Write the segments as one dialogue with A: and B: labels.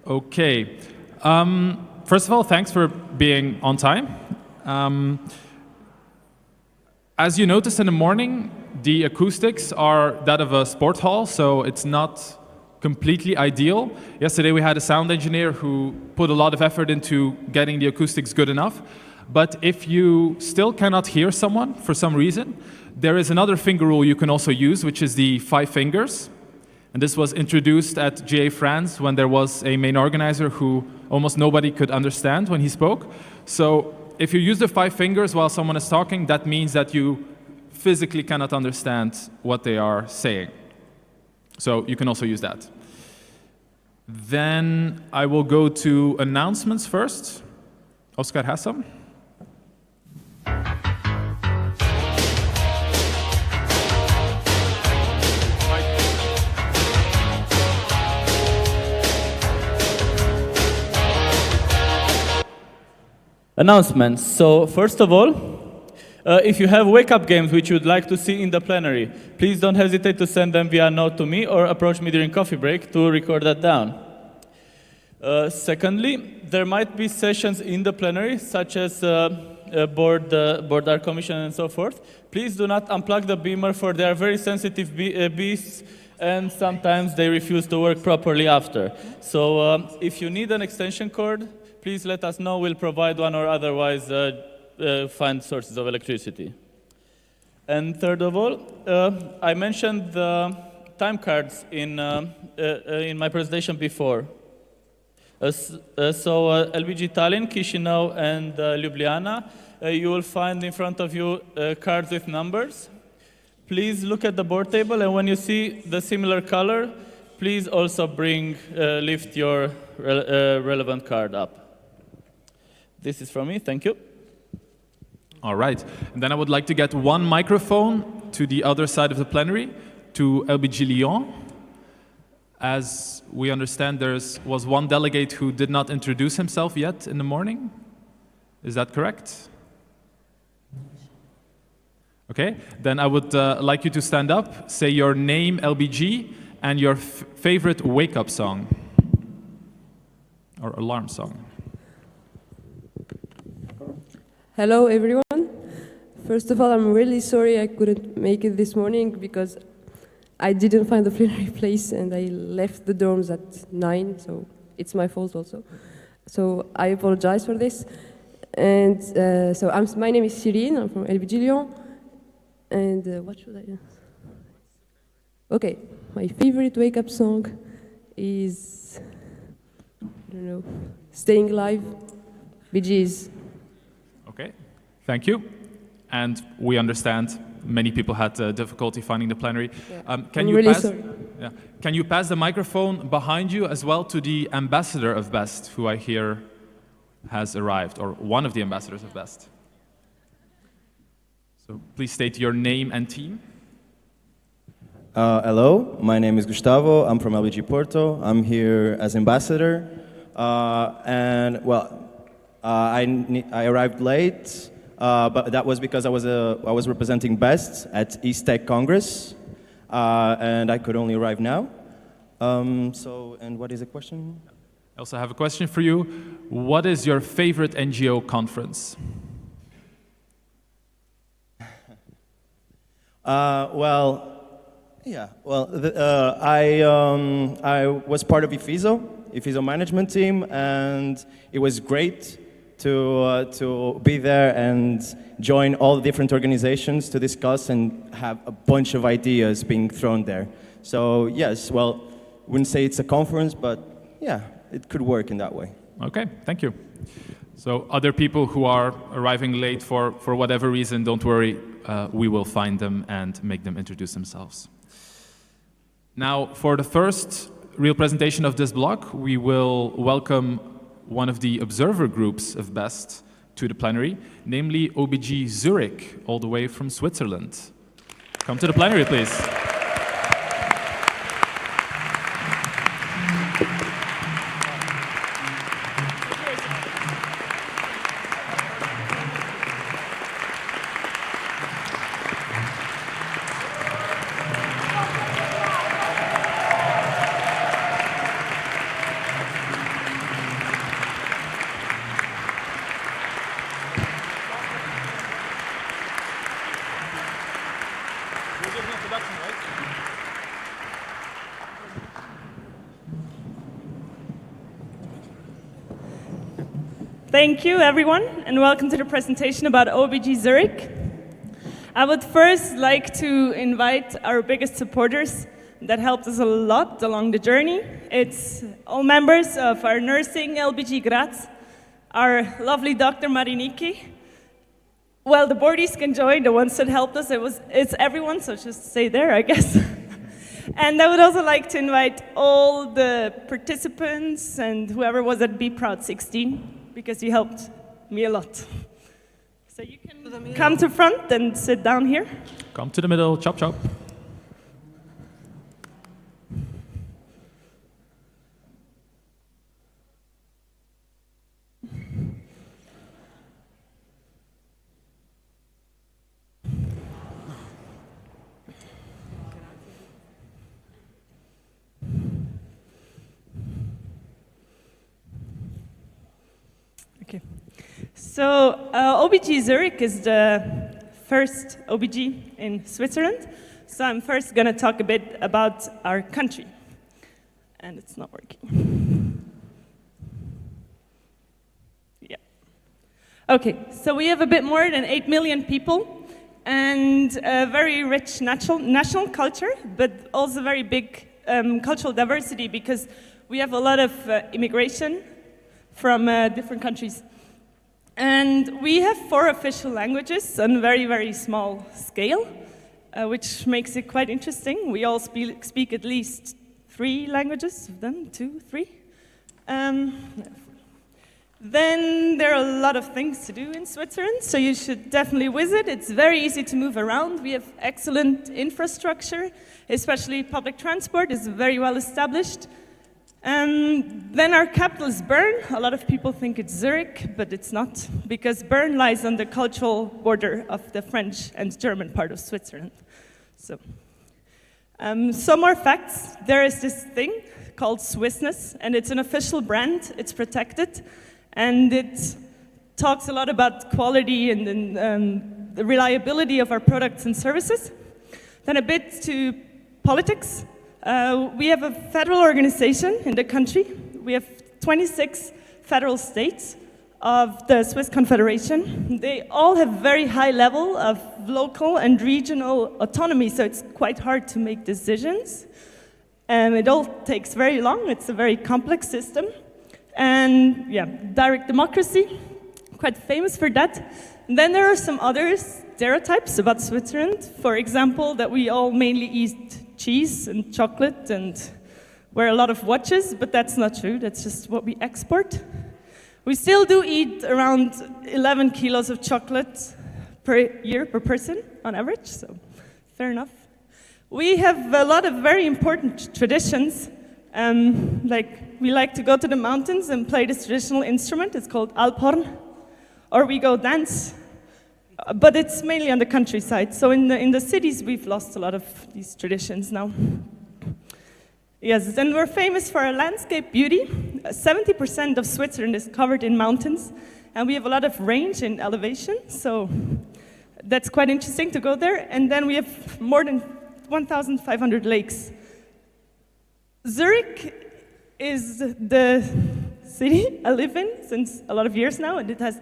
A: Okay. First of all, thanks for being on time. As you noticed in the morning, the acoustics are that of a sport hall, so it's not completely ideal. Yesterday we had a sound engineer who put a lot of effort into getting the acoustics good enough. But if you still cannot hear someone for some reason, there is another finger rule you can also use, which is the 5 fingers. And this was introduced at GA France when there was a main organizer who almost nobody could understand when he spoke. So if you use the 5 fingers while someone is talking, that means that you physically cannot understand what they are saying. So you can also use that. Then I will go to announcements first. Oscar Hassam.
B: Announcements. So first of all, if you have wake-up games which you'd like to see in the plenary, please don't hesitate to send them via note to me or approach me during coffee break to record that down. Secondly, there might be sessions in the plenary, such as board art commission and so forth. Please do not unplug the beamer, for they are very sensitive beasts, and sometimes they refuse to work properly after. So if you need an extension cord, please let us know. We'll provide one, or otherwise find sources of electricity. And third of all, I mentioned the time cards in my presentation before. LBG Tallinn, Chisinau, and Ljubljana, you will find in front of you cards with numbers. Please look at the board table, and when you see the similar color, please also lift your relevant card up. This is from me. Thank you.
A: All right. And then I would like to get one microphone to the other side of the plenary, to LBG Lyon. As we understand, there was one delegate who did not introduce himself yet in the morning. Is that correct? Okay. Then I would like you to stand up, say your name, LBG, and your favorite wake-up song or alarm song.
C: Hello, everyone. First of all, I'm really sorry I couldn't make it this morning because I didn't find the plenary place and I left the dorms at 9, so it's my fault also. So I apologize for this. And my name is Cyrine, I'm from LBG Lyon. And what should I do? Okay, my favorite wake-up song is, I don't know, Staying Alive, BGs.
A: Okay, thank you. And we understand many people had difficulty finding the plenary.
C: Yeah. Sorry.
A: Yeah. Can you pass the microphone behind you as well to the ambassador of BEST, who I hear has arrived, or one of the ambassadors of BEST? So please state your name and team.
D: Hello, my name is Gustavo. I'm from LBG Porto. I'm here as ambassador. I arrived late, but that was because I was representing BEST at East Tech Congress, and I could only arrive now. And what is the question?
A: I also have a question for you. What is your favorite NGO conference?
D: I was part of IFISO management team, and it was great to be there and join all the different organizations to discuss and have a bunch of ideas being thrown there. So yes, well, wouldn't say it's a conference, but yeah, it could work in that way.
A: Okay, thank you. So other people who are arriving late for whatever reason, don't worry, we will find them and make them introduce themselves. Now, for the first real presentation of this block, we will welcome one of the observer groups of BEST to the plenary, namely OBG Zurich, all the way from Switzerland. Come to the plenary, please.
E: Thank you, everyone, and welcome to the presentation about OBG Zurich. I would first like to invite our biggest supporters that helped us a lot along the journey. It's all members of our nursing LBG Graz, our lovely Dr. Mariniki. Well, the boardies can join, the ones that helped us. It's everyone, so just stay there, I guess. And I would also like to invite all the participants and whoever was at Be Proud 16, because you helped me a lot. So you can come to front and sit down here.
A: Come to the middle, chop chop.
E: Okay. So OBG Zurich is the first OBG in Switzerland. So I'm first going to talk a bit about our country. And it's not working. Yeah. Okay, so we have a bit more than 8 million people and a very rich national culture, but also very big cultural diversity because we have a lot of immigration from different countries. And we have 4 official languages on a very, very small scale, which makes it quite interesting. We all speak at least 3 languages of them, 2, 3. Then there are a lot of things to do in Switzerland, so you should definitely visit. It's very easy to move around. We have excellent infrastructure, especially public transport is very well established. Then our capital is Bern. A lot of people think it's Zurich, but it's not, because Bern lies on the cultural border of the French and German part of Switzerland. So, some more facts. There is this thing called Swissness, and it's an official brand. It's protected, and it talks a lot about quality and the reliability of our products and services. Then a bit to politics. We have a federal organization in the country. We have 26 federal states of the Swiss Confederation. They all have very high level of local and regional autonomy, so it's quite hard to make decisions. It all takes very long. It's a very complex system. And yeah, direct democracy, quite famous for that. And then there are some other stereotypes about Switzerland. For example, that we all mainly eat cheese and chocolate and wear a lot of watches, but that's not true. That's just what we export. We still do eat around 11 kilos of chocolate per year per person on average, so fair enough. We have a lot of very important traditions. Like we like to go to the mountains and play this traditional instrument. It's called Alphorn, or we go dance. But it's mainly on the countryside. So in the cities, we've lost a lot of these traditions now. Yes, and we're famous for our landscape beauty. 70% of Switzerland is covered in mountains, and we have a lot of range in elevation. So that's quite interesting to go there. And then we have more than 1,500 lakes. Zurich is the city I live in since a lot of years now, and it has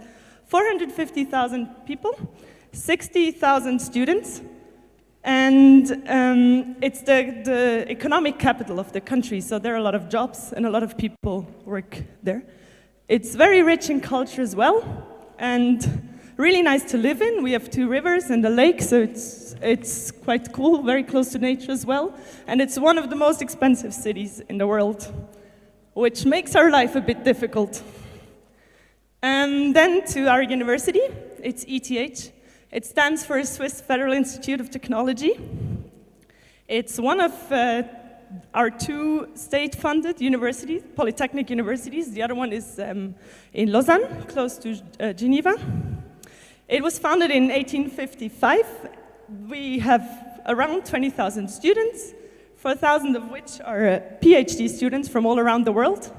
E: 450,000 people, 60,000 students, and it's the economic capital of the country, so there are a lot of jobs and a lot of people work there. It's very rich in culture as well, and really nice to live in. We have 2 rivers and a lake, so it's quite cool, very close to nature as well, and it's one of the most expensive cities in the world, which makes our life a bit difficult. And then to our university, it's ETH. It stands for Swiss Federal Institute of Technology. It's one of our 2 state-funded universities, polytechnic universities. The other one is in Lausanne, close to Geneva. It was founded in 1855. We have around 20,000 students, 4,000 of which are PhD students from all around the world.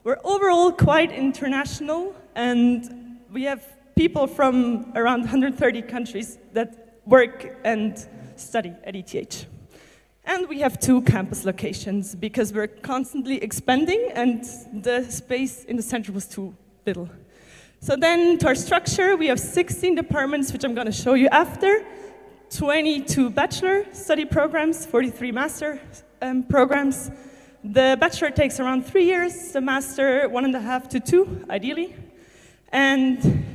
E: We're overall quite international, and we have people from around 130 countries that work and study at ETH. And we have 2 campus locations because we're constantly expanding and the space in the center was too little. So then to our structure, we have 16 departments, which I'm going to show you after, 22 bachelor study programs, 43 master programs. The bachelor takes around 3 years, the master 1.5 to 2, ideally. And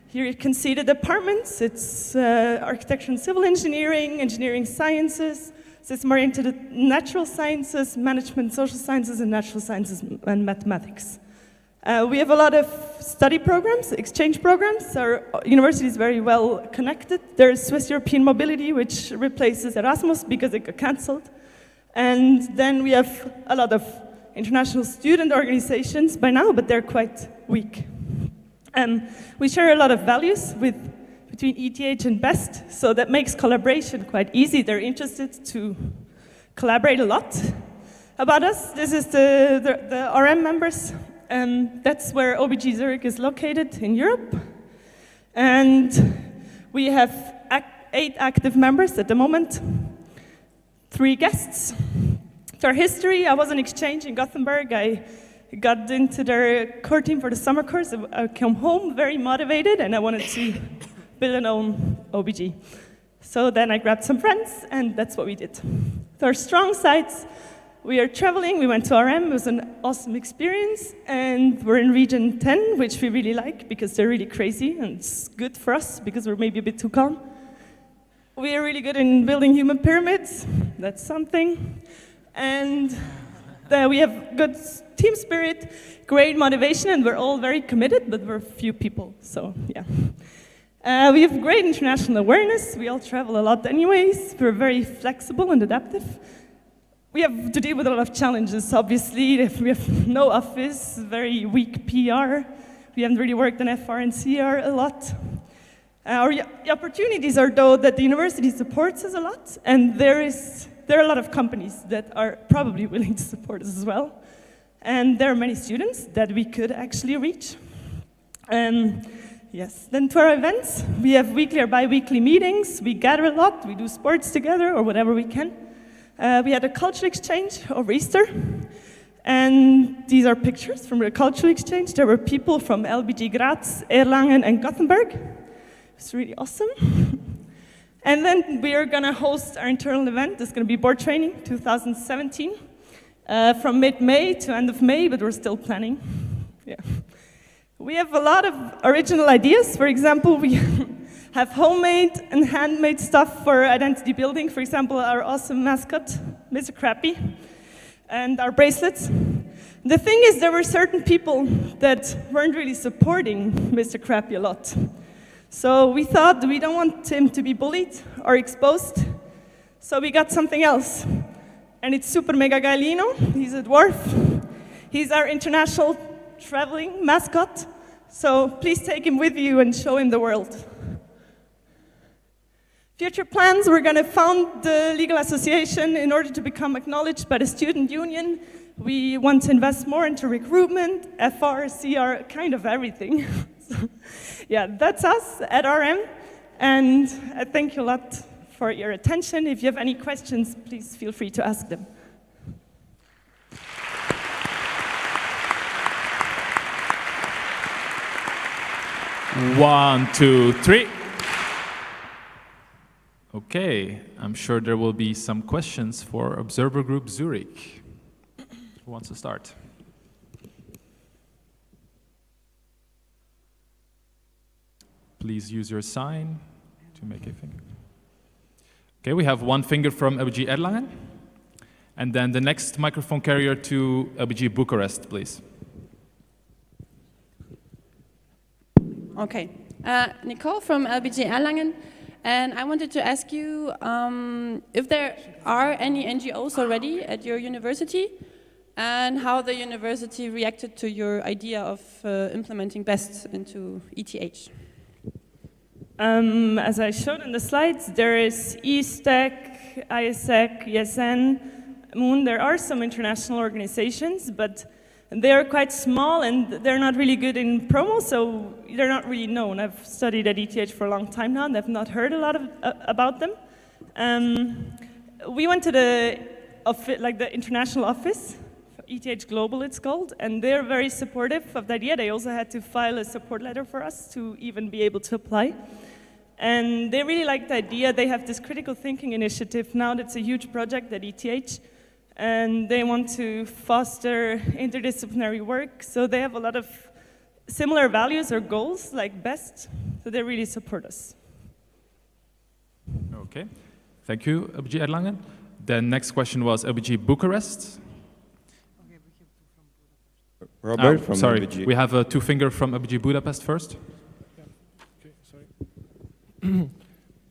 E: here you can see the departments. It's architecture and civil engineering, engineering sciences, system-oriented natural sciences, management, social sciences, and natural sciences and mathematics. We have a lot of study programs, exchange programs. Our university is very well connected. There's Swiss European Mobility, which replaces Erasmus because it got cancelled. And then we have a lot of international student organizations by now, but they're quite weak. We share a lot of values between ETH and BEST, so that makes collaboration quite easy. They're interested to collaborate a lot. About us, this is the RM members. That's where OBG Zurich is located in Europe. And we have 8 active members at the moment, 3 guests. To our history, I was on exchange in Gothenburg. I got into their core team for the summer course. I came home very motivated, and I wanted to build an own OBG. So then I grabbed some friends, and that's what we did. So our strong sides, we are traveling. We went to RM. It was an awesome experience, and we're in region 10, which we really like because they're really crazy, and it's good for us because we're maybe a bit too calm. We are really good in building human pyramids. That's something. And we have good team spirit, great motivation, and we're all very committed, but we're few people, so yeah. We have great international awareness. We all travel a lot anyways. We're very flexible and adaptive. We have to deal with a lot of challenges, obviously. We have no office, very weak PR. We haven't really worked on FR and CR a lot. Our opportunities are, though, that the university supports us a lot, and there are a lot of companies that are probably willing to support us as well. And there are many students that we could actually reach. Yes, then to our events, we have weekly or bi-weekly meetings. We gather a lot, we do sports together or whatever we can. We had a cultural exchange over Easter. And these are pictures from the cultural exchange. There were people from LBG Graz, Erlangen, and Gothenburg. It's really awesome. And then we are going to host our internal event. It's going to be board training 2017 from mid-May to end of May, but we're still planning. Yeah. We have a lot of original ideas. For example, we have homemade and handmade stuff for identity building. For example, our awesome mascot, Mr. Crappy, and our bracelets. The thing is, there were certain people that weren't really supporting Mr. Crappy a lot. So we thought we don't want him to be bullied or exposed, so we got something else. And it's Super Mega Gailino. He's a dwarf. He's our international traveling mascot, so please take him with you and show him the world. Future plans, we're going to found the legal association in order to become acknowledged by the student union. We want to invest more into recruitment, FR, CR, kind of everything. So, yeah, that's us at RM, and I thank you a lot for your attention. If you have any questions, please feel free to ask them.
A: 1, 2, 3. Okay, I'm sure there will be some questions for Observer Group Zurich. Who wants to start? Please use your sign to make a finger. Okay, we have one finger from LBG Erlangen. And then the next microphone carrier to LBG Bucharest, please.
F: Okay, Nicole from LBG Erlangen, and I wanted to ask you if there are any NGOs already at your university, and how the university reacted to your idea of implementing BEST into ETH.
E: As I showed in the slides, there is ESTEC, ISEC, ESN, Moon. There are some international organizations, but And they are quite small, and they're not really good in promo, so they're not really known. I've studied at ETH for a long time now, and I've not heard a lot about them. We went to the international office, ETH Global it's called, and they're very supportive of the idea. They also had to file a support letter for us to even be able to apply. And they really like the idea. They have this critical thinking initiative now that's a huge project at ETH, and they want to foster interdisciplinary work. So they have a lot of similar values or goals, like BEST, so they really support us.
A: Okay, thank you, LBG Erlangen. The next question was LBG Bucharest.
G: Robert from
A: sorry,
G: LBG.
A: we have a two-finger from LBG Budapest first.
H: Okay, sorry.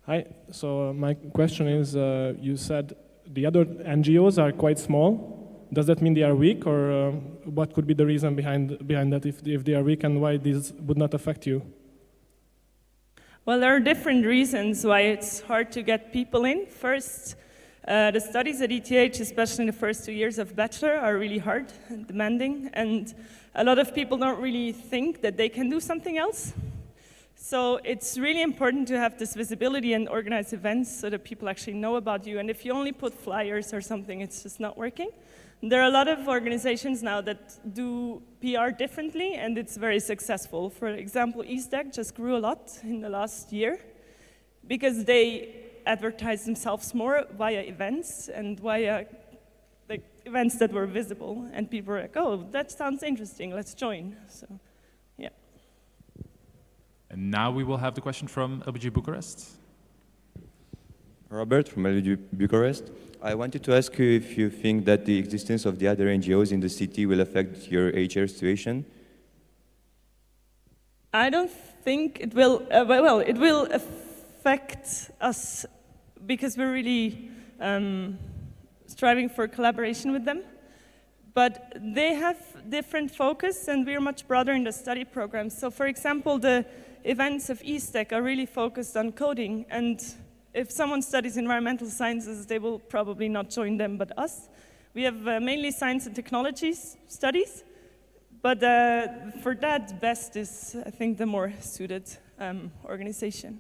H: Hi, so my question is, you said the other NGOs are quite small. Does that mean they are weak, or what could be the reason behind that if they are weak, and why this would not affect you?
E: Well, there are different reasons why it's hard to get people in. First, the studies at ETH, especially in the first 2 years of bachelor, are really hard and demanding, and a lot of people don't really think that they can do something else. So it's really important to have this visibility and organize events so that people actually know about you. And if you only put flyers or something, it's just not working. There are a lot of organizations now that do PR differently, and it's very successful. For example, EastDeck just grew a lot in the last year because they advertise themselves more via events and via events that were visible. And people were like, oh, that sounds interesting, let's join. So, yeah.
A: And now we will have the question from LBG Bucharest.
G: Robert from LBG Bucharest. I wanted to ask you if you think that the existence of the other NGOs in the city will affect your HR situation?
E: I don't think it will. Well, it will affect us because we're really striving for collaboration with them. But they have different focus, and we're much broader in the study programs. So, for example, the events of EastTech are really focused on coding, and if someone studies environmental sciences, they will probably not join them but us. We have mainly science and technologies studies, but for that, BEST is, I think, the more suited organization.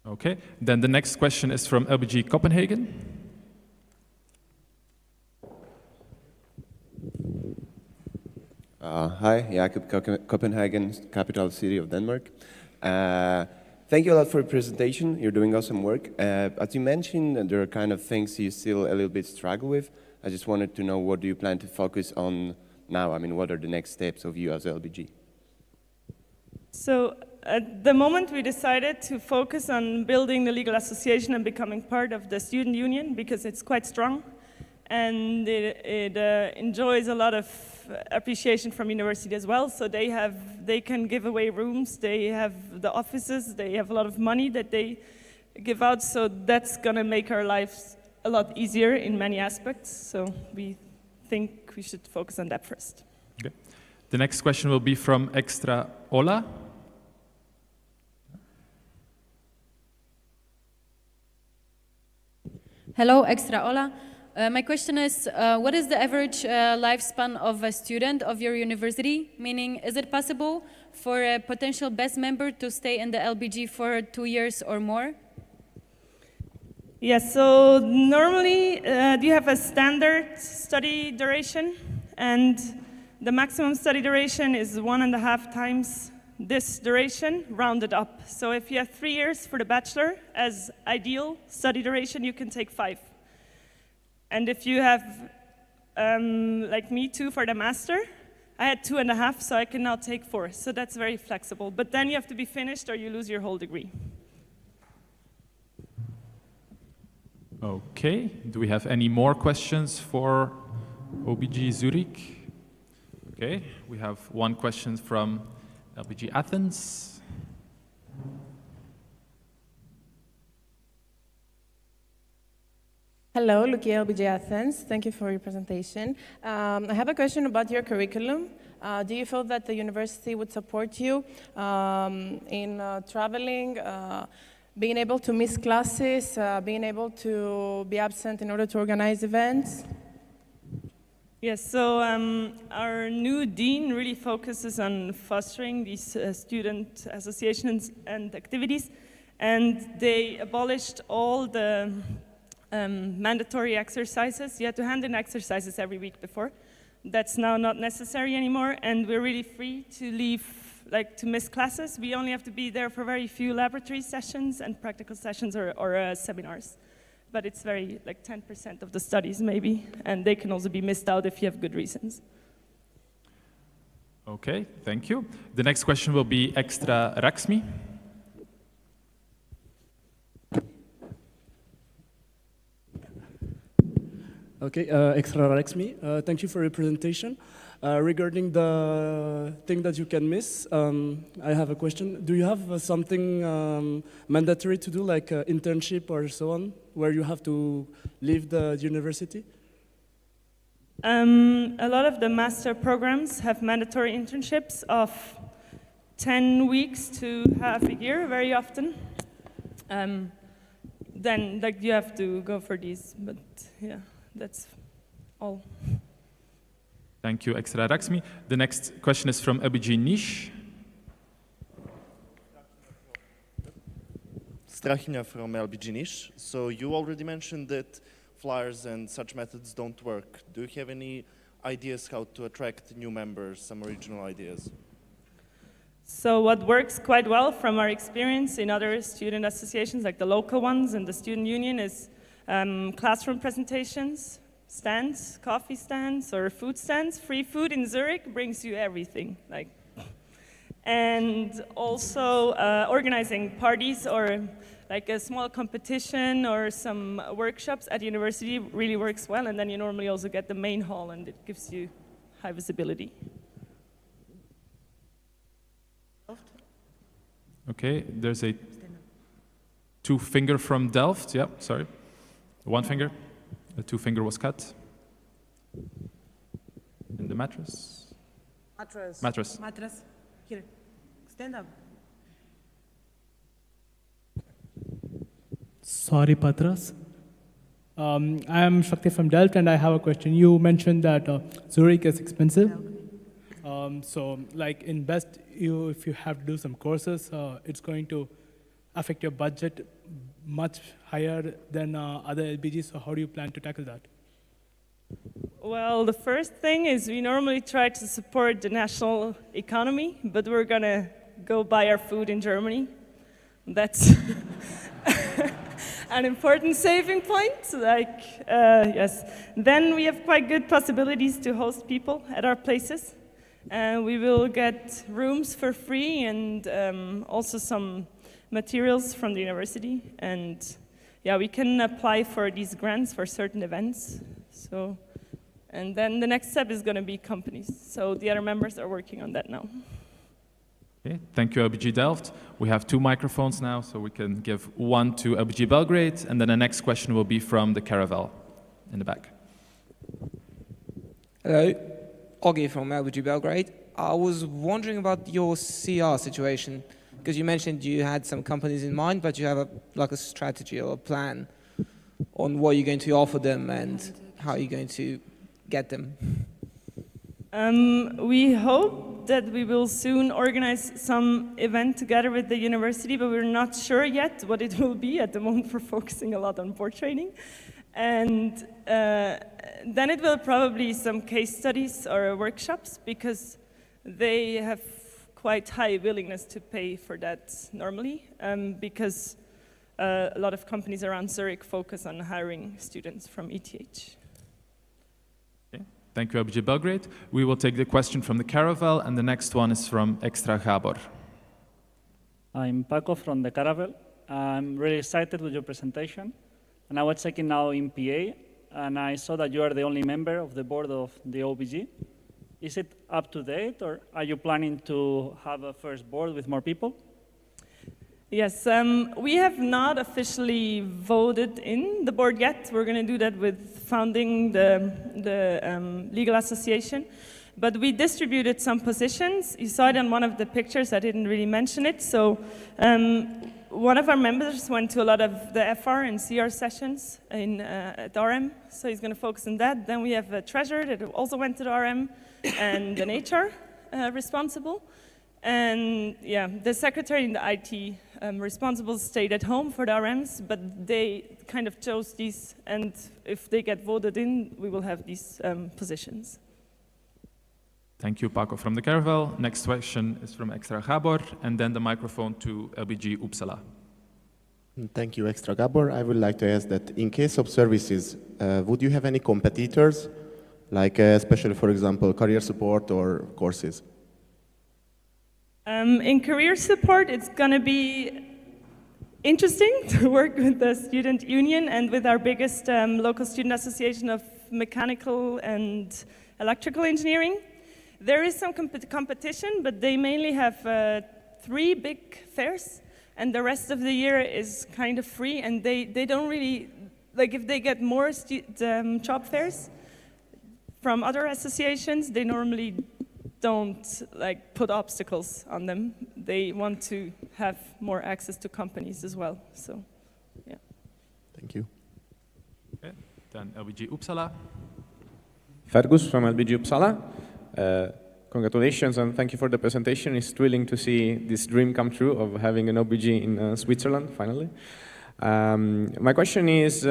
A: Okay, then the next question is from LBG Copenhagen.
G: Hi, Jakob Copenhagen, capital city of Denmark. Thank you a lot for your presentation. You're doing awesome work. As you mentioned, there are kind of things you still a little bit struggle with. I just wanted to know, what do you plan to focus on now? I mean, what are the next steps of you as LBG?
E: So at the moment, we decided to focus on building the legal association and becoming part of the student union because it's quite strong. And it enjoys a lot of appreciation from university as well. So they can give away rooms, they have the offices, they have a lot of money that they give out. So that's going to make our lives a lot easier in many aspects. So we think we should focus on that first.
A: Okay. The next question will be from Extra Ola.
I: Hello, Extra Ola. My question is, what is the average lifespan of a student of your university? Meaning, is it possible for a potential BEST member to stay in the LBG for 2 years or more?
E: Yes, so normally you have a standard study duration, and the maximum study duration is 1.5 times this duration, rounded up. So if you have 3 years for the bachelor as ideal study duration, you can take 5. And if you have, like me too, for the master, I had 2.5, so I can now take 4. So that's very flexible. But then you have to be finished or you lose your whole degree.
A: Okay, do we have any more questions for OBG Zurich? Okay, we have one question from LBG Athens.
J: Hello, Lucia, LBG Athens. Thank you for your presentation. I have a question about your curriculum. Do you feel that the university would support you in traveling, being able to miss classes, being able to be absent in order to organize events?
E: Yes, so our new dean really focuses on fostering these student associations and activities, and they abolished all the mandatory exercises. You had to hand in exercises every week before. That's now not necessary anymore, and we're really free to leave, like to miss classes. We only have to be there for very few laboratory sessions and practical sessions or seminars. But it's very, like 10% of the studies maybe, and they can also be missed out if you have good reasons.
A: Okay, thank you. The next question will be Extra Raxmi.
K: Okay, Extra Raxmi, thank you for your presentation. Regarding the thing that you can miss, I have a question. Do you have something mandatory to do, like internship or so on, where you have to leave the university?
E: A lot of the master programs have mandatory internships of 10 weeks to half a year, very often. Then like, you have to go for these, but yeah, that's all.
A: Thank you, Extra Raxmi. The next question is from OBG Niche.
L: Strachina from LBG Niche. So you already mentioned that flyers and such methods don't work. Do you have any ideas how to attract new members, some original ideas?
E: So what works quite well from our experience in other student associations, like the local ones and the student union, is classroom presentations, stands, coffee stands or food stands. Free food in Zurich brings you everything. And also organizing parties or like a small competition or some workshops at university really works well, and then you normally also get the main hall and it gives you high visibility.
A: Okay, there's a 2-finger from Delft. Yeah, sorry. 1 finger. The 2-finger was cut. In the mattress. Mattress.
M: Mattress. Here. Stand up.
N: Sorry, Patras. I am Shakti from Delft, and I have a question. You mentioned that Zurich is expensive. So, like in best, if you have to do some courses, it's going to affect your budget much higher than other LBGs. So, how do you plan to tackle that?
E: Well, the first thing is we normally try to support the national economy, but we're gonna go buy our food in Germany. That's an important saving point. Yes. Then we have quite good possibilities to host people at our places. We will get rooms for free and also some materials from the university. And yeah, we can apply for these grants for certain events. So, and then the next step is going to be companies. So the other members are working on that now.
A: Okay, thank you, LBG Delft. We have 2 microphones now, so we can give one to LBG Belgrade, and then the next question will be from the Caravel in the back.
O: Hello, Oggy from LBG Belgrade. I was wondering about your CR situation, because you mentioned you had some companies in mind, but you have a strategy or a plan on what you're going to offer them and how you're going to get them.
E: We hope that we will soon organize some event together with the university, but we're not sure yet what it will be. At the moment, we're focusing a lot on board training. And then it will probably some case studies or workshops, because they have quite high willingness to pay for that normally, because a lot of companies around Zurich focus on hiring students from ETH.
A: Thank you, LBG Belgrade. We will take the question from the Caravel, and the next one is from Extra Gabor.
P: I'm Paco from the Caravel. I'm really excited with your presentation. And I was checking now in PA, and I saw that you are the only member of the board of the OBG. Is it up to date, or are you planning to have a first board with more people?
E: Yes, we have not officially voted in the board yet. We're going to do that with founding the legal association. But we distributed some positions. You saw it on one of the pictures. I didn't really mention it. So one of our members went to a lot of the FR and CR sessions at RM, so he's going to focus on that. Then we have a treasurer that also went to the RM and an HR responsible. And yeah, the secretary and the IT responsible stayed at home for the RMs, but they kind of chose these, and if they get voted in, we will have these positions.
A: Thank you, Paco from the Caravel. Next question is from Extra Gabor, and then the microphone to LBG Uppsala.
Q: Thank you, Extra Gabor. I would like to ask that in case of services, would you have any competitors, like especially, for example, career support or courses?
E: In career support, it's going to be interesting to work with the student union and with our biggest local student association of mechanical and electrical engineering. There is some competition, but they mainly have 3 big fairs, and the rest of the year is kind of free, and they don't really, like if they get more job fairs from other associations, they normally don't like put obstacles on them. They want to have more access to companies as well, so yeah.
Q: Thank you.
A: Okay. Then LBG Uppsala.
R: Fergus from LBG Uppsala. Congratulations and thank you for the presentation. It's thrilling to see this dream come true of having an OBG in Switzerland, finally. My question is,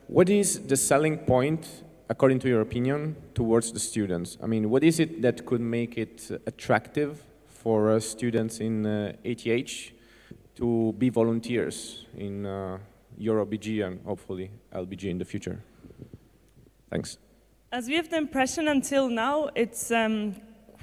R: what is the selling point, according to your opinion, towards the students? I mean, what is it that could make it attractive for students in ATH to be volunteers in your OBG and hopefully LBG in the future? Thanks.
E: As we have the impression until now, it's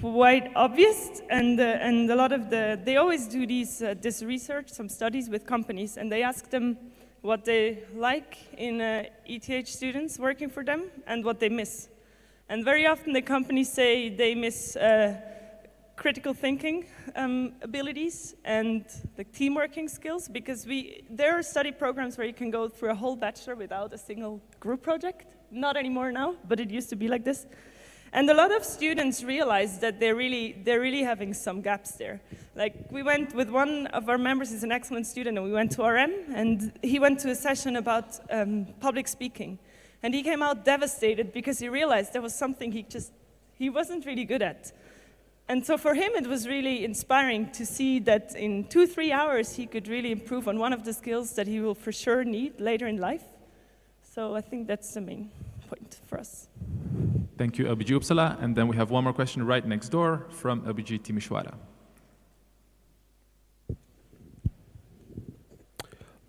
E: quite obvious, and a lot of they always do this research, some studies with companies, and they ask them what they like in ETH students working for them and what they miss. And very often the companies say they miss critical thinking abilities and the team-working skills, because there are study programs where you can go through a whole bachelor without a single group project. Not anymore now, but it used to be like this. And a lot of students realize that they're really having some gaps there. Like we went with one of our members, he's an excellent student, and we went to RM, and he went to a session about public speaking. And he came out devastated because he realized there was something he wasn't really good at. And so for him, it was really inspiring to see that in 2-3 hours, he could really improve on one of the skills that he will for sure need later in life. So I think that's the main point for us.
A: Thank you, LBG Uppsala. And then we have one more question right next door from LBG Timișoara.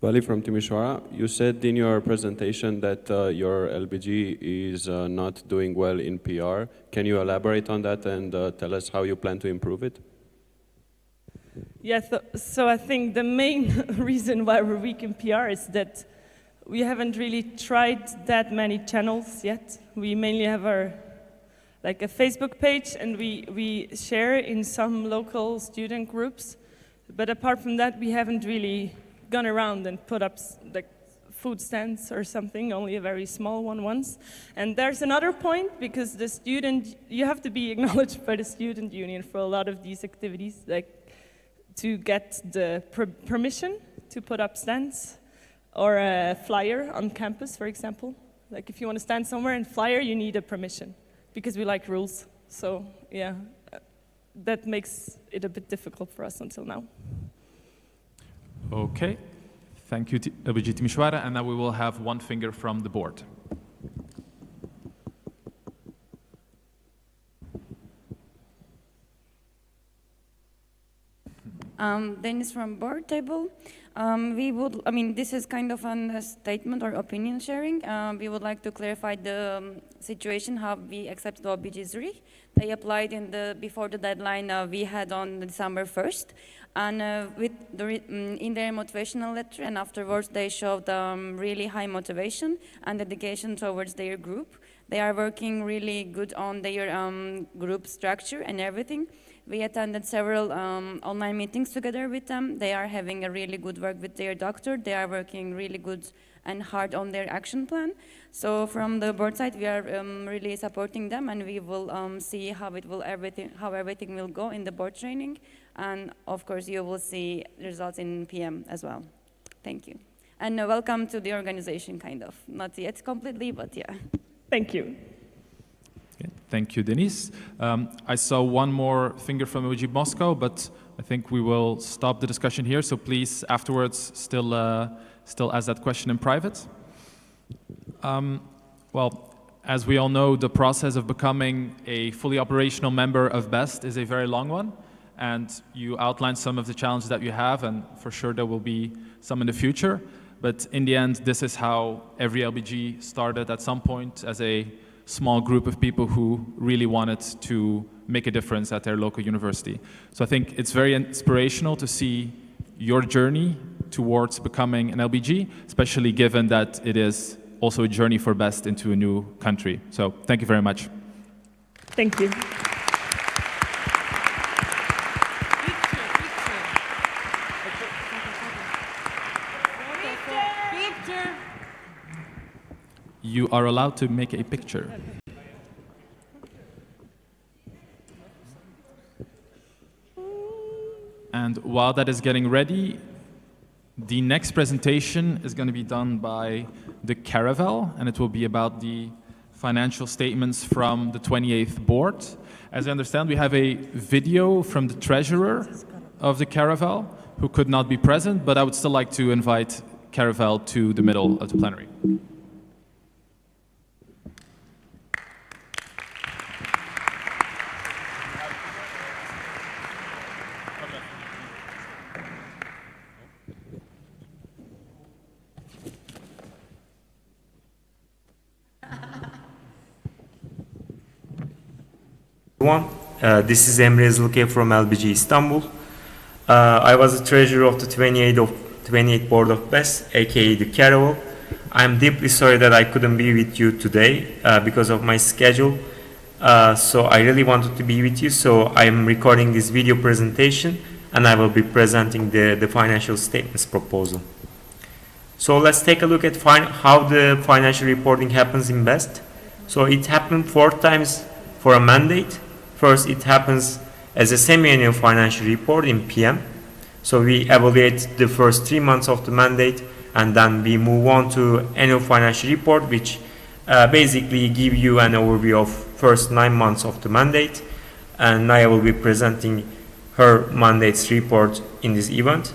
S: Vali from Timișoara. You said in your presentation that your LBG is not doing well in PR. Can you elaborate on that and tell us how you plan to improve it?
E: Yes, so I think the main reason why we're weak in PR is that we haven't really tried that many channels yet. We mainly have a Facebook page, and we share in some local student groups. But apart from that, we haven't really gone around and put up like food stands or something, only a very small one once. And there's another point, because you have to be acknowledged by the student union for a lot of these activities, like to get the permission to put up stands. Or a flyer on campus, for example. Like if you want to stand somewhere and flyer, you need a permission, because we like rules. So yeah, that makes it a bit difficult for us until now.
A: Okay, thank you, LBG Timișoara, and now we will have one finger from the board.
T: Dennis from board table. This is kind of a statement or opinion sharing. We would like to clarify the situation how we accepted OBG Zurich. They applied before the deadline we had on December 1st, and in their motivational letter, and afterwards they showed really high motivation and dedication towards their group. They are working really good on their group structure and everything. We attended several online meetings together with them. They are having a really good work with their doctor. They are working really good and hard on their action plan. So from the board side, we are really supporting them, and we will see how everything will go in the board training. And of course, you will see results in PM as well. Thank you. And welcome to the organization, kind of. Not yet completely, but yeah.
E: Thank you.
A: Okay. Thank you, Denise. I saw one more finger from OBG Moscow, but I think we will stop the discussion here. So please, afterwards, still ask that question in private. Well, as we all know, the process of becoming a fully operational member of BEST is a very long one. And you outlined some of the challenges that you have, and for sure there will be some in the future. But in the end, this is how every LBG started at some point, as a small group of people who really wanted to make a difference at their local university. So I think it's very inspirational to see your journey towards becoming an LBG, especially given that it is also a journey for BEST into a new country. So thank you very much.
E: Thank you.
A: You are allowed to make a picture. And while that is getting ready, the next presentation is going to be done by the Caravel, and it will be about the financial statements from the 28th board. As I understand, we have a video from the treasurer of the Caravel, who could not be present, but I would still like to invite Caravel to the middle of the plenary.
U: This is Emre Zılke from LBG Istanbul. I was the treasurer of the 28th board of BEST, aka the Caravel. I'm deeply sorry that I couldn't be with you today because of my schedule. So I really wanted to be with you, so I'm recording this video presentation and I will be presenting the financial statements proposal. So let's take a look at how the financial reporting happens in BEST. So it happened 4 times for a mandate. First, it happens as a semi-annual financial report in PM. So we evaluate the first 3 months of the mandate, and then we move on to annual financial report, which basically give you an overview of first 9 months of the mandate. And Naya will be presenting her mandate's report in this event.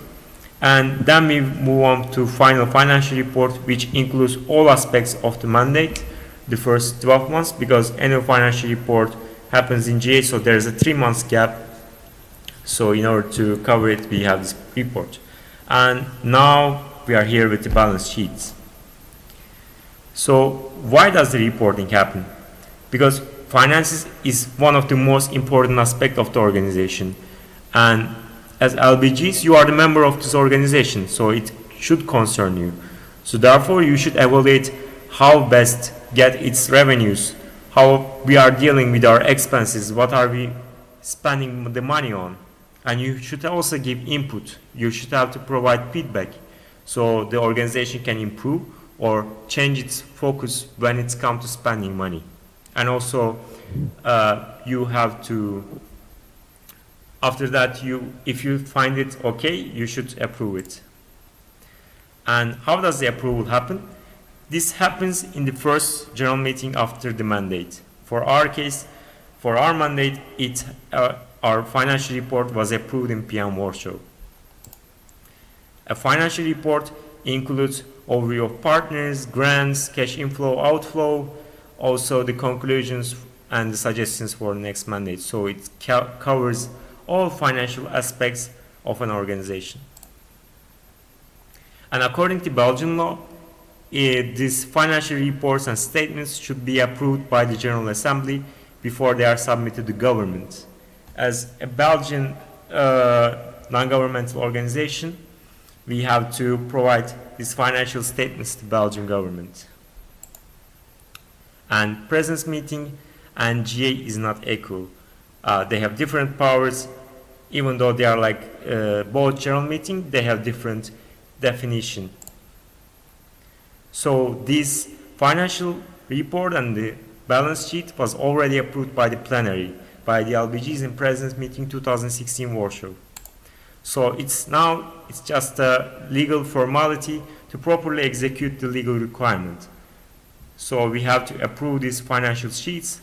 U: And then we move on to final financial report, which includes all aspects of the mandate, the first 12 months, because annual financial report happens in GA, so there's a 3 months gap. So in order to cover it, we have this report. And now we are here with the balance sheets. So why does the reporting happen? Because finances is one of the most important aspects of the organization. And as LBGs, you are the member of this organization, so it should concern you. So therefore, you should evaluate how BEST get its revenues, how we are dealing with our expenses, what are we spending the money on. And you should also give input. You should have to provide feedback so the organization can improve or change its focus when it's come to spending money. And also, you have to, after that, if you find it okay, you should approve it. And how does the approval happen? This happens in the first general meeting after the mandate. For our case, for our mandate, our financial report was approved in PM Warsaw. A financial report includes overview of partners, grants, cash inflow, outflow, also the conclusions and the suggestions for the next mandate. So it covers all financial aspects of an organization. And according to Belgian law, these financial reports and statements should be approved by the General Assembly before they are submitted to government. As a Belgian non-governmental organization, we have to provide these financial statements to the Belgian government. And presence meeting and GA is not equal. They have different powers, even though they are like both general meeting, they have different definition. So this financial report and the balance sheet was already approved by the plenary, by the LBGs in President's Meeting 2016 Warsaw. So it's just a legal formality to properly execute the legal requirement. So we have to approve these financial sheets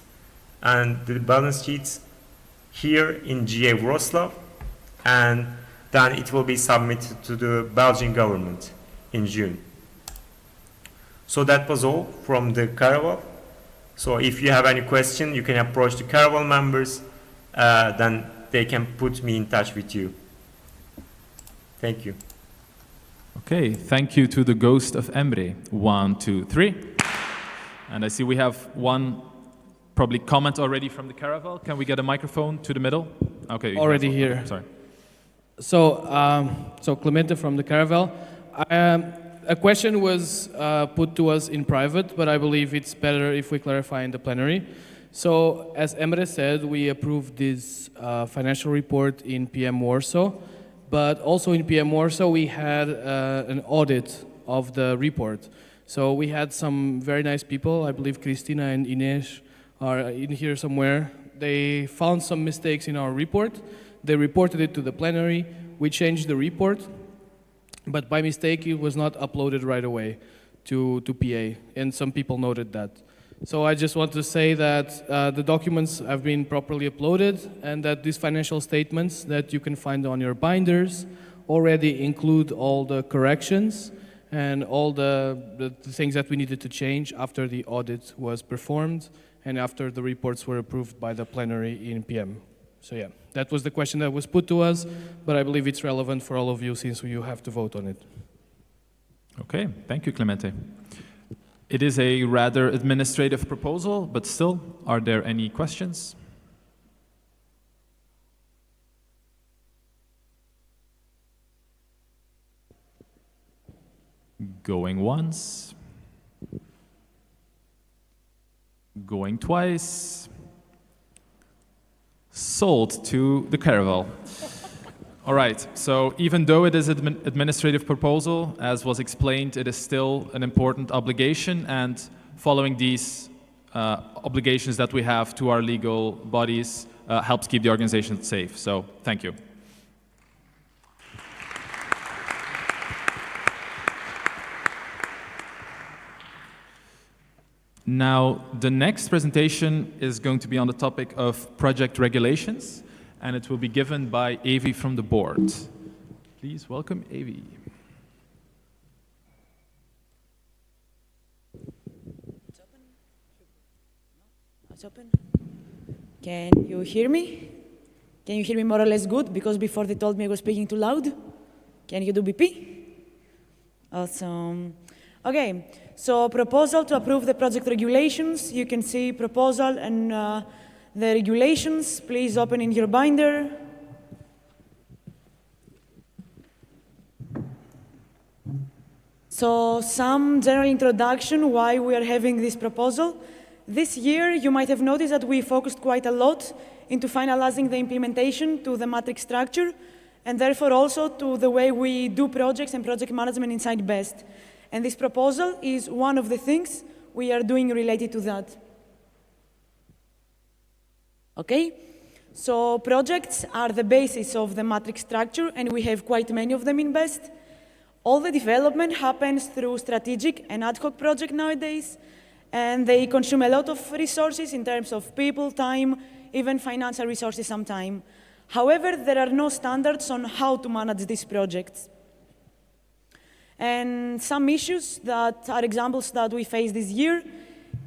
U: and the balance sheets here in GA Wroclaw, and then it will be submitted to the Belgian government in June. So that was all from the Caravel. So if you have any question, you can approach the Caravel members, then they can put me in touch with you. Thank you.
A: Okay, thank you to the ghost of Emre. 1, 2, 3. And I see we have one probably comment already from the Caravel. Can we get a microphone to the middle? Okay.
B: Already here.
A: Sorry.
B: So Clemente from the Caravel. A question was put to us in private, but I believe it's better if we clarify in the plenary. So as Emre said, we approved this financial report in PM Warsaw, but also in PM Warsaw we had an audit of the report. So we had some very nice people, I believe Christina and Ines are in here somewhere. They found some mistakes in our report. They reported it to the plenary. We changed the report, but by mistake it was not uploaded right away to PA, and some people noted that. So I just want to say that the documents have been properly uploaded, and that these financial statements that you can find on your binders already include all the corrections and all the things that we needed to change after the audit was performed and after the reports were approved by the plenary in PM. So yeah, that was the question that was put to us, but I believe it's relevant for all of you since you have to vote on it.
A: Okay, thank you, Clemente. It is a rather administrative proposal, but still, are there any questions? Going once. Going twice. Sold to the Caravel. All right, so even though it is an administrative proposal, as was explained, it is still an important obligation, and following these obligations that we have to our legal bodies helps keep the organization safe. So thank you. Now, the next presentation is going to be on the topic of project regulations, and it will be given by Avi from the board. Please welcome Avi.
V: It's open. Can you hear me? Can you hear me more or less good? Because before they told me I was speaking too loud. Can you do BP? Awesome. Okay, so proposal to approve the project regulations. You can see proposal and the regulations. Please open in your binder. So some general introduction why we are having this proposal. This year, you might have noticed that we focused quite a lot into finalizing the implementation to the matrix structure, and therefore also to the way we do projects and project management inside BEST. And this proposal is one of the things we are doing related to that. Okay? So projects are the basis of the matrix structure, and we have quite many of them in BEST. All the development happens through strategic and ad hoc projects nowadays, and they consume a lot of resources in terms of people, time, even financial resources sometimes. However, there are no standards on how to manage these projects. And some issues that are examples that we face this year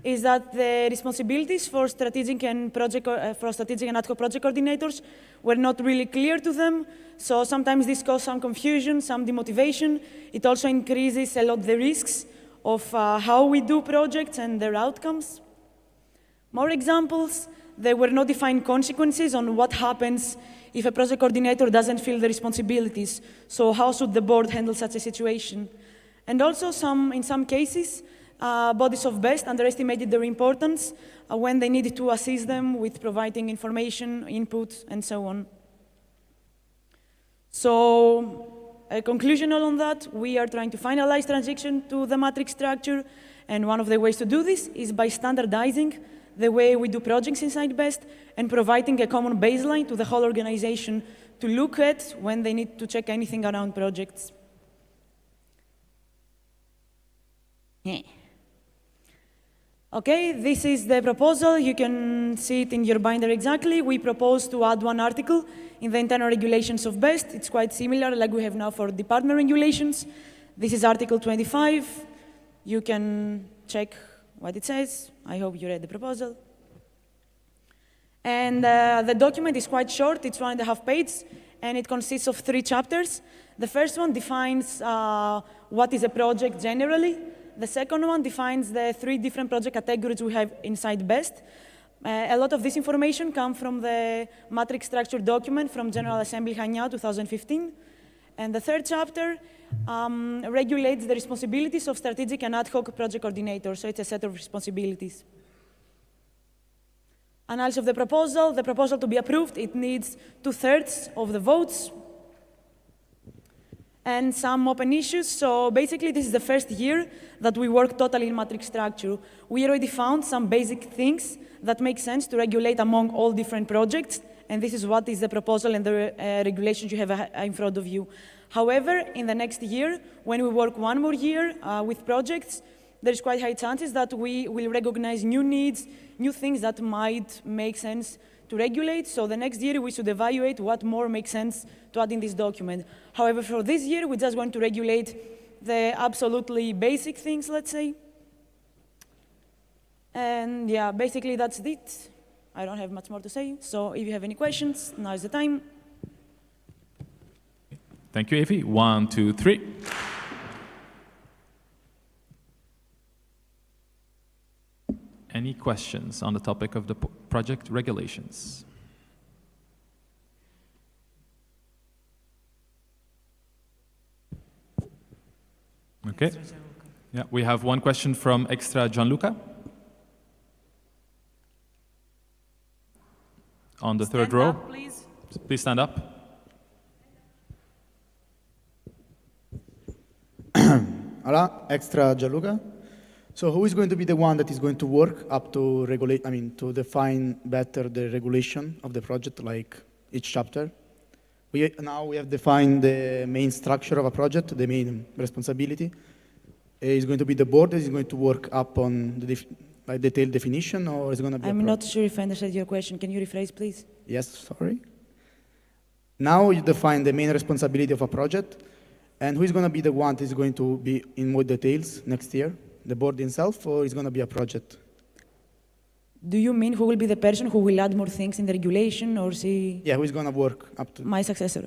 V: is that the responsibilities for strategic and ad hoc project coordinators were not really clear to them. So sometimes this caused some confusion, some demotivation. It also increases a lot the risks of how we do projects and their outcomes. More examples, there were no defined consequences on what happens if a project coordinator doesn't feel the responsibilities. So how should the board handle such a situation? And also in some cases, bodies of BEST underestimated their importance when they needed to assist them with providing information, input, and so on. So, a conclusion on that, we are trying to finalize transition to the matrix structure, and one of the ways to do this is by standardizing the way we do projects inside BEST and providing a common baseline to the whole organization to look at when they need to check anything around projects. Yeah. Okay, this is the proposal. You can see it in your binder exactly. We propose to add one article in the internal regulations of BEST. It's quite similar like we have now for department regulations. This is Article 25. You can check what it says. I hope you read the proposal. And the document is quite short. It's 1.5 pages, and it consists of 3 chapters. The first one defines what is a project generally. The second one defines the 3 different project categories we have inside BEST. A lot of this information comes from the matrix structure document from General Assembly Hania 2015. And the third chapter regulates the responsibilities of strategic and ad hoc project coordinators. So it's a set of responsibilities. Analysis of the proposal to be approved, it needs 2/3 of the votes and some open issues. So basically, this is the first year that we work totally in matrix structure. We already found some basic things that make sense to regulate among all different projects, and this is what is the proposal and the regulations you have in front of you. However, in the next year, when we work one more year with projects, there's quite high chances that we will recognize new needs, new things that might make sense to regulate. So the next year, we should evaluate what more makes sense to add in this document. However, for this year, we're just going to regulate the absolutely basic things, let's say. And yeah, basically that's it. I don't have much more to say. So if you have any questions, now is the time.
A: Thank you, Evie. 1, 2, 3. Any questions on the topic of the project regulations? Okay. Yeah, we have one question from Extra Gianluca. On the third row.
E: Up, please.
A: Please stand up.
C: Hola, Extra Gianluca. So who is going to be the one that is going to work up to regulate, to define better the regulation of the project, like each chapter? Now we have defined the main structure of a project, the main responsibility. Is going to be the board that is going to work up on the detailed definition, or is it going to be
V: I'm not sure if I understood your question. Can you rephrase, please?
C: Yes, sorry. Now you define the main responsibility of a project, and who is going to be the one that is going to be in more details next year? The board itself, or is going to be a project?
V: Do you mean who will be the person who will add more things in the regulation, or see?
C: Yeah, who is going to work up to?
V: My successor.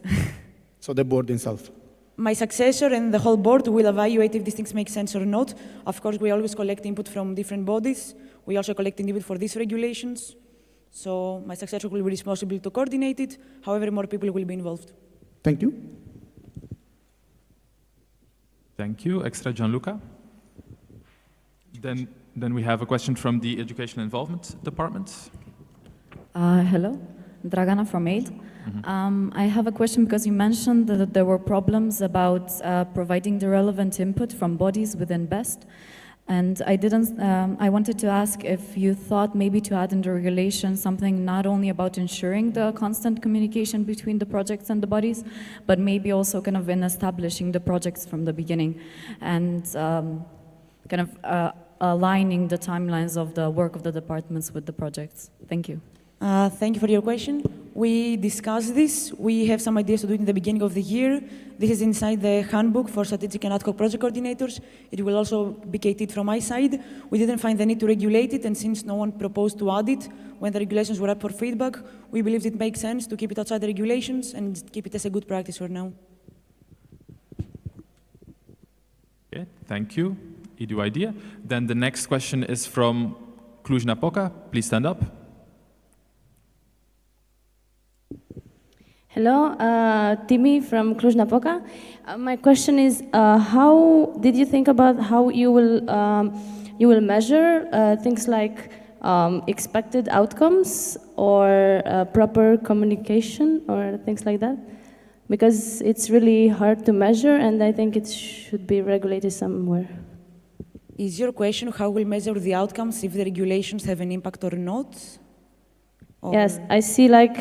C: So the board itself.
V: My successor and the whole board will evaluate if these things make sense or not. Of course, we always collect input from different bodies. We also collect input for these regulations. So my successor will be responsible to coordinate it. However, more people will be involved.
C: Thank you.
A: Thank you, Extra Gianluca. Then we have a question from the Education Involvement Department.
D: Hello, Dragana from AID. I have a question because you mentioned that there were problems about providing the relevant input from bodies within BEST. And I wanted to ask if you thought maybe to add in the regulation something not only about ensuring the constant communication between the projects and the bodies, but maybe also kind of in establishing the projects from the beginning and kind of aligning the timelines of the work of the departments with the projects. Thank you.
V: Thank you for your question. We discussed this. We have some ideas to do it in the beginning of the year. This is inside the handbook for strategic and ad hoc project coordinators. It will also be gated from my side. We didn't find the need to regulate it, and since no one proposed to add it when the regulations were up for feedback, we believed it makes sense to keep it outside the regulations and keep it as a good practice for now.
A: Okay, thank you. Edu idea. Then the next question is from Cluj-Napoca. Please stand up.
W: Hello, Timi from Cluj-Napoca. My question is, how did you think about how you will you will measure things like expected outcomes or proper communication or things like that? Because it's really hard to measure, and I think it should be regulated somewhere.
V: Is your question how we'll measure the outcomes if the regulations have an impact or not? Or
W: Yes, I see like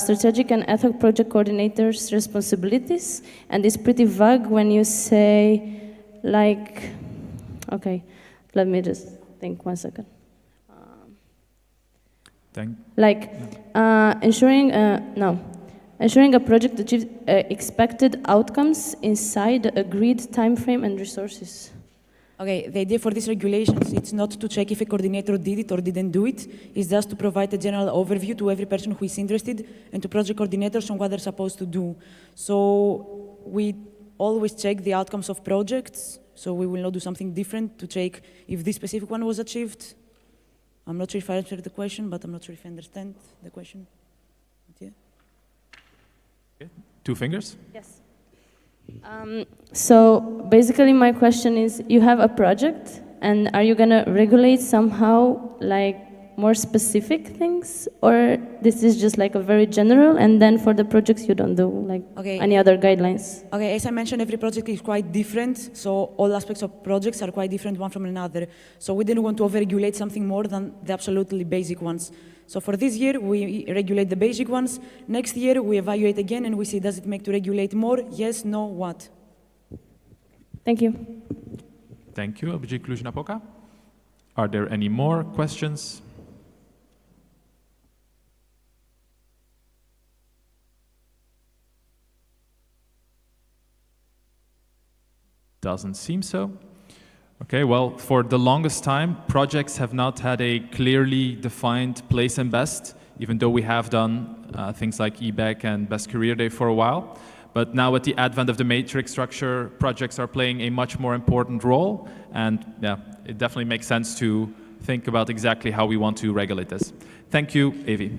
W: strategic and ad hoc project coordinators' responsibilities, and it's pretty vague when you say, like, okay, let me just think 1 second. Like ensuring a project achieves expected outcomes inside the agreed time frame and resources.
V: Okay, the idea for these regulations, it's not to check if a coordinator did it or didn't do it. It's just to provide a general overview to every person who is interested and to project coordinators on what they're supposed to do. So we always check the outcomes of projects. So we will not do something different to check if this specific one was achieved. I'm not sure if I answered the question, but I'm not sure if I understand the question. But yeah.
A: Okay. 2 fingers?
W: Yes. So basically my question is, you have a project, and are you gonna regulate somehow like more specific things, or this is just like a very general, and then for the projects you don't do like any other guidelines?
V: Okay, as I mentioned, every project is quite different, so all aspects of projects are quite different one from another. So we didn't want to overregulate something more than the absolutely basic ones. So for this year, we regulate the basic ones. Next year, we evaluate again and we see, does it make to regulate more? Yes, no, what?
W: Thank you.
A: Thank you, OBG Cluj-Napoca. Are there any more questions? Doesn't seem so. Okay, well, for the longest time, projects have not had a clearly defined place in BEST, even though we have done things like EBEC and Best Career Day for a while. But now with the advent of the matrix structure, projects are playing a much more important role. And yeah, it definitely makes sense to think about exactly how we want to regulate this. Thank you, Avi.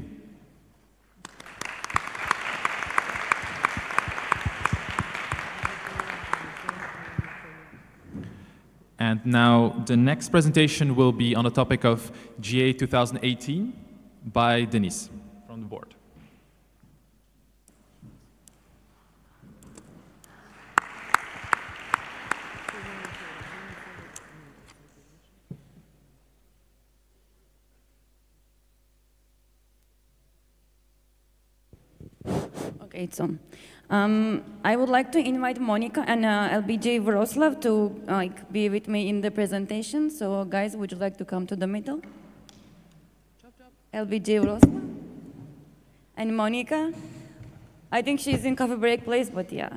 A: And now the next presentation will be on the topic of GA 2018 by Denise from the board.
T: Okay, it's on. I would like to invite Monica and LBG Wroclaw to be with me in the presentation. So guys, would you like to come to the middle? LBG Wroclaw and Monica. I think she's in coffee break place, but yeah.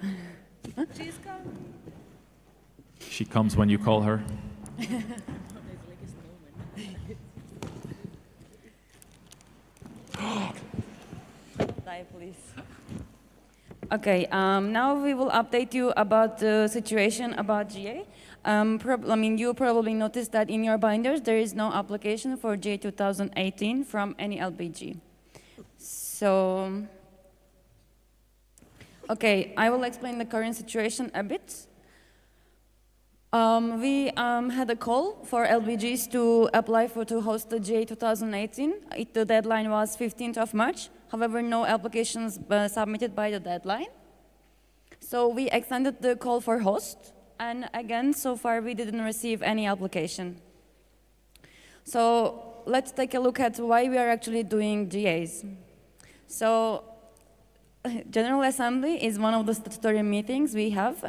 A: She's coming. She comes when you call her.
T: Die, please. Okay, now we will update you about the situation about GA. You probably noticed that in your binders there is no application for GA 2018 from any LBG. So, okay, I will explain the current situation a bit. We had a call for LBGs to apply to host the GA 2018. The deadline was 15th of March. However, no applications submitted by the deadline. So we extended the call for host. And again, so far we didn't receive any application. So let's take a look at why we are actually doing GAs. So General Assembly is one of the statutory meetings we have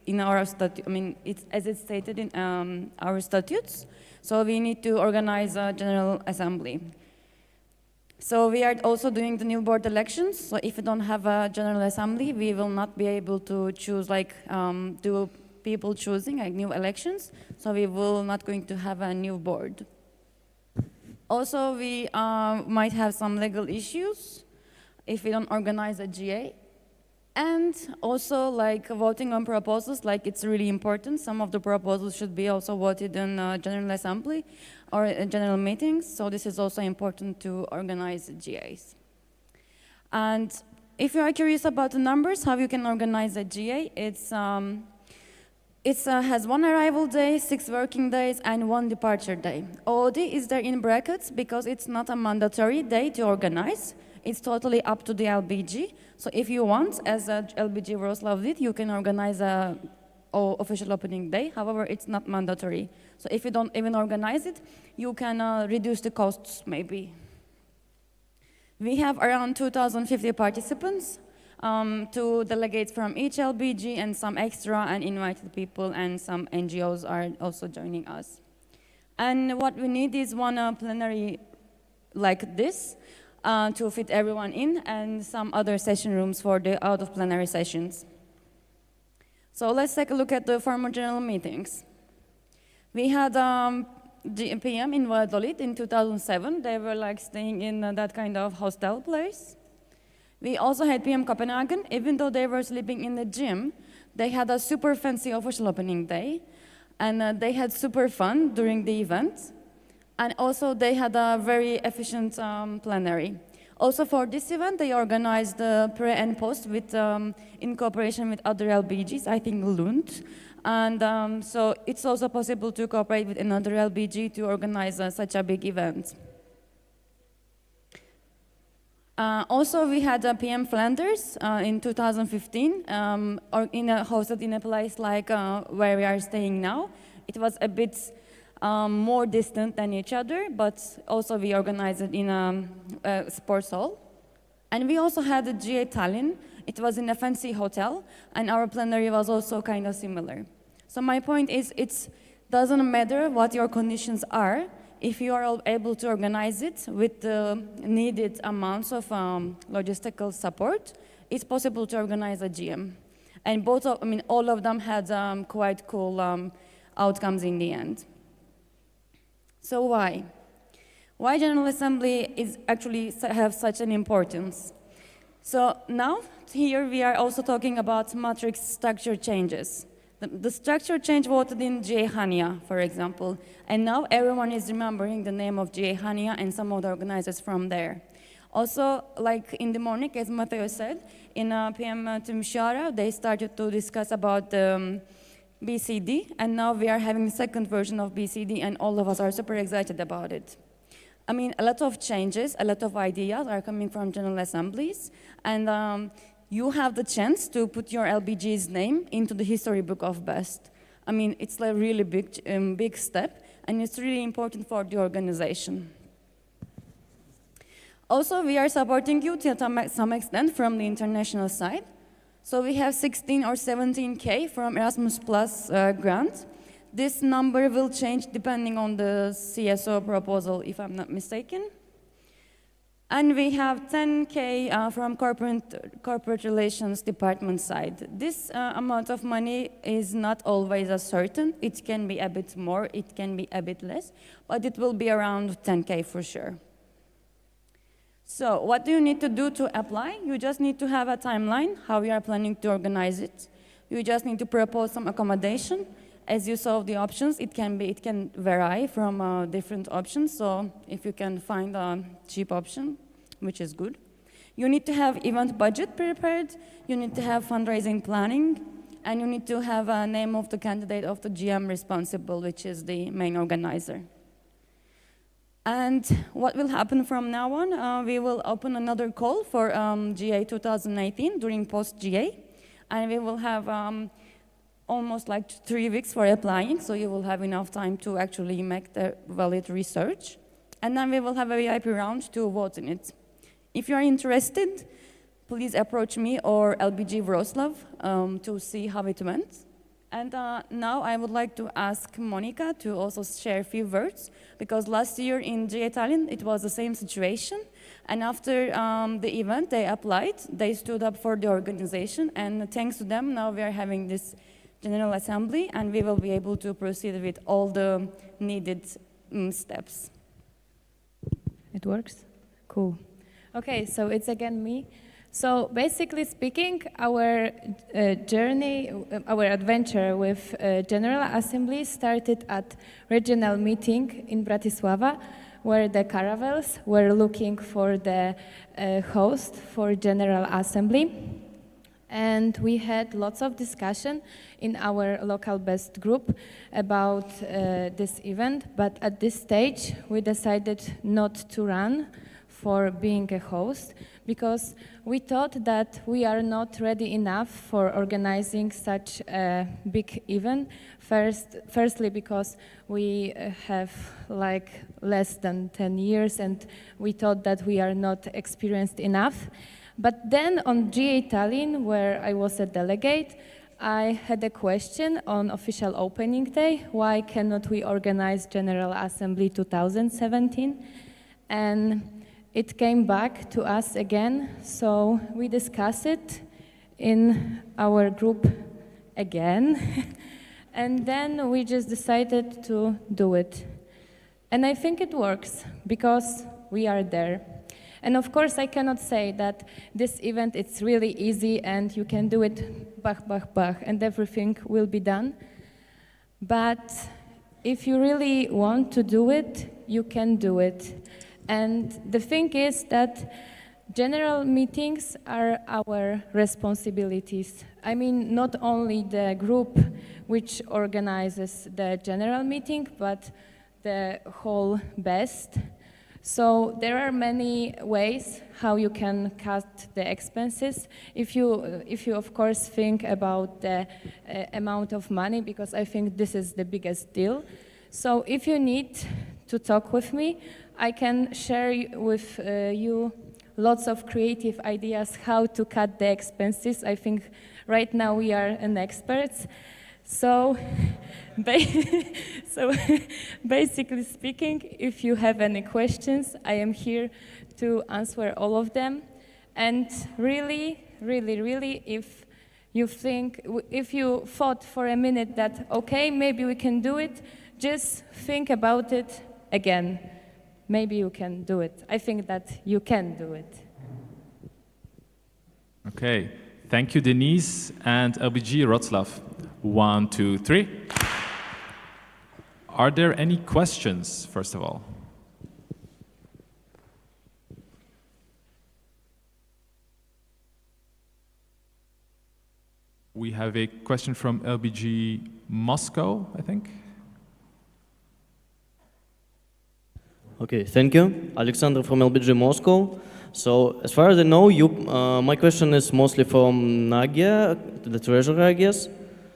T: in our statute. As it's stated in our statutes. So we need to organize a General Assembly. So we are also doing the new board elections. So if we don't have a General Assembly, we will not be able to choose, do people choosing, new elections. So we will not going to have a new board. Also, we might have some legal issues if we don't organize a GA. And also, voting on proposals, it's really important. Some of the proposals should be also voted in General Assembly or general meetings. So this is also important to organize GAs. And if you are curious about the numbers, how you can organize a GA, it's It has 1 arrival day, 6 working days, and 1 departure day. OOD is there in brackets because it's not a mandatory day to organize. It's totally up to the LBG. So if you want, as LBG Wroclaw did, you can organize a official opening day. However, it's not mandatory. So if you don't even organize it, you can reduce the costs maybe. We have around 2,050 participants, 2 delegates from each LBG and some extra and invited people, and some NGOs are also joining us. And what we need is one plenary like this to fit everyone in, and some other session rooms for the out-of-plenary sessions. So let's take a look at the former general meetings. We had PM in Valladolid in 2007. They were like staying in that kind of hostel place. We also had PM Copenhagen. Even though they were sleeping in the gym, they had a super fancy official opening day, and they had super fun during the event. And also they had a very efficient plenary. Also for this event, they organized the pre and post with, in cooperation with other LBGs, I think Lund. And so it's also possible to cooperate with another LBG to organize such a big event. Also, we had PM Flanders in 2015, hosted in a place like where we are staying now. It was a bit more distant than each other, but also we organized it in a sports hall. And we also had a GA Tallinn. It was in a fancy hotel, and our plenary was also kind of similar. So my point is, it doesn't matter what your conditions are. If you are able to organize it with the needed amounts of logistical support, it's possible to organize a GM. And all of them had quite cool outcomes in the end. So why? Why General Assembly is actually have such an importance? So now, here we are also talking about matrix structure changes. The structure change voted in GA Hania, for example, and now everyone is remembering the name of GA Hania and some of the organizers from there. Also, like in the morning, as Matteo said, in PM Timișoara, they started to discuss about BCD, and now we are having the second version of BCD, and all of us are super excited about it. I mean, a lot of changes, a lot of ideas are coming from General Assemblies, and you have the chance to put your LBG's name into the history book of BEST. I mean, it's a really big step, and it's really important for the organization. Also, we are supporting you to some extent from the international side. So we have 16 or 17K from Erasmus Plus grant. This number will change depending on the CSO proposal, if I'm not mistaken. And we have 10K from corporate relations department side. This amount of money is not always a certain. It can be a bit more, it can be a bit less, but it will be around 10K for sure. So what do you need to do to apply? You just need to have a timeline, how you are planning to organize it. You just need to propose some accommodation. As you saw the options, it can vary from different options. So if you can find a cheap option, which is good. You need to have event budget prepared. You need to have fundraising planning. And you need to have a name of the candidate of the GM responsible, which is the main organizer. And what will happen from now on? We will open another call for GA 2018 during post-GA. And we will have almost like 3 weeks for applying, so you will have enough time to actually make the valid research. And then we will have a VIP round to vote in it. If you're interested, please approach me or LBG Wroclaw to see how it went. And now I would like to ask Monica to also share a few words, because last year in GA Tallinn, it was the same situation. And after the event, they applied, they stood up for the organization, and thanks to them, now we are having this General Assembly, and we will be able to proceed with all the needed steps.
F: It works? Cool. Okay, so it's again me. So basically speaking, our journey, our adventure with General Assembly started at regional meeting in Bratislava, where the caravels were looking for the host for General Assembly. And we had lots of discussion in our local best group about this event, but at this stage we decided not to run for being a host because we thought that we are not ready enough for organizing such a big event. Firstly, because we have like less than 10 years and we thought that we are not experienced enough. But then on GA Tallinn, where I was a delegate, I had a question on official opening day. Why cannot we organize General Assembly 2017? And it came back to us again, so we discussed it in our group again. And then we just decided to do it. And I think it works, because we are there. And of course, I cannot say that this event, it's really easy and you can do it, bach, bach, bach, and everything will be done. But if you really want to do it, you can do it. And the thing is that general meetings are our responsibilities. I mean, not only the group which organizes the general meeting, but the whole BEST. So there are many ways how you can cut the expenses. If you of course think about the amount of money, because I think this is the biggest deal. So if you need to talk with me, I can share with you lots of creative ideas how to cut the expenses. I think right now we are an experts. So, basically speaking, if you have any questions, I am here to answer all of them. And really, really, really, if you thought for a minute that, okay, maybe we can do it, just think about it again. Maybe you can do it. I think that you can do it.
A: Okay, thank you, Denise and LBG Wroclaw. 1, 2, 3. Are there any questions, first of all? We have a question from LBG Moscow, I think.
G: Okay, thank you. Alexander from LBG Moscow. So, as far as I know, my question is mostly from Nagia, the treasurer, I guess.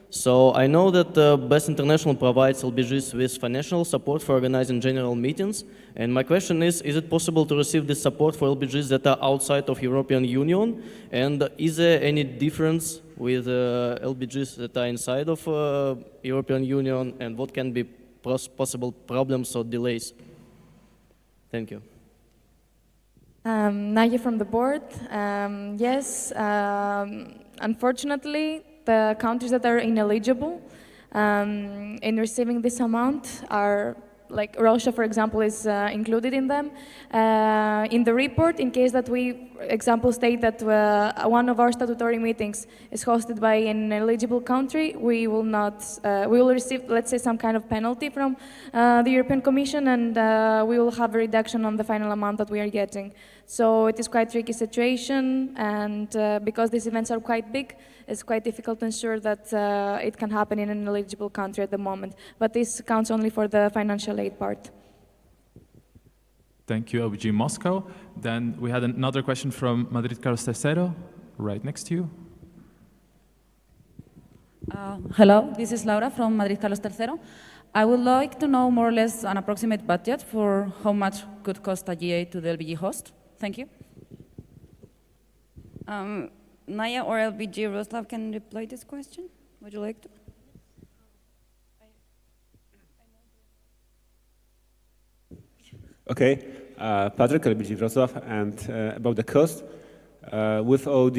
G: So, I know that BEST International provides LBGs with financial support for organizing general meetings. And my question is it possible to receive this support for LBGs that are outside of European Union? And is there any difference with LBGs that are inside of European Union? And what can be possible problems or delays? Thank you.
H: Nadia from the board. Yes, unfortunately, the countries that are ineligible in receiving this amount are, like Russia, for example, is included in them. In the report, in case that we, example, state that one of our statutory meetings is hosted by an eligible country, we will not, we will receive, let's say, some kind of penalty from the European Commission, and we will have a reduction on the final amount that we are getting. So it is quite a tricky situation, and because these events are quite big, it's quite difficult to ensure that it can happen in an eligible country at the moment. But this counts only for the financial aid part.
A: Thank you, LBG Moscow. Then we had another question from Madrid Carlos III, right next to you.
I: Hello, this is Laura from Madrid Carlos III. I would like to know more or less an approximate budget for how much could cost a GA to the LBG host. Thank you.
T: Naya or LBG Wroclaw can reply this question. Would you like to?
X: Okay, Patrick, LBG Wroclaw, and about the cost, with OD,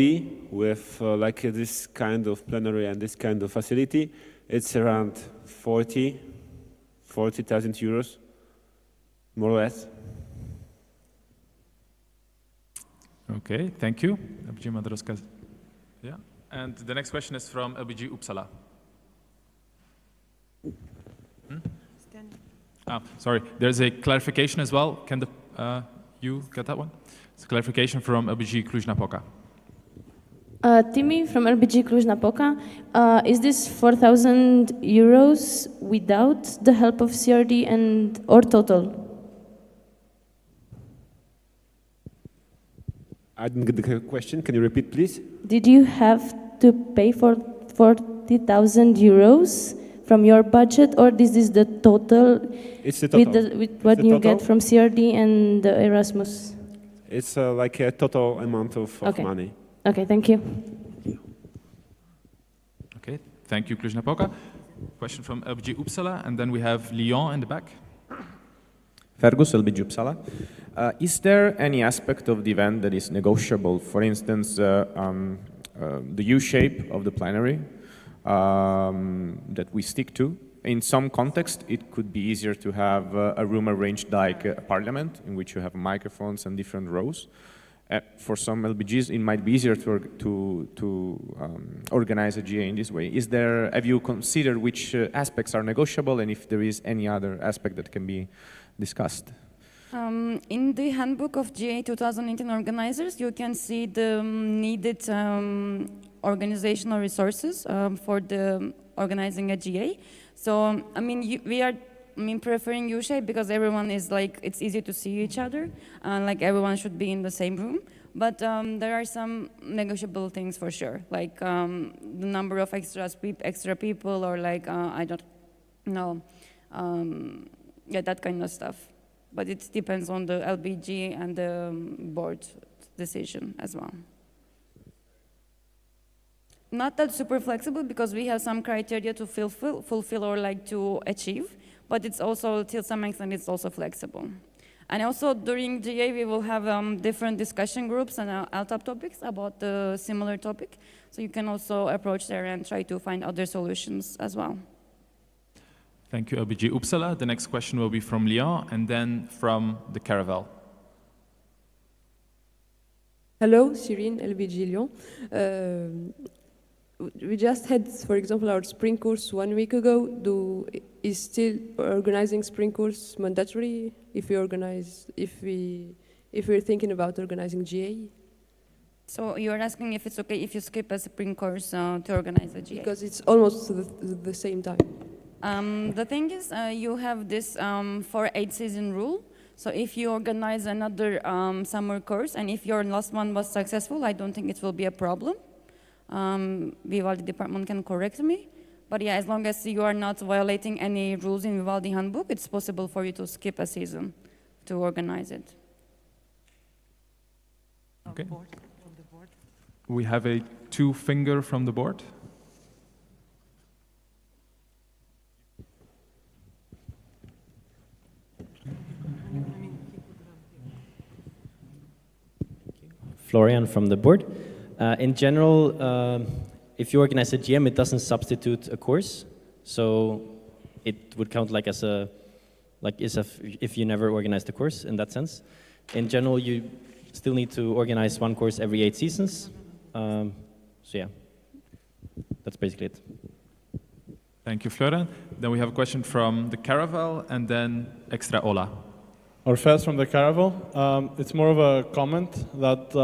X: with like this kind of plenary and this kind of facility, it's around 40,000 euros, more or less.
A: Okay, thank you, LBG Madroska. Yeah, and the next question is from LBG Uppsala. Sorry, there's a clarification as well. Can you get that one? It's a clarification from LBG Cluj-Napoca.
W: Timmy from LBG Cluj-Napoca. Is this 4,000 euros without the help of CRD and or total?
X: I didn't get the question. Can you repeat, please?
W: Did you have to pay for 40,000 euros from your budget, or this is the total?
X: It's the total.
W: With what you get from CRD and the Erasmus?
X: It's like a total amount of money.
W: Okay, thank you.
A: Okay, thank you, Cluj-Napoca. Question from LBG Uppsala, and then we have Lyon in the back.
R: Fergus, LBG Uppsala. Is there any aspect of the event that is negotiable? For instance, the U-shape of the plenary that we stick to. In some context, it could be easier to have a room arranged like a parliament, in which you have microphones and different rows. For some LBGs, it might be easier to organize a GA in this way. Have you considered which aspects are negotiable, and if there is any other aspect that can be discussed?
T: In the handbook of GA 2018 organizers, you can see the needed organizational resources for the organizing a GA. So, I mean, we are preferring U-shape because everyone is like, it's easy to see each other, and like everyone should be in the same room. But there are some negotiable things for sure, like the number of extra people, or like, I don't know, yeah, that kind of stuff. But it depends on the LBG and the board decision as well. Not that super flexible, because we have some criteria to fulfill or like to achieve, but it's also, till some extent, it's also flexible. And also during GA, we will have different discussion groups and LTAP topics about the similar topic. So you can also approach there and try to find other solutions as well.
A: Thank you, OBG Uppsala. The next question will be from Lyon, and then from the Caravel.
J: Hello, Cyrine, LBG Lyon. We just had, for example, our spring course 1 week ago. Is still organizing spring course mandatory if we're thinking about organizing GA?
T: So you're asking if it's okay if you skip a spring course to organize a GA?
J: Because it's almost the same time.
T: The thing is, you have this 4-8 season rule. So if you organize another summer course, and if your last one was successful, I don't think it will be a problem. Vivaldi department can correct me. But yeah, as long as you are not violating any rules in Vivaldi handbook, it's possible for you to skip a season to organize it.
A: Okay. We have a 2-finger from the board.
K: Florian from the board. In general, if you organize a GM, it doesn't substitute a course, so it would count like as if you never organized a course in that sense. In general, you still need to organize one course every 8 seasons. So yeah, that's basically it.
A: Thank you, Florian. Then we have a question from the Caravel, and then Extra Ola.
L: Orpheus from the Caravel. It's more of a comment that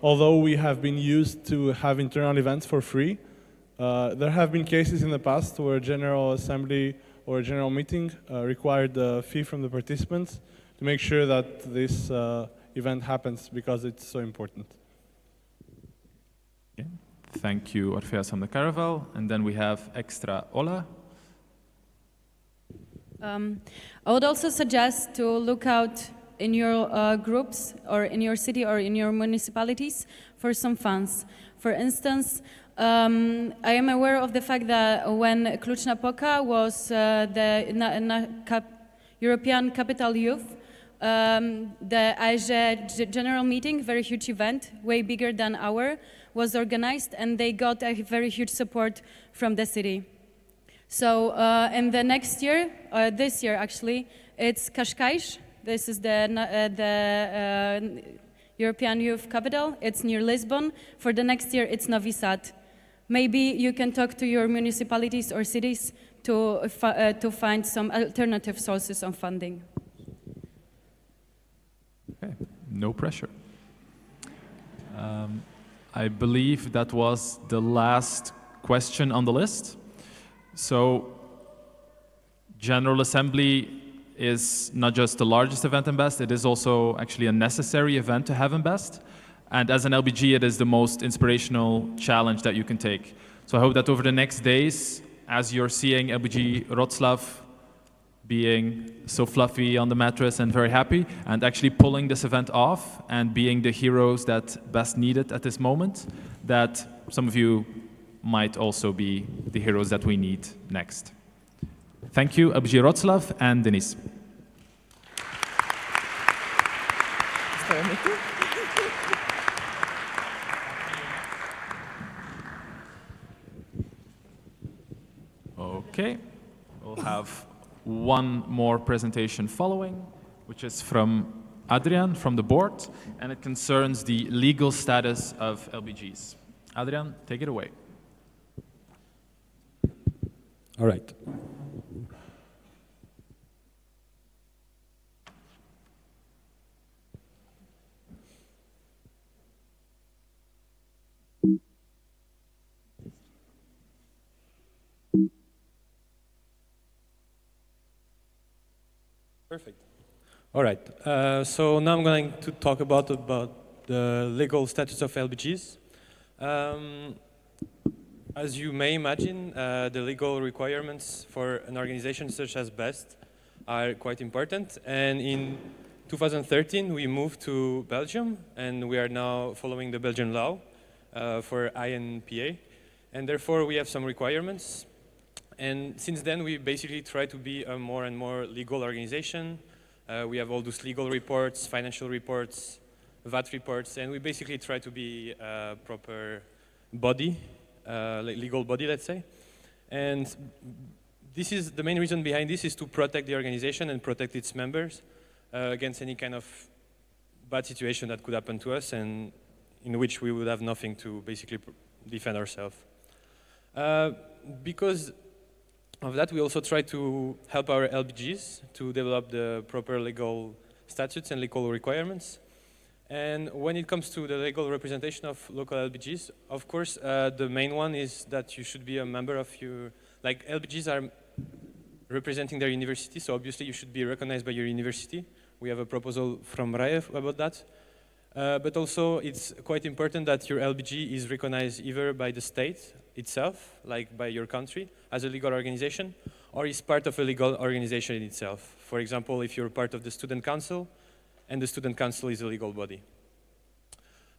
L: although we have been used to have internal events for free, there have been cases in the past where a general assembly or a general meeting required a fee from the participants to make sure that this event happens because it's so important.
A: Okay. Thank you, Orpheus from the Caravel. And then we have Extra Ola.
I: I would also suggest to look out in your groups or in your city or in your municipalities for some funds. For instance, I am aware of the fact that when Cluj-Napoca was the European Capital Youth, the AG general meeting, very huge event, way bigger than our, was organized, and they got a very huge support from the city. So in the next year, this year actually, it's Cascais. This is the European Youth Capital. It's near Lisbon. For the next year, it's Novi Sad. Maybe you can talk to your municipalities or cities to find some alternative sources of funding.
A: Okay, no pressure. I believe that was the last question on the list. So General Assembly is not just the largest event in Best, it is also actually a necessary event to have in Best. And as an LBG, it is the most inspirational challenge that you can take. So I hope that over the next days, as you're seeing LBG Wroclaw being so fluffy on the mattress and very happy, and actually pulling this event off and being the heroes that Best needed at this moment, that some of you might also be the heroes that we need next. Thank you, LBG Wroclaw and Denise. Okay, we'll have one more presentation following, which is from Adrian from the board, and it concerns the legal status of LBGs. Adrian, take it away.
M: All right. Perfect. All right. So now I'm going to talk about the legal status of LBGs. As you may imagine, the legal requirements for an organization such as BEST are quite important. And in 2013, we moved to Belgium, and we are now following the Belgian law for INPA. And therefore, we have some requirements. And since then, we basically try to be a more and more legal organization. We have all those legal reports, financial reports, VAT reports, and we basically try to be a proper body, legal body, let's say. And this is the main reason behind this is to protect the organization and protect its members against any kind of bad situation that could happen to us and in which we would have nothing to basically defend ourselves. Because of that, we also try to help our LBGs to develop the proper legal statutes and legal requirements. And when it comes to the legal representation of local LBGs, of course, the main one is that you should be a member of your, like LBGs are representing their university, so obviously you should be recognized by your university. We have a proposal from Raif about that. But also it's quite important that your LBG is recognized either by the state itself, like by your country, as a legal organization, or is part of a legal organization in itself. For example, if you're part of the student council, and the student council is a legal body.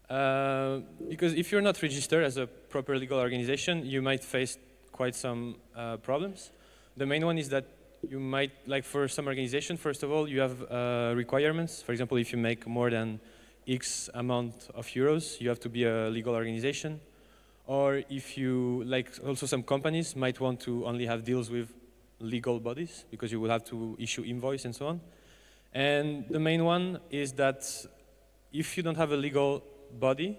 M: Because if you're not registered as a proper legal organization, you might face quite some problems. The main one is that you might, like for some organization, first of all, you have requirements. For example, if you make more than X amount of euros, you have to be a legal organization. Or if you, like also some companies might want to only have deals with legal bodies because you will have to issue invoice and so on. And the main one is that if you don't have a legal body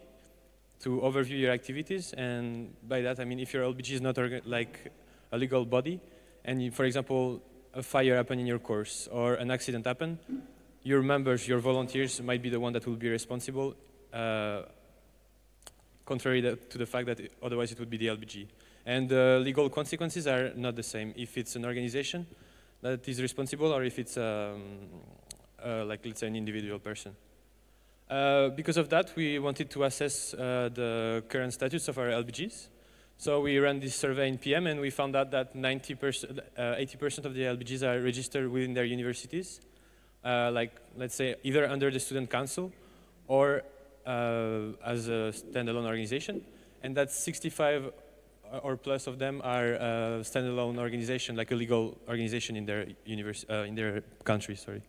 M: to overview your activities, and by that I mean if your LBG is not like a legal body, and you, for example, a fire happened in your course or an accident happened, your members, your volunteers might be the one that will be responsible, contrary to the fact that otherwise it would be the LBG. And the legal consequences are not the same if it's an organization that is responsible or if it's like let's say an individual person. Because of that, we wanted to assess the current status of our LBGs. So we ran this survey in PM and we found out that 80% of the LBGs are registered within their universities, like let's say either under the student council or as a standalone organization, and that 65 or plus of them are standalone organization, like a legal organization in their in their country. Sorry.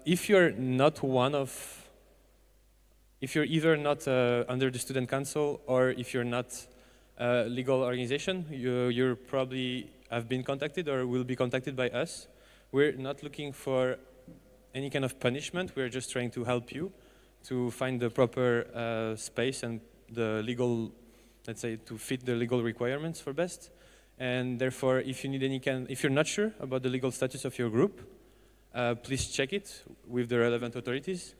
M: If you're not one of, if you're either not under the student council or if you're not a legal organization, you're probably have been contacted or will be contacted by us. We're not looking for any kind of punishment. We're just trying to help you to find the proper space and the legal, let's say, to fit the legal requirements for BEST. And therefore, if you need any if you're not sure about the legal status of your group, please check it with the relevant authorities.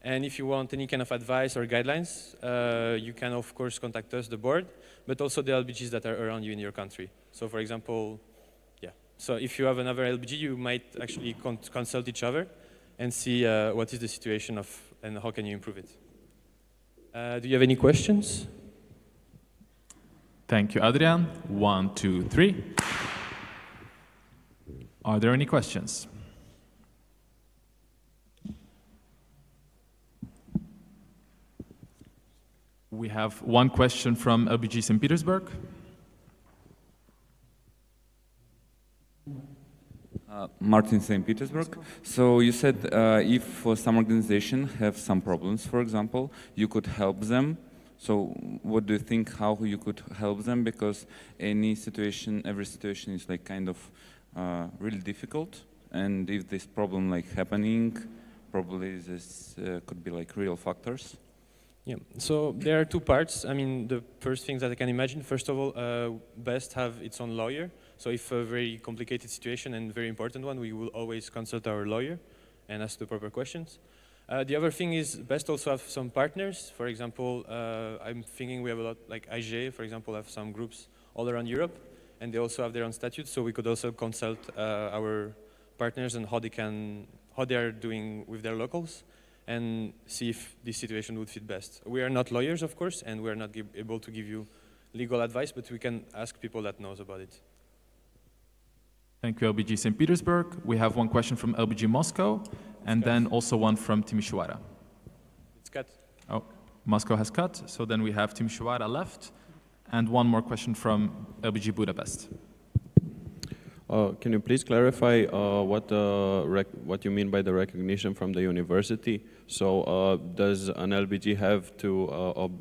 M: And if you want any kind of advice or guidelines, you can of course contact us, the board, but also the LBGs that are around you in your country. So for example, so if you have another LBG, you might actually consult each other and see what is the situation of and how can you improve it. Do you have any questions?
A: Thank you, Adrian. 1, 2, 3. Are there any questions? We have one question from LBG St. Petersburg.
N: Martin, St. Petersburg. So you said if some organization have some problems, for example, you could help them. So what do you think how you could help them? Because every situation is like kind of really difficult. And if this problem like happening, probably this could be like real factors.
M: Yeah, so there are two parts. I mean, the first things that I can imagine, first of all, BEST have its own lawyer. So if a very complicated situation and very important one, we will always consult our lawyer and ask the proper questions. The other thing is BEST also have some partners. For example, I'm thinking we have a lot, like GA', for example, have some groups all around Europe, and they also have their own statutes. So we could also consult our partners and how they are doing with their locals, and see if this situation would fit best. We are not lawyers, of course, and we are not able to give you legal advice, but we can ask people that knows about it.
A: Thank you, LBG St. Petersburg. We have one question from LBG Moscow, and then also one from Timișoara.
M: It's cut.
A: Oh, Moscow has cut, so then we have Timișoara left, and one more question from LBG Budapest.
S: Can you please clarify what you mean by the recognition from the university? So does an LBG have to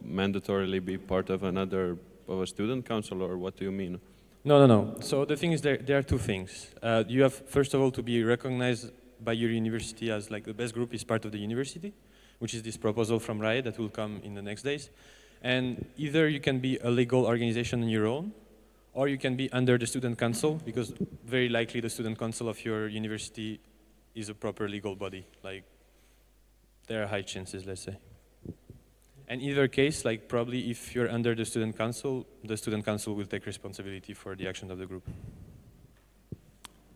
S: mandatorily be part of a student council, or what do you mean?
M: No. So the thing is, there are two things. You have, first of all, to be recognized by your university as like the best group is part of the university, which is this proposal from RAE that will come in the next days. And either you can be a legal organization on your own, or you can be under the student council, because very likely the student council of your university is a proper legal body. Like, there are high chances, let's say. And either case, like probably if you're under the student council will take responsibility for the action of the group.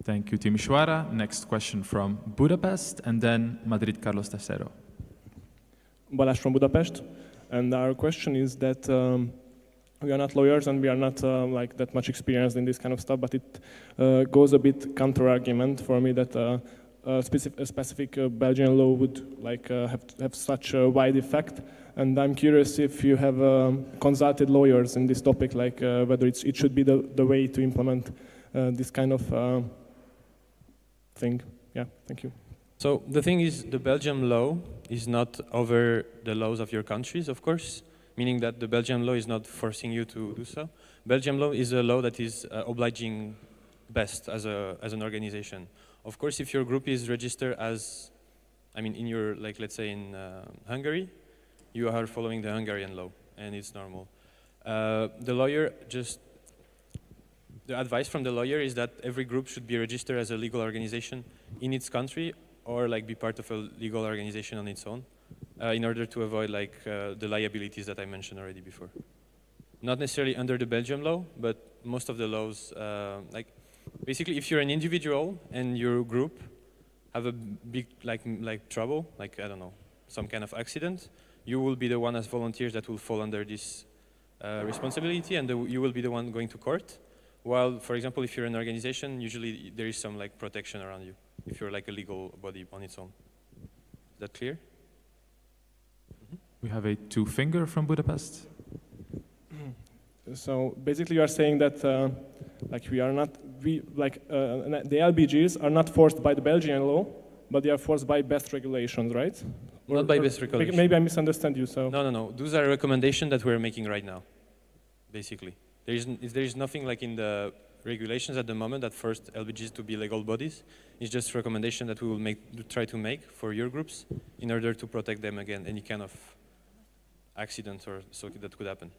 A: Thank you, Timișoara. Next question from Budapest, and then Madrid, Carlos Tercero.
O: Balázs from Budapest, and our question is that we are not lawyers and we are not like that much experienced in this kind of stuff, but it goes a bit counter-argument for me that a specific Belgian law would like have such a wide effect. And I'm curious if you have consulted lawyers in this topic, like whether it should be the way to implement this kind of thing. Yeah, thank you.
M: So the thing is, the Belgian law is not over the laws of your countries, of course, meaning that the Belgian law is not forcing you to do so. Belgian law is a law that is obliging BEST as an organization. Of course, if your group is registered as, I mean, in your, like, let's say in Hungary, you are following the Hungarian law, and it's normal. The advice from the lawyer is that every group should be registered as a legal organization in its country, or like be part of a legal organization on its own, in order to avoid like the liabilities that I mentioned already before. Not necessarily under the Belgian law, but most of the laws, like basically if you're an individual and your group have a big like trouble, like I don't know, some kind of accident, you will be the one as volunteers that will fall under this responsibility, and you will be the one going to court. While, for example, if you're an organization, usually there is some like protection around you, if you're like a legal body on its own. Is that clear?
A: We have a two-finger from Budapest.
O: So basically you are saying that like the LBGs are not forced by the Belgian law, but they are forced by BEST regulations, right?
M: Not by BEST regulations.
O: Maybe I misunderstand you. So
M: No. Those are recommendations that we're making right now, basically. There is nothing like in the regulations at the moment that forced LBGs to be legal bodies. It's just recommendation that we will try to make for your groups in order to protect them against any kind of accident or so that could happen.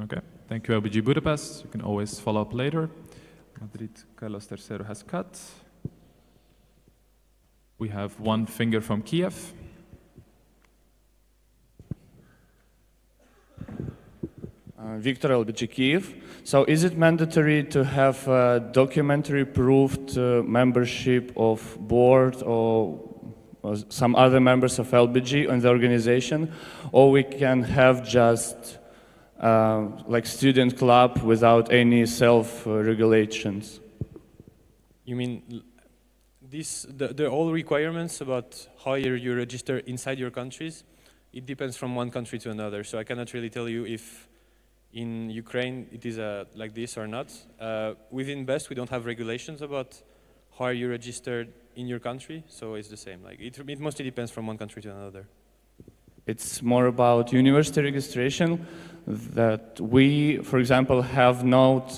A: Okay, thank you, LBG Budapest. You can always follow up later. Madrid, Carlos Tercero has cut. We have one finger from Kiev.
B: Victor, LBG Kiev. So is it mandatory to have documentary proved membership of board or some other members of LBG in the organization, or we can have just like student club without any self-regulations?
M: You mean the all requirements about how you register inside your countries? It depends from one country to another, so I cannot really tell you if in Ukraine it is like this or not. Within BEST we don't have regulations about how you registered in your country, so it's the same. Like it mostly depends from one country to another.
B: It's more about university registration, that we, for example, have not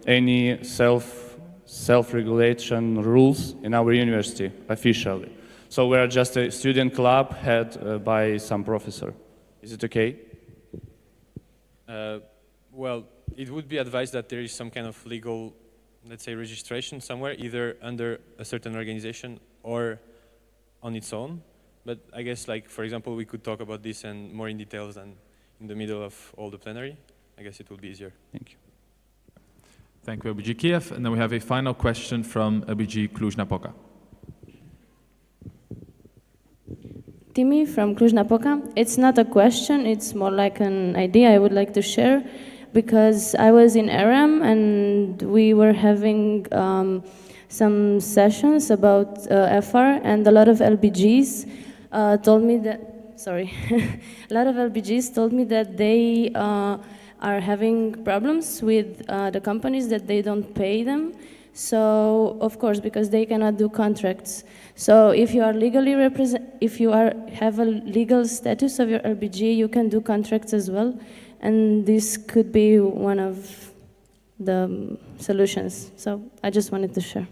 B: any self-regulation rules in our university officially. So we are just a student club head by some professor. Is it okay?
M: Well, it would be advised that there is some kind of legal, let's say, registration somewhere, either under a certain organization or on its own. But I guess, like, for example, we could talk about this and more in details than in the middle of all the plenary. I guess it will be easier.
B: Thank you.
A: Thank you, LBG Kiev. And then we have a final question from LBG Cluj-Napoca.
W: Timi from Cluj-Napoca. It's not a question, it's more like an idea I would like to share, because I was in ARAM and we were having some sessions about FR, and a lot of LBGs told me that, sorry, a lot of LBGs told me that they are having problems with the companies, that they don't pay them. So, of course, because they cannot do contracts. So if you are legally have a legal status of your LBG, you can do contracts as well. And this could be one of the solutions. So I just wanted to share.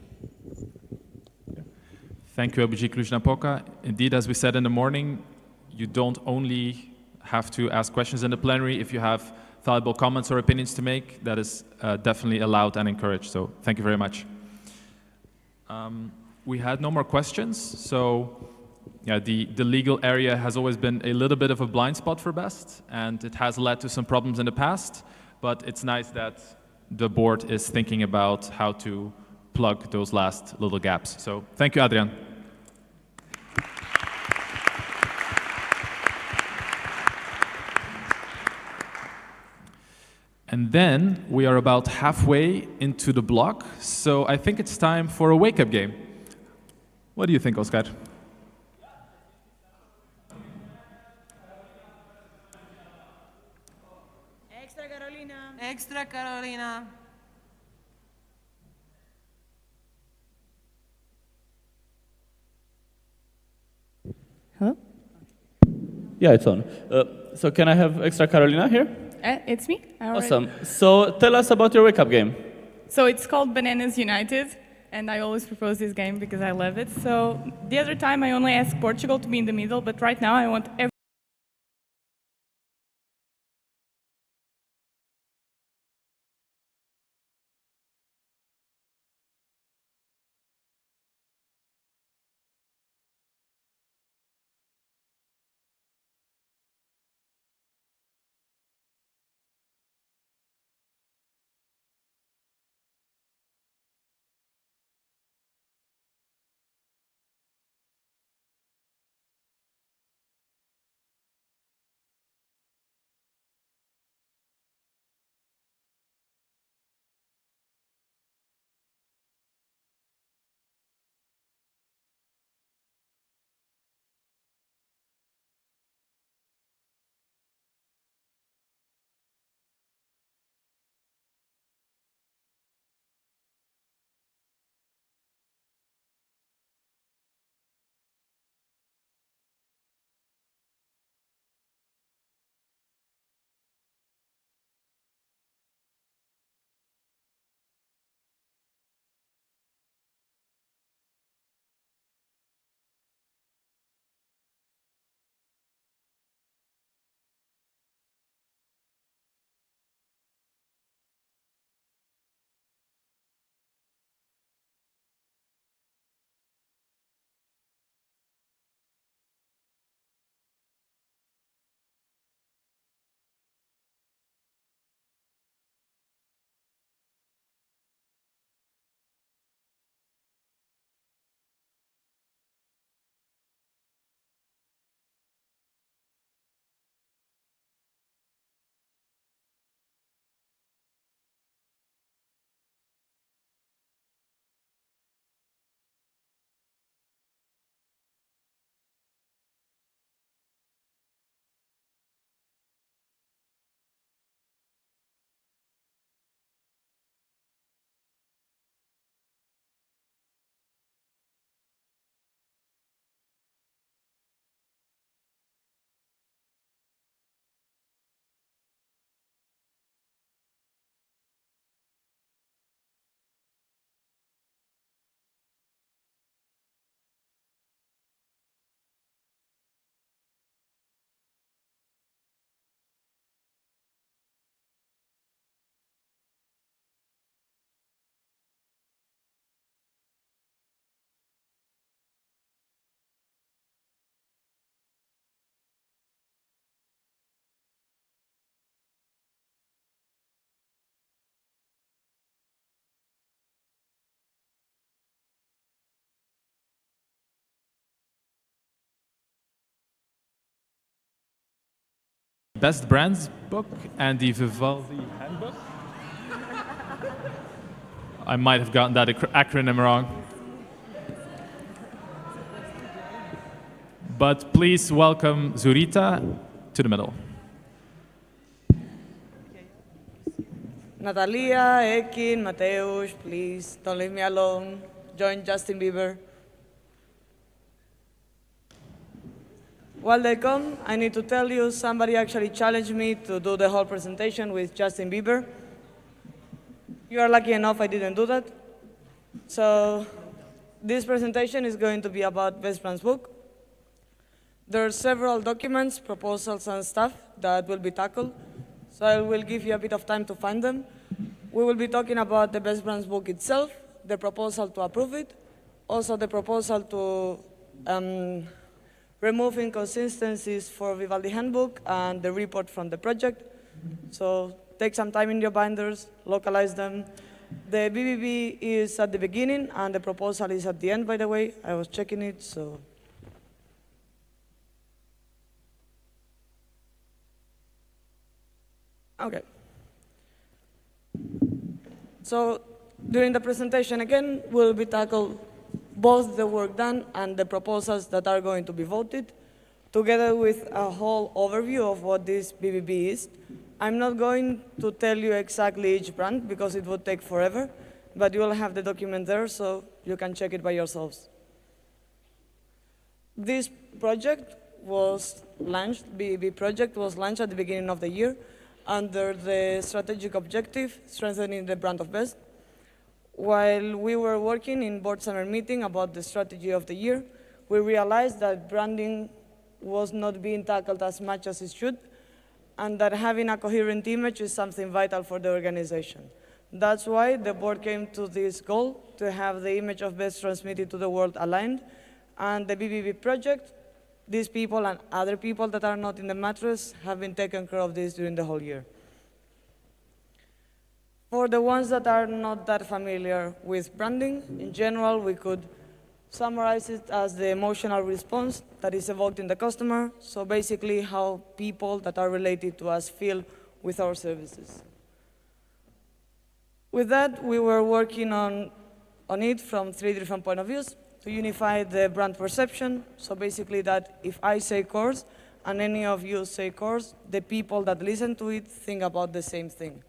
A: Thank you, LBG Cluj-Napoca. Indeed, as we said in the morning, you don't only have to ask questions in the plenary. If you have valuable comments or opinions to make, that is definitely allowed and encouraged. So thank you very much. We had no more questions. So yeah, the legal area has always been a little bit of a blind spot for BEST, and it has led to some problems in the past. But it's nice that the board is thinking about how to plug those last little gaps. So thank you, Adrian. And then we are about halfway into the block, so I think it's time for a wake-up game. What do you think, Oscar?
V: Extra Carolina.
P: Extra Carolina.
Q: Hello? Yeah, it's on. So can I have Extra Carolina here?
U: It's me. All
Q: Awesome.
U: right.
Q: So tell us about your wake-up game.
U: So it's called Bananas United, and I always propose this game because I love it. So the other time I only asked Portugal to be in the middle, but right now I want everyone
A: Best Brands book and the Vivaldi handbook. I might have gotten that acronym wrong. But please welcome Zurita to the middle.
V: Natalia, Ekin, Mateusz, please don't leave me alone. Join Justin Bieber. While they come, I need to tell you, somebody actually challenged me to do the whole presentation with Justin Bieber. You are lucky enough I didn't do that. So this presentation is going to be about Best Brands book. There are several documents, proposals, and stuff that will be tackled. So I will give you a bit of time to find them. We will be talking about the Best Brands book itself, the proposal to approve it, also the proposal to remove inconsistencies for Vivaldi handbook and the report from the project. So take some time in your binders, localize them. The BBB is at the beginning and the proposal is at the end, by the way. I was checking it, so. Okay. So during the presentation, again, we'll be tackling both the work done and the proposals that are going to be voted, together with a whole overview of what this BBB is. I'm not going to tell you exactly each brand because it would take forever, but you will have the document there so you can check it by yourselves. This project was launched, BBB project was launched at the beginning of the year under the strategic objective, strengthening the brand of Best. While we were working in board summer meeting about the strategy of the year, we realized that branding was not being tackled as much as it should, and that having a coherent image is something vital for the organization. That's why the board came to this goal, to have the image of Best transmitted to the world aligned, and the BBB project, these people and other people that are not in the mattress have been taking care of this during the whole year. For the ones that are not that familiar with branding, in general, we could summarize it as the emotional response that is evoked in the customer, so basically how people that are related to us feel with our services. With that, we were working on it from 3 different points of view to unify the brand perception, so basically that if I say course and any of you say course, the people that listen to it think about the same thing.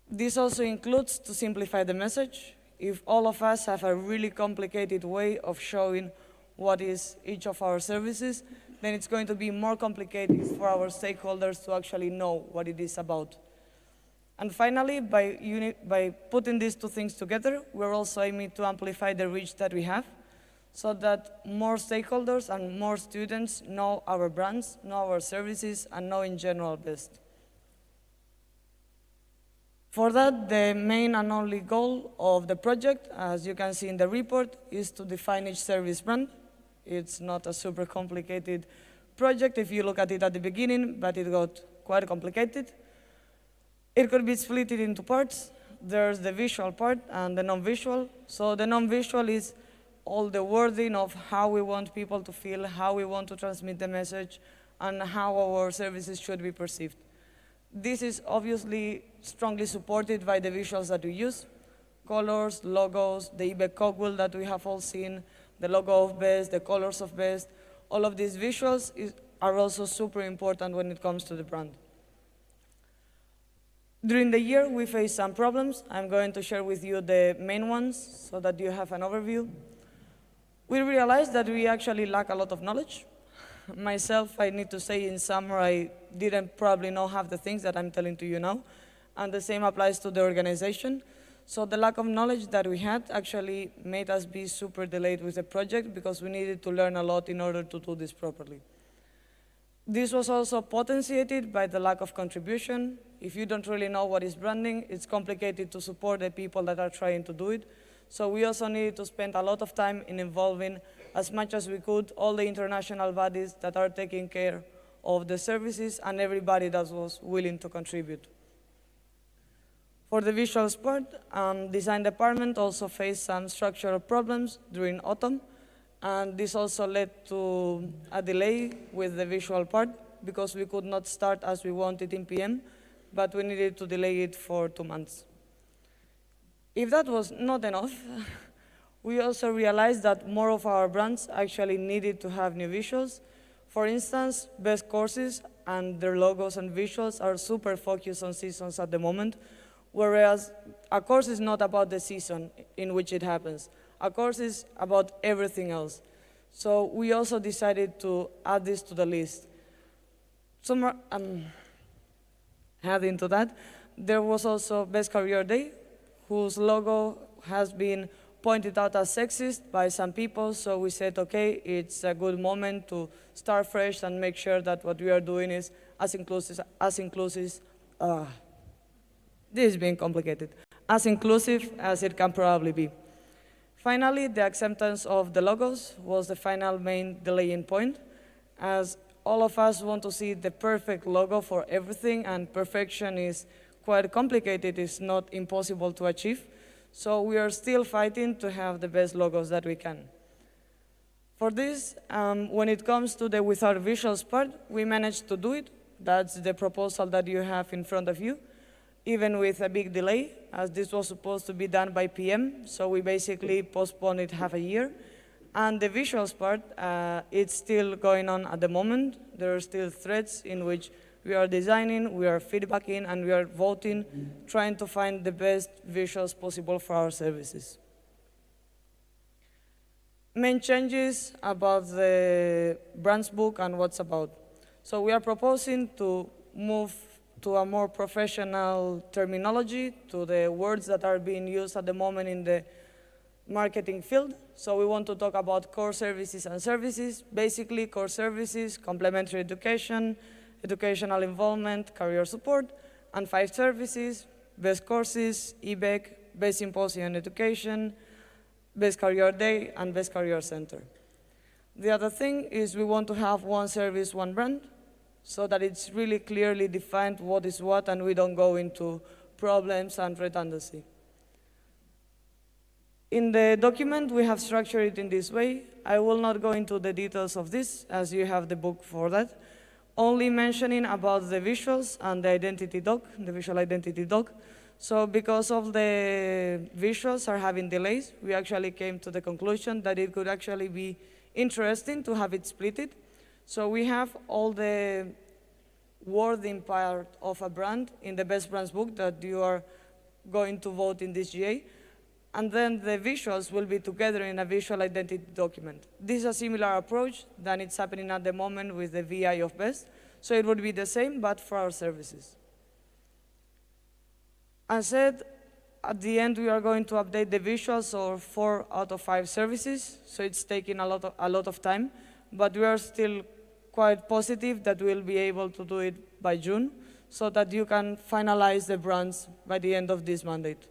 V: This also includes to simplify the message. If all of us have a really complicated way of showing what is each of our services, then it's going to be more complicated for our stakeholders to actually know what it is about. And finally, by putting these two things together, we're also aiming to amplify the reach that we have so that more stakeholders and more students know our brands, know our services, and know in general Best. For that, the main and only goal of the project, as you can see in the report, is to define each service brand. It's not a super complicated project if you look at it at the beginning, but it got quite complicated. It could be split into parts. There's the visual part and the non-visual. So the non-visual is all the wording of how we want people to feel, how we want to transmit the message, and how our services should be perceived. This is obviously strongly supported by the visuals that we use. Colors, logos, the eBay cogwheel that we have all seen, the logo of Best, the colors of Best. All of these visuals are also super important when it comes to the brand. During the year, we faced some problems. I'm going to share with you the main ones so that you have an overview. We realized that we actually lack a lot of knowledge. Myself, I need to say in summer, I didn't probably know half the things that I'm telling to you now. And the same applies to the organization. So the lack of knowledge that we had actually made us be super delayed with the project because we needed to learn a lot in order to do this properly. This was also potentiated by the lack of contribution. If you don't really know what is branding, it's complicated to support the people that are trying to do it. So we also needed to spend a lot of time in involving, as much as we could, all the international bodies that are taking care of the services and everybody that was willing to contribute. For the visuals part, design department also faced some structural problems during autumn, and this also led to a delay with the visual part because we could not start as we wanted in PM, but we needed to delay it for 2 months. If that was not enough, we also realized that more of our brands actually needed to have new visuals. For instance, best courses and their logos and visuals are super focused on seasons at the moment, whereas a course is not about the season in which it happens. A course is about everything else. So we also decided to add this to the list. Adding to that, there was also Best Career Day, whose logo has been pointed out as sexist by some people, so we said, okay, it's a good moment to start fresh and make sure that what we are doing is as inclusive, this is being complicated, as inclusive as it can probably be. Finally, the acceptance of the logos was the final main delaying point, as all of us want to see the perfect logo for everything, and perfection is quite complicated, it's not impossible to achieve. So we are still fighting to have the best logos that we can. For this, when it comes to the without visuals part, we managed to do it. That's the proposal that you have in front of you, even with a big delay, as this was supposed to be done by PM, so we basically postponed it half a year. And the visuals part, it's still going on at the moment. There are still threads in which we are designing, we are feedbacking, and we are voting, trying to find the best visuals possible for our services. Main changes about the brands book and what's about. So we are proposing to move to a more professional terminology, to the words that are being used at the moment in the marketing field. So we want to talk about core services and services. Basically, core services, complementary education, educational involvement, career support, and 5 services, best courses, EBEC, best symposium education, best career day, and best career center. The other thing is we want to have one service, one brand, so that it's really clearly defined what is what, and we don't go into problems and redundancy. In the document, we have structured it in this way. I will not go into the details of this, as you have the book for that. Only mentioning about the visuals and the identity doc, the visual identity doc. So because of the visuals are having delays, we actually came to the conclusion that it could actually be interesting to have it splitted. So we have all the wording part of a brand in the best brands book that you are going to vote in this GA. And then the visuals will be together in a visual identity document. This is a similar approach than it's happening at the moment with the VI of BEST. So it would be the same, but for our services. As said, at the end, we are going to update the visuals of 4 out of 5 services. So it's taking a lot of time, but we are still quite positive that we'll be able to do it by June, so that you can finalize the brands by the end of this mandate.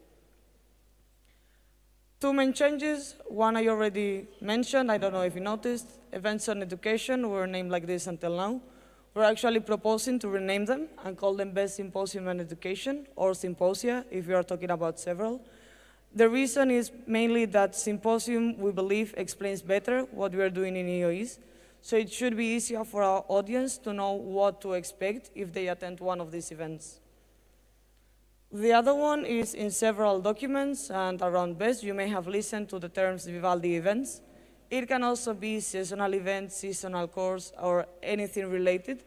V: 2 main changes. One I already mentioned, I don't know if you noticed. Events on education were named like this until now. We're actually proposing to rename them and call them Best Symposium and Education, or Symposia, if you are talking about several. The reason is mainly that Symposium, we believe, explains better what we are doing in EOEs. So it should be easier for our audience to know what to expect if they attend one of these events. The other one is in several documents, and around BEST, you may have listened to the terms Vivaldi events. It can also be seasonal events, seasonal course, or anything related.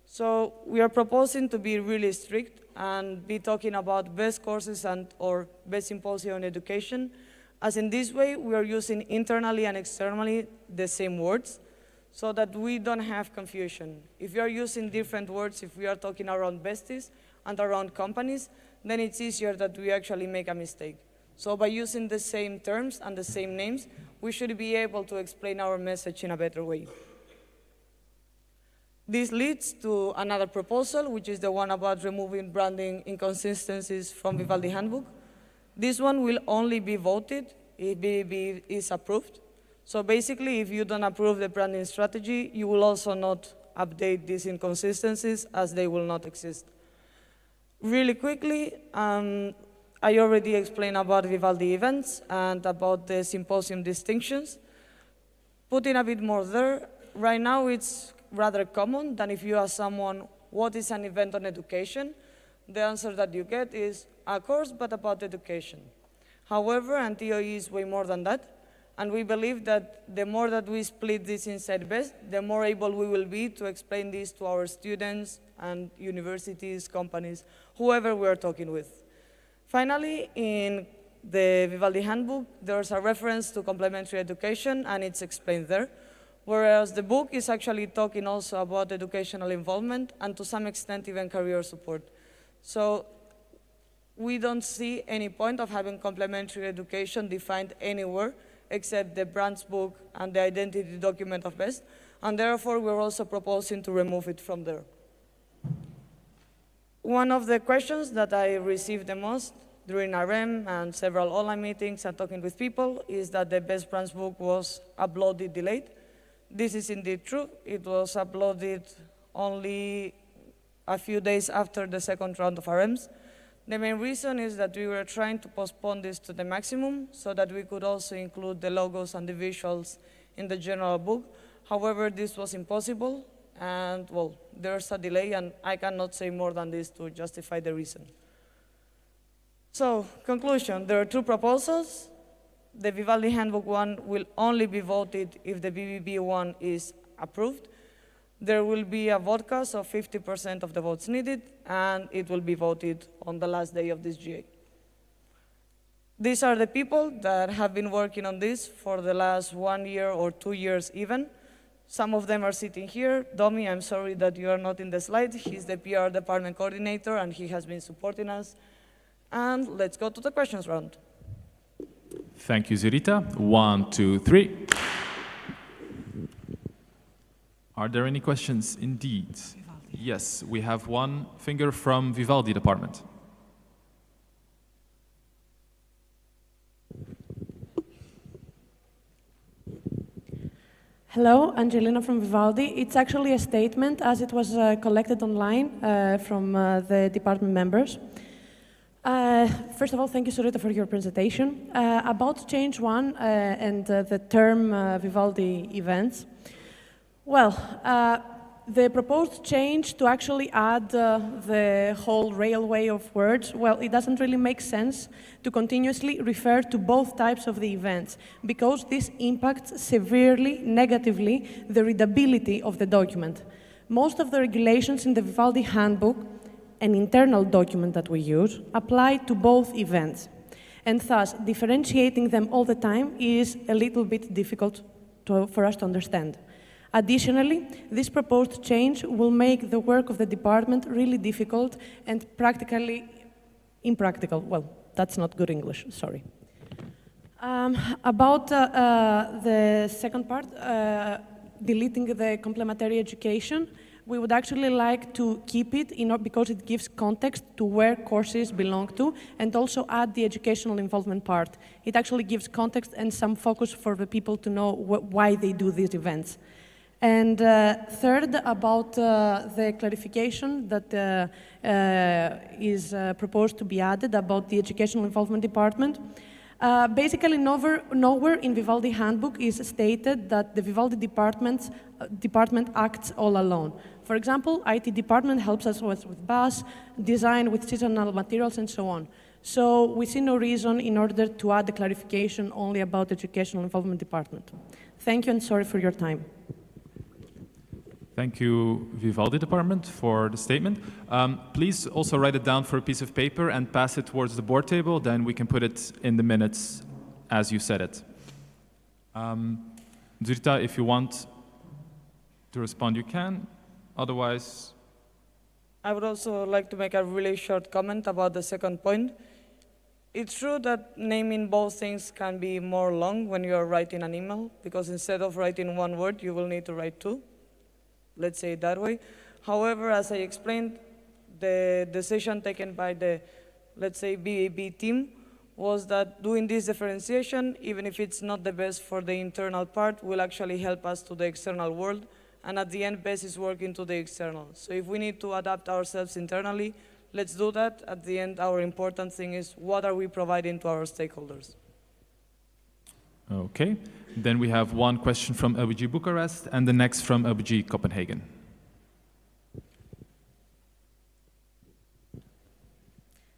V: So we are proposing to be really strict and be talking about best courses and or best symposium on education, as in this way we are using internally and externally the same words, so that we don't have confusion. If you are using different words, if we are talking around besties and around companies, then it's easier that we actually make a mistake. So by using the same terms and the same names, we should be able to explain our message in a better way. This leads to another proposal, which is the one about removing branding inconsistencies from Vivaldi Handbook. This one will only be voted if BB is approved. So basically, if you don't approve the branding strategy, you will also not update these inconsistencies, as they will not exist. Really quickly, I already explained about Vivaldi events and about the symposium distinctions. Putting a bit more there, right now it's rather common than if you ask someone, what is an event on education? The answer that you get is a course, but about education. However, an TOE is way more than that. And we believe that the more that we split this inside BEST, the more able we will be to explain this to our students and universities, companies, whoever we are talking with. Finally, in the Vivaldi handbook, there's a reference to complementary education, and it's explained there, whereas the book is actually talking also about educational involvement and to some extent even career support. So we don't see any point of having complementary education defined anywhere except the branch book and the identity document of BEST, and therefore we're also proposing to remove it from there. One of the questions that I received the most during RM and several online meetings and talking with people is that the BEST branch book was uploaded delayed. This is indeed true. It was uploaded only a few days after the second round of RMs. The main reason is that we were trying to postpone this to the maximum so that we could also include the logos and the visuals in the general book. However, this was impossible, and well, there's a delay, and I cannot say more than this to justify the reason. So, conclusion, there are two proposals. The Vivaldi Handbook 1 will only be voted if the BBB 1 is approved. There will be a vote cast of 50% of the votes needed, and it will be voted on the last day of this GA. These are the people that have been working on this for the last 1 year or 2 years even. Some of them are sitting here. Domi, I'm sorry that you are not in the slide. He's the PR department coordinator, and he has been supporting us. And let's go to the questions round.
A: Thank you, Zurita. 1, 2, 3. Are there any questions? Indeed. Yes, we have one finger from Vivaldi department.
C: Hello, Angelina from Vivaldi. It's actually a statement as it was collected online from the department members. First of all, thank you, Sorita, for your presentation. About change 1 and the term Vivaldi events. Well, the proposed change to actually add the whole railway of words, well, it doesn't really make sense to continuously refer to both types of the events because this impacts severely, negatively, the readability of the document. Most of the regulations in the Vivaldi handbook, an internal document that we use, apply to both events. And thus, differentiating them all the time is a little bit difficult for us to understand. Additionally, this proposed change will make the work of the department really difficult and practically impractical. Well, that's not good English, sorry. About the second part, deleting the complementary education, we would actually like to keep it because it gives context to where courses belong to and also add the educational involvement part. It actually gives context and some focus for the people to know why they do these events. And third, about the clarification that is proposed to be added about the educational involvement department. Basically, nowhere in Vivaldi handbook is stated that the Vivaldi department acts all alone. For example, IT department helps us with bus, design with seasonal materials, and so on. So we see no reason in order to add the clarification only about the educational involvement department. Thank you, and sorry for your time.
A: Thank you, Vivaldi department, for the statement. Please also write it down for a piece of paper and pass it towards the board table, then we can put it in the minutes as you said it. Zurita, if you want to respond, you can. Otherwise...
V: I would also like to make a really short comment about the second point. It's true that naming both things can be more long when you are writing an email, because instead of writing one word, you will need to write two. Let's say it that way. However, as I explained, the decision taken by the, let's say, BAB team was that doing this differentiation, even if it's not the best for the internal part, will actually help us to the external world. And at the end, best is working to the external. So if we need to adapt ourselves internally, let's do that. At the end, our important thing is what are we providing to our stakeholders?
A: Okay. Then we have one question from LBG Bucharest and the next from LBG Copenhagen.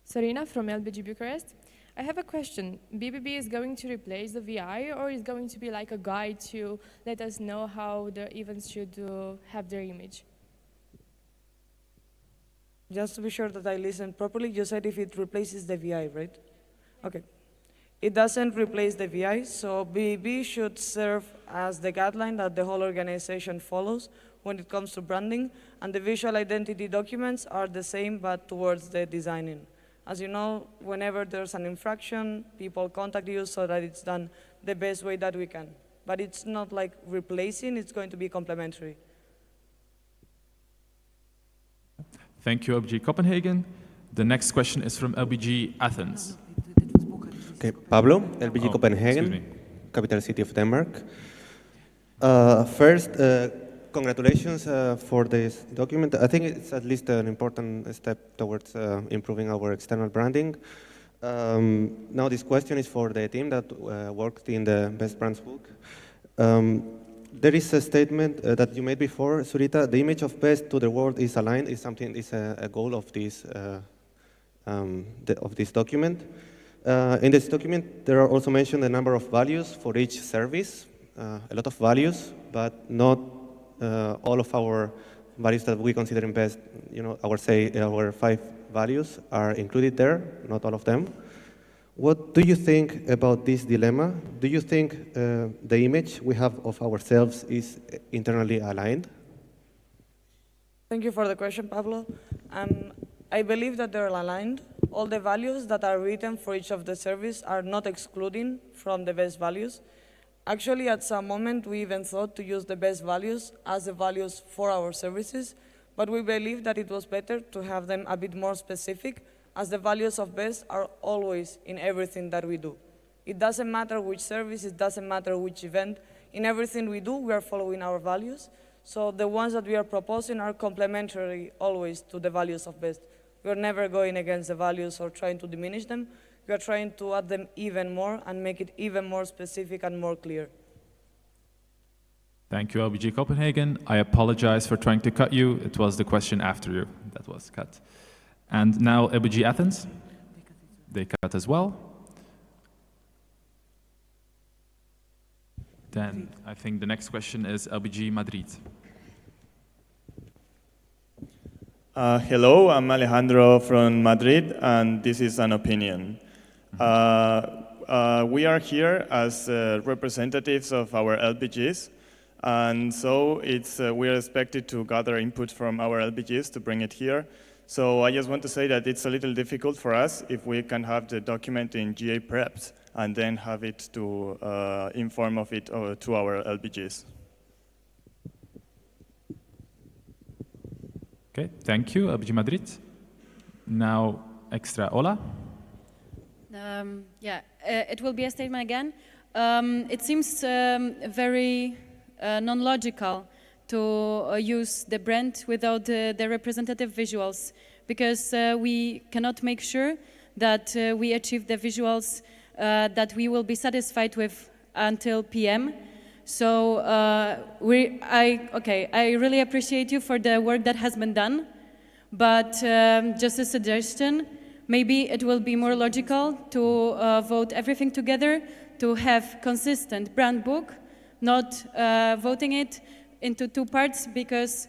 D: Sorina from LBG Bucharest. I have a question. BBB is going to replace the VI, or is going to be like a guide to let us know how the events should have their image?
V: Just to be sure that I listened properly, you said if it replaces the VI, right? Okay. It doesn't replace the VI, so BBB should serve as the guideline that the whole organization follows when it comes to branding, and the visual identity documents are the same but towards the designing. As you know, whenever there's an infraction, people contact you so that it's done the best way that we can. But it's not like replacing, it's going to be complementary.
A: Thank you, LBG Copenhagen. The next question is from LBG Athens.
E: Okay, Pablo, LBG
A: excuse me.
E: Copenhagen, capital city of Denmark. First, congratulations for this document. I think it's at least an important step towards improving our external branding. Now this question is for the team that worked in the Best Brands book. There is a statement that you made before, Zurita. The image of best to the world is aligned. Is something is a goal of this document. In this document, there are also mentioned a number of values for each service. A lot of values, but not all of our values that we consider in best. You know, our 5 values are included there. Not all of them. What do you think about this dilemma? Do you think the image we have of ourselves is internally aligned?
V: Thank you for the question, Pablo. I believe that they're aligned. All the values that are written for each of the service are not excluding from the best values. Actually, at some moment, we even thought to use the best values as the values for our services, but we believe that it was better to have them a bit more specific, as the values of best are always in everything that we do. It doesn't matter which service, it doesn't matter which event. In everything we do, we are following our values. So the ones that we are proposing are complementary always to the values of best. We are never going against the values or trying to diminish them. We are trying to add them even more and make it even more specific and more clear.
A: Thank you, LBG Copenhagen. I apologize for trying to cut you. It was the question after you that was cut. And now LBG Athens. They cut as well. Then I think the next question is LBG Madrid.
F: Hello, I'm Alejandro from Madrid, and this is an opinion. We are here as representatives of our LBGs, and so we are expected to gather input from our LBGs to bring it here. So I just want to say that it's a little difficult for us if we can have the document in GA prepped and then have it to inform of it to our LBGs.
A: Okay, thank you, LBG Madrid. Now, Extra Ola.
I: It will be a statement again. It seems very non-logical to use the brand without the representative visuals, because we cannot make sure that we achieve the visuals that we will be satisfied with until PM. So I really appreciate you for the work that has been done, but just a suggestion, maybe it will be more logical to vote everything together, to have consistent brand book, not voting it into 2 parts, because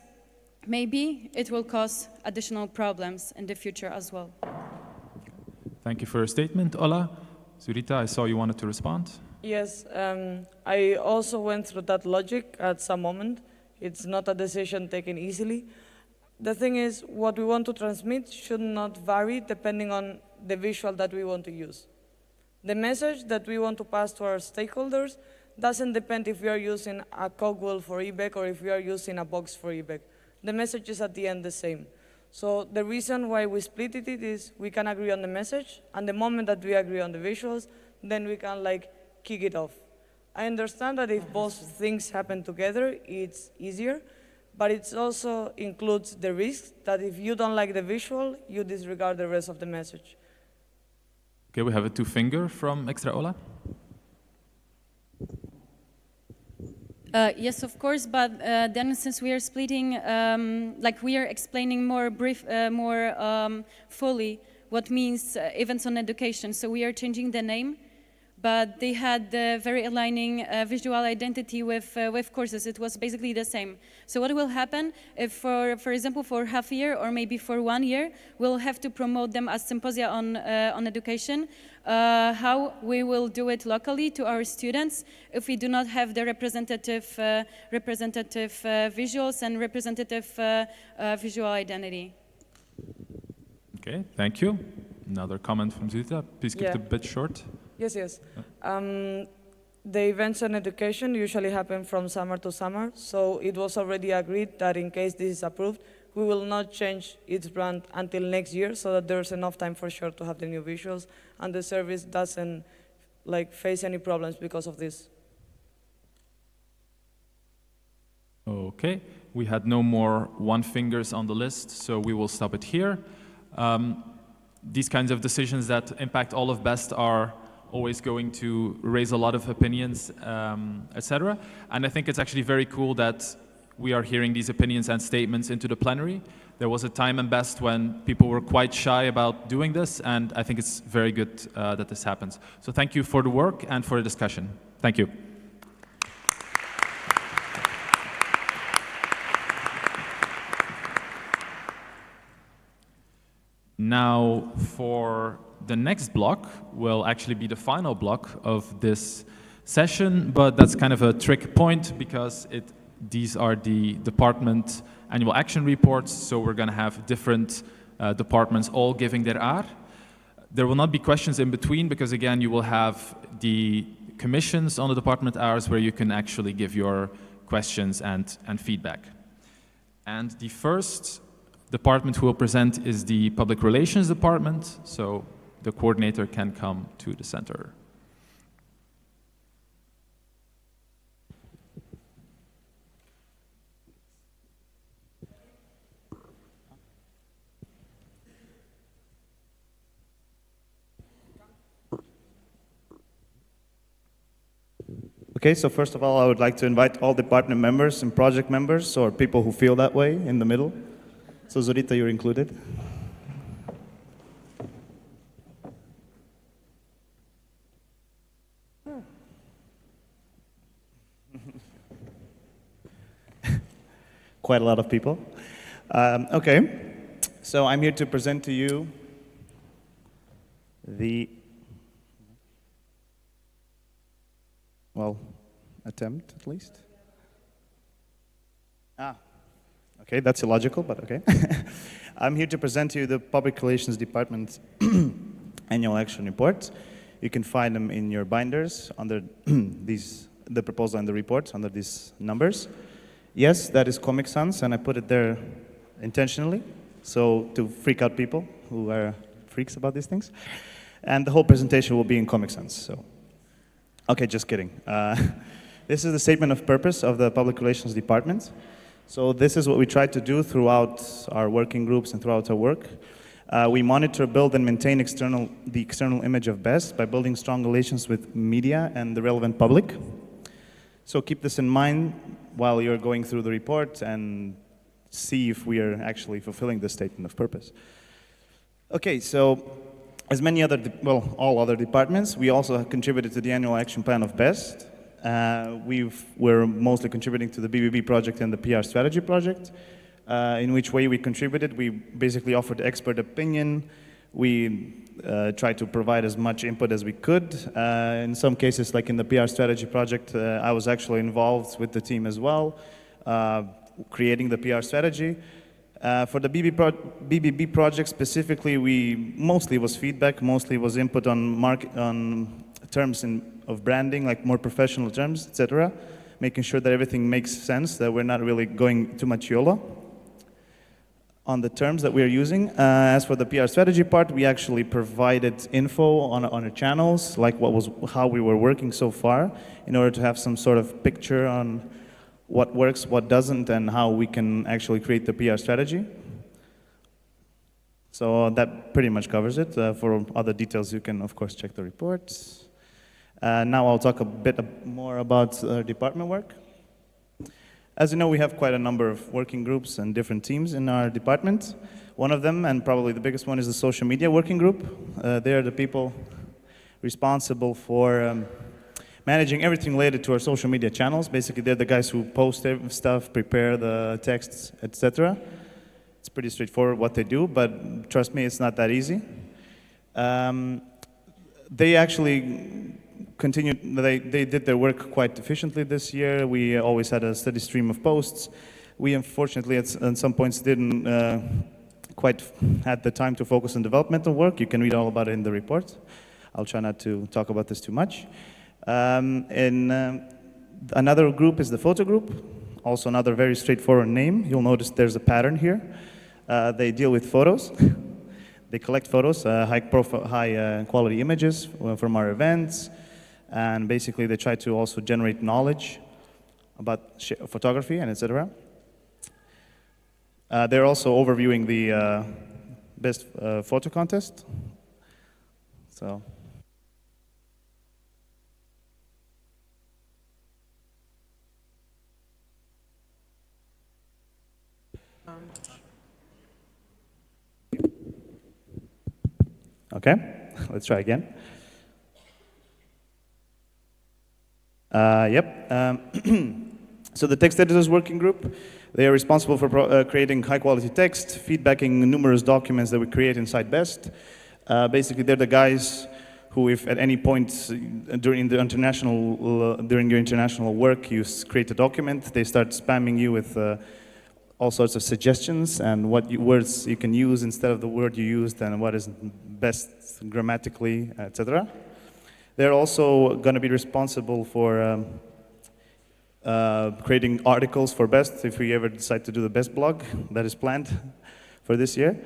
I: maybe it will cause additional problems in the future as well.
A: Thank you for your statement, Ola. Zurita, I saw you wanted to respond.
V: Yes, I also went through that logic at some moment. It's not a decision taken easily. The thing is, what we want to transmit should not vary depending on the visual that we want to use. The message that we want to pass to our stakeholders doesn't depend if we are using a cogwheel for eBay or if we are using a box for eBay. The message is at the end the same. So the reason why we split it is we can agree on the message, and the moment that we agree on the visuals, then we can kick it off. I understand that if both things happen together, it's easier, but it also includes the risk that if you don't like the visual, you disregard the rest of the message.
A: Okay, we have a 2-finger from Extra Ola.
I: Yes, of course, but then since we are splitting, like we are explaining more fully what means events on education, so we are changing the name, but they had the very aligning visual identity with courses. It was basically the same. So what will happen if, for example, for half a year or maybe for 1 year, we'll have to promote them as symposia on education. How we will do it locally to our students if we do not have the representative visuals and representative visual identity.
A: Okay, thank you. Another comment from Zita. Please keep it a bit short.
G: Yes. The events on education usually happen from summer to summer, so it was already agreed that in case this is approved, we will not change its brand until next year, so that there's enough time for sure to have the new visuals, and the service doesn't face any problems because of this.
A: Okay, we had no more one fingers on the list, so we will stop it here. These kinds of decisions that impact all of BEST are always going to raise a lot of opinions, etc. And I think it's actually very cool that we are hearing these opinions and statements into the plenary. There was a time in BEST when people were quite shy about doing this, and I think it's very good that this happens. So thank you for the work and for the discussion. Thank you. Now, for the next block will actually be the final block of this session, but that's kind of a trick point because these are the department annual action reports, so we're going to have different departments all giving their R. There will not be questions in between because, again, you will have the commissions on the department hours where you can actually give your questions and feedback. And the first department who will present is the Public Relations Department, so the coordinator can come to the center.
H: Okay, so first of all, I would like to invite all department members and project members or people who feel that way in the middle. So Zorita, you're included. Quite a lot of people. Okay, so I'm here to present to you the, attempt at least. Okay, that's illogical, but okay. I'm here to present to you the Public Relations Department's annual action report. You can find them in your binders under the proposal and the report under these numbers. Yes, that is Comic Sans, and I put it there intentionally, so to freak out people who are freaks about these things. And the whole presentation will be in Comic Sans, so. Okay, just kidding. This is the statement of purpose of the Public Relations Department. So this is what we try to do throughout our working groups and throughout our work. We monitor, build, and maintain the external image of BEST by building strong relations with media and the relevant public. So keep this in mind while you're going through the report and see if we are actually fulfilling this statement of purpose. Okay, so as many other, all other departments, we also have contributed to the annual action plan of BEST. We're mostly contributing to the BBB project and the PR strategy project. In which way we contributed, we basically offered expert opinion. We tried to provide as much input as we could. In some cases, like in the PR strategy project, I was actually involved with the team as well, creating the PR strategy. For the BBB project specifically, we mostly was feedback, mostly was input on terms of branding, like more professional terms, etc., making sure that everything makes sense, that we're not really going too much YOLO on the terms that we are using. As for the PR strategy part, we actually provided info on our channels, like how we were working so far, in order to have some sort of picture on what works, what doesn't, and how we can actually create the PR strategy. So that pretty much covers it. For other details, you can, of course, check the reports. Now I'll talk a bit more about department work. As you know, we have quite a number of working groups and different teams in our department. One of them, and probably the biggest one, is the social media working group. They are the people responsible for managing everything related to our social media channels. Basically, they're the guys who post stuff, prepare the texts, etc. It's pretty straightforward what they do, but trust me, it's not that easy. They actually they did their work quite efficiently this year. We always had a steady stream of posts. We unfortunately at some points didn't quite had the time to focus on developmental work. You can read all about it in the report. I'll try not to talk about this too much. Another group is the photo group, also another very straightforward name. You'll notice there's a pattern here. They deal with photos. They collect photos, high quality images from our events, and basically they try to also generate knowledge about photography and etc. They're also overviewing the best photo contest. So. Okay, let's try again. So the text editors working group, they are responsible for creating high quality text, feedbacking numerous documents that we create inside BEST. Basically, they're the guys who, if at any point during your international work you create a document, they start spamming you with all sorts of suggestions and what words you can use instead of the word you used and what is best grammatically, etc. They're also going to be responsible for creating articles for BEST if we ever decide to do the BEST blog that is planned for this year.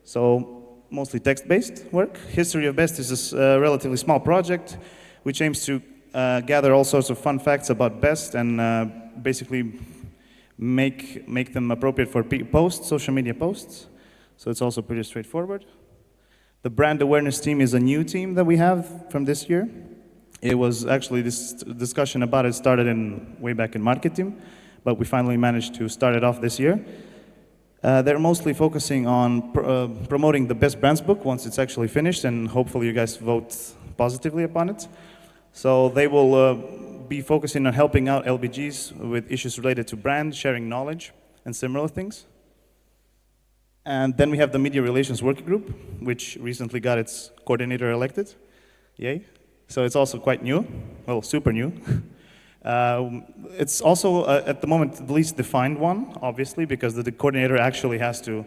H: So mostly text-based work. History of BEST is a relatively small project which aims to gather all sorts of fun facts about BEST and basically make them appropriate for posts, social media posts. So it's also pretty straightforward. The brand awareness team is a new team that we have from this year. It was actually, this discussion about it started way back in marketing, but we finally managed to start it off this year. They're mostly focusing on promoting the Best Brands book once it's actually finished, and hopefully you guys vote positively upon it. So they will be focusing on helping out LBGs with issues related to brand, sharing knowledge, and similar things. And then we have the Media Relations Working Group, which recently got its coordinator elected. Yay. So it's also quite new, well, super new. It's also, at the moment, the least defined one, obviously, because the coordinator actually has to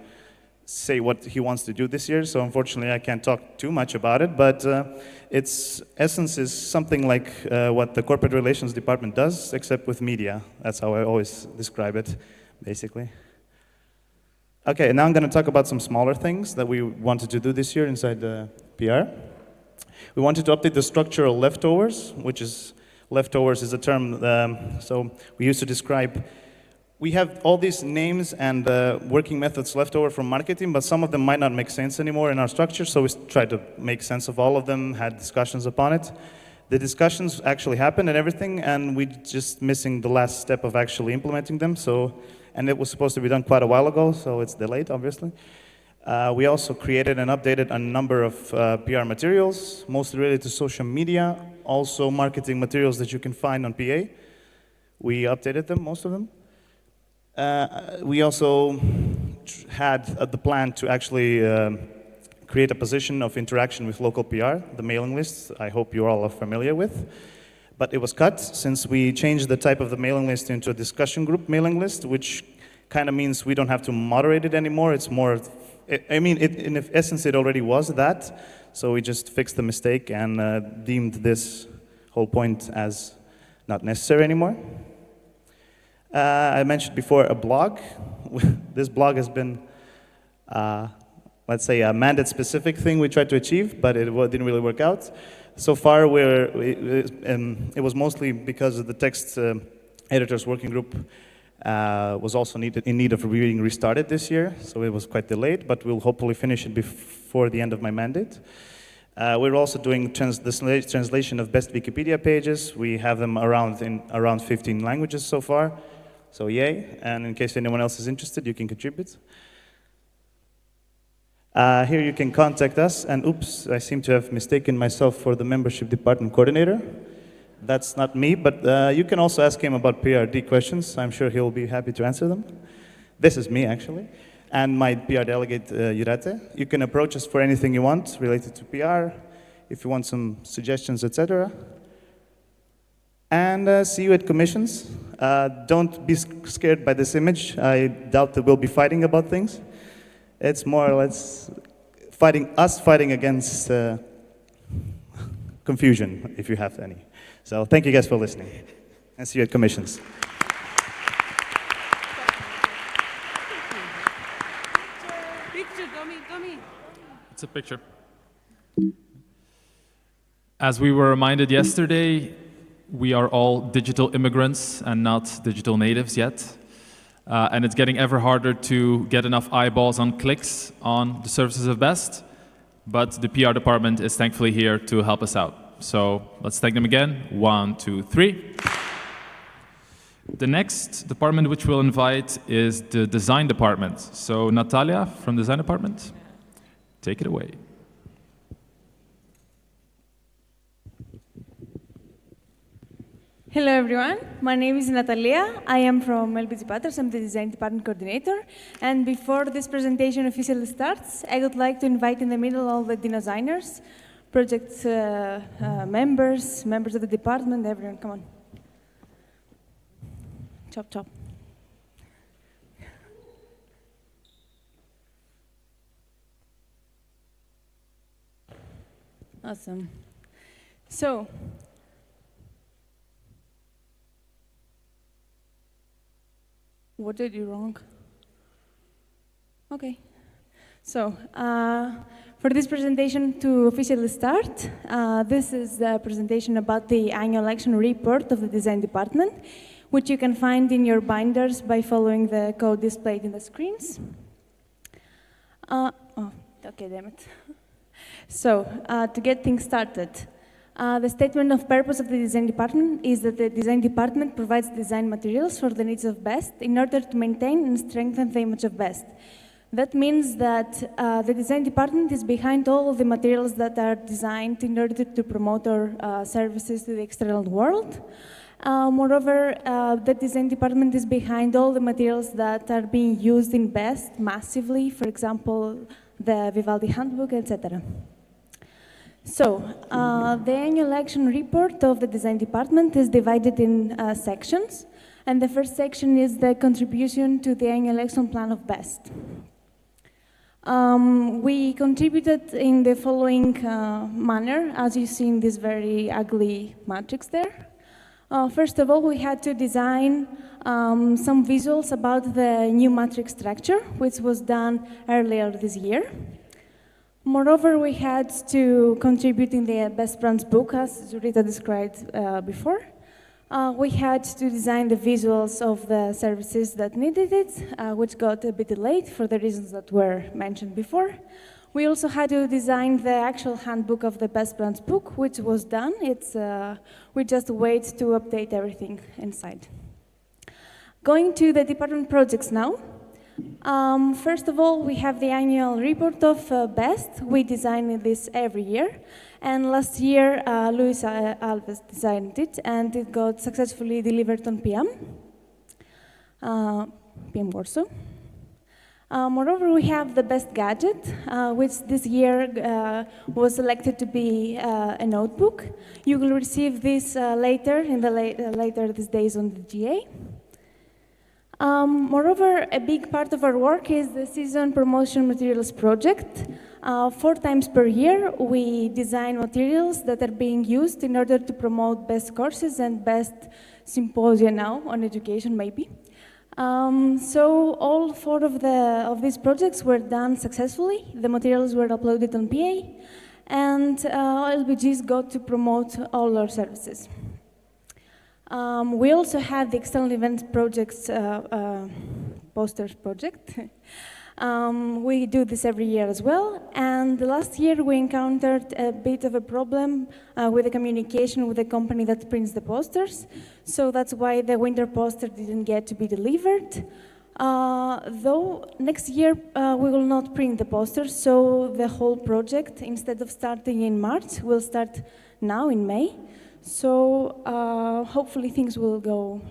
H: say what he wants to do this year. So unfortunately, I can't talk too much about it, but its essence is something like what the corporate relations department does, except with media. That's how I always describe it, basically. Okay, now I'm going to talk about some smaller things that we wanted to do this year inside the PR. We wanted to update the structural leftovers, which is, leftovers is a term, so we used to describe, we have all these names and working methods left over from marketing, but some of them might not make sense anymore in our structure, so we tried to make sense of all of them, had discussions upon it. The discussions actually happened and everything, and we just missing the last step of actually implementing them, so, and it was supposed to be done quite a while ago, so it's delayed, obviously. We also created and updated a number of PR materials, mostly related to social media, also marketing materials that you can find on PA. We updated them, most of them. We also had the plan to actually create a position of interaction with local PR, the mailing list, I hope you all are familiar with. But it was cut since we changed the type of the mailing list into a discussion group mailing list, which kind of means we don't have to moderate it anymore. It's more, I mean, in essence, it already was that. So we just fixed the mistake and deemed this whole point as not necessary anymore. I mentioned before a blog. This blog has been, let's say, a mandate-specific thing we tried to achieve, but it didn't really work out. So far, it was mostly because of the text editors working group was also in need of being restarted this year, so it was quite delayed, but we'll hopefully finish it before the end of my mandate. We're also doing translation of best Wikipedia pages. We have them around 15 languages so far. So yay, and in case anyone else is interested, you can contribute. Here you can contact us, and oops, I seem to have mistaken myself for the membership department coordinator. That's not me, but you can also ask him about PRD questions. I'm sure he'll be happy to answer them. This is me, actually, and my PR delegate, Jurate. You can approach us for anything you want related to PR, if you want some suggestions, etc. And see you at commissions. Don't be scared by this image. I doubt that we'll be fighting about things. It's more or less fighting against confusion, if you have any. So thank you guys for listening, and see you at commissions.
V: Picture, Tommy.
A: It's a picture. As we were reminded yesterday, we are all digital immigrants and not digital natives yet. And it's getting ever harder to get enough eyeballs on clicks on the services of BEST, but the PR department is thankfully here to help us out. So let's thank them again. 1, 2, 3. The next department which we'll invite is the design department. So Natalia from the design department, take it away.
J: Hello everyone, my name is Natalia. I am from LBG Patras, I'm the design department coordinator. And before this presentation officially starts, I would like to invite in the middle all the designers, project members of the department, everyone, come on. Chop, chop. Awesome. So, what did you wrong? Okay. So, for this presentation to officially start, this is the presentation about the annual action report of the design department, which you can find in your binders by following the code displayed in the screens. Oh, okay, damn it. So, to get things started, the statement of purpose of the design department is that the design department provides design materials for the needs of BEST in order to maintain and strengthen the image of BEST. That means that the design department is behind all of the materials that are designed in order to promote our services to the external world. Moreover, the design department is behind all the materials that are being used in BEST massively, for example, the Vivaldi handbook, etc. So, the annual action report of the design department is divided in sections, and the first section is the contribution to the annual action plan of BEST. We contributed in the following manner, as you see in this very ugly matrix there. First of all, we had to design some visuals about the new matrix structure, which was done earlier this year. Moreover, we had to contribute in the BEST branch book, as Rita described before. We had to design the visuals of the services that needed it, which got a bit delayed for the reasons that were mentioned before. We also had to design the actual handbook of the BEST branch book, which was done. We just wait to update everything inside. Going to the department projects now. First of all, we have the annual report of BEST. We design this every year. And last year, Luis Alves designed it, and it got successfully delivered on PM Warsaw. Moreover, we have the BEST gadget, which this year was selected to be a notebook. You will receive this later these days on the GA. Moreover, a big part of our work is the season promotion materials project. 4 times per year, we design materials that are being used in order to promote BEST courses and BEST symposia now on education, maybe. So all 4 of these projects were done successfully. The materials were uploaded on PA, and LBGs got to promote all our services. We also had the external events projects posters project. We do this every year as well, and last year we encountered a bit of a problem with the communication with the company that prints the posters, so that's why the winter poster didn't get to be delivered. Though next year we will not print the posters, so the whole project, instead of starting in March, will start now in May. So hopefully things will go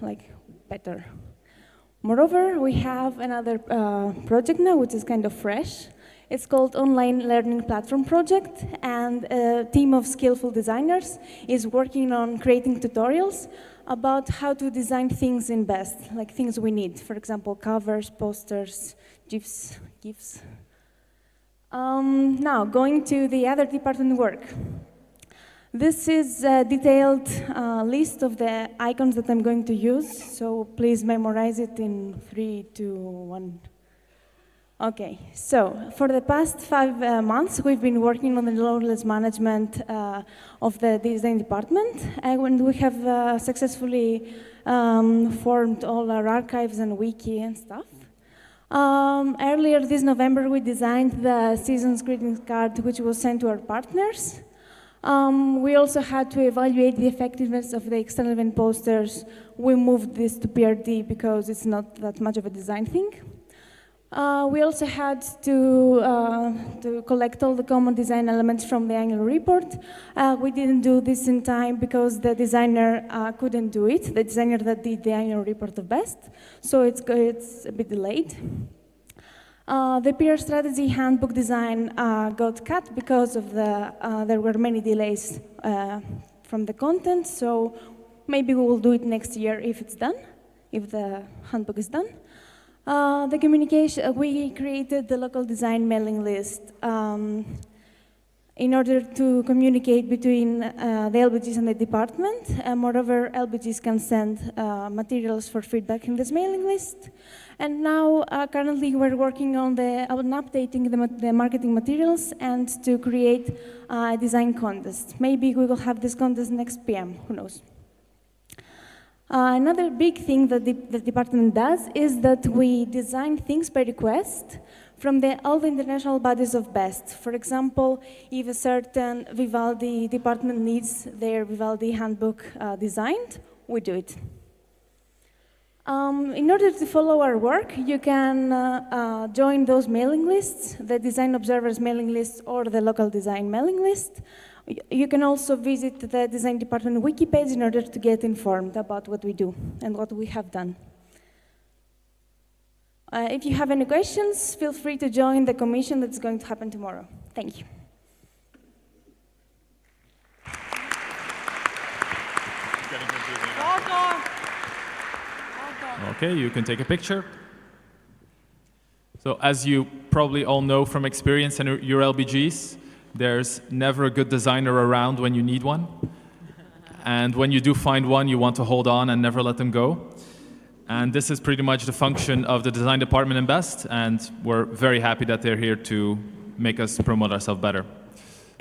J: better. Moreover, we have another project now, which is kind of fresh. It's called Online Learning Platform Project, and a team of skillful designers is working on creating tutorials about how to design things in BEST, like things we need. For example, covers, posters, GIFs. Now, going to the other department work. This is a detailed list of the icons that I'm going to use, so please memorize it in 3, 2, 1. Okay, so for the past 5 months, we've been working on the knowledge management of the design department, and we have successfully formed all our archives and wiki and stuff. Earlier this November, we designed the season's greetings card, which was sent to our partners. We also had to evaluate the effectiveness of the external event posters. We moved this to PRD because it's not that much of a design thing. We also had to collect all the common design elements from the annual report. We didn't do this in time because the designer couldn't do it, the designer that did the annual report of BEST, so it's a bit delayed. The PR strategy handbook design got cut because of there were many delays from the content, so maybe we will do it next year if it's done, if the handbook is done. The communication, we created the local design mailing list in order to communicate between the LBGs and the department. Moreover, LBGs can send materials for feedback in this mailing list. And now, currently, we're working on updating the marketing materials and to create a design contest. Maybe we will have this contest next PM, who knows. Another big thing that the department does is that we design things by request from all the international bodies of BEST. For example, if a certain Vivaldi department needs their Vivaldi handbook designed, we do it. In order to follow our work, you can join those mailing lists, the Design Observers mailing list or the local design mailing list. You can also visit the design department wiki page in order to get informed about what we do and what we have done. If you have any questions, feel free to join the commission that's going to happen tomorrow. Thank you.
A: Okay, you can take a picture. So as you probably all know from experience in your LBGs, there's never a good designer around when you need one. And when you do find one, you want to hold on and never let them go. And this is pretty much the function of the design department in BEST, and we're very happy that they're here to make us promote ourselves better.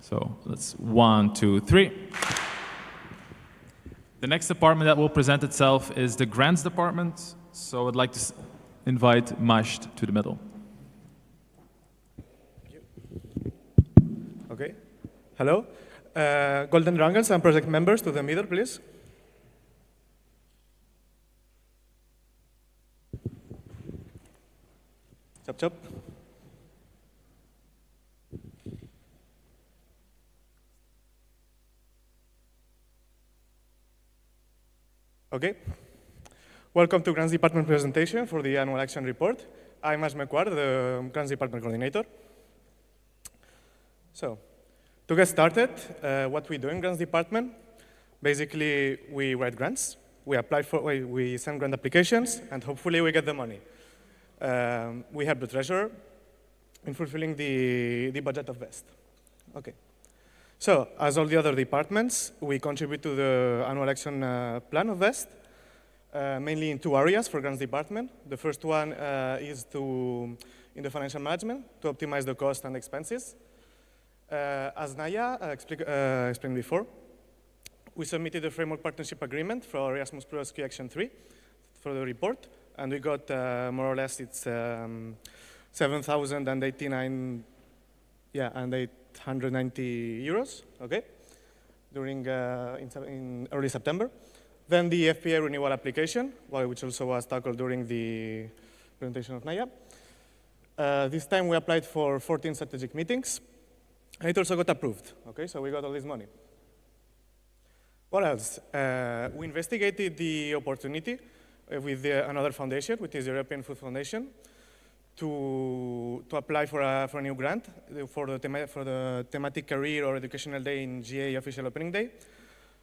A: So let's 1, 2, 3. The next department that will present itself is the grants department. So I'd like to invite Masht to the middle.
P: Okay. Hello. Golden Dragons and project members to the middle, please. Chop, chop. Okay. Welcome to Grants Department presentation for the annual action report. I'm Ash Mekwar, the Grants Department coordinator. So, to get started, what we do in Grants Department, basically we write grants, we send grant applications, and hopefully we get the money. We help the treasurer in fulfilling the budget of BEST. Okay. So, as all the other departments, we contribute to the annual action plan of BEST, mainly in 2 areas for Grants Department. The first one is in the financial management, to optimize the cost and expenses. As Naya explained before, we submitted a framework partnership agreement for Erasmus Plus Key Action 3 for the report, and we got more or less its 7,089, yeah, and 890 euros, okay, during in early September. Then the FPA renewal application, which also was tackled during the presentation of Naya. This time we applied for 14 strategic meetings, and it also got approved, okay, so we got all this money. What else? We investigated the opportunity with another foundation, which is the European Food Foundation, to apply for a new grant for the thematic career or educational day in GA official opening day.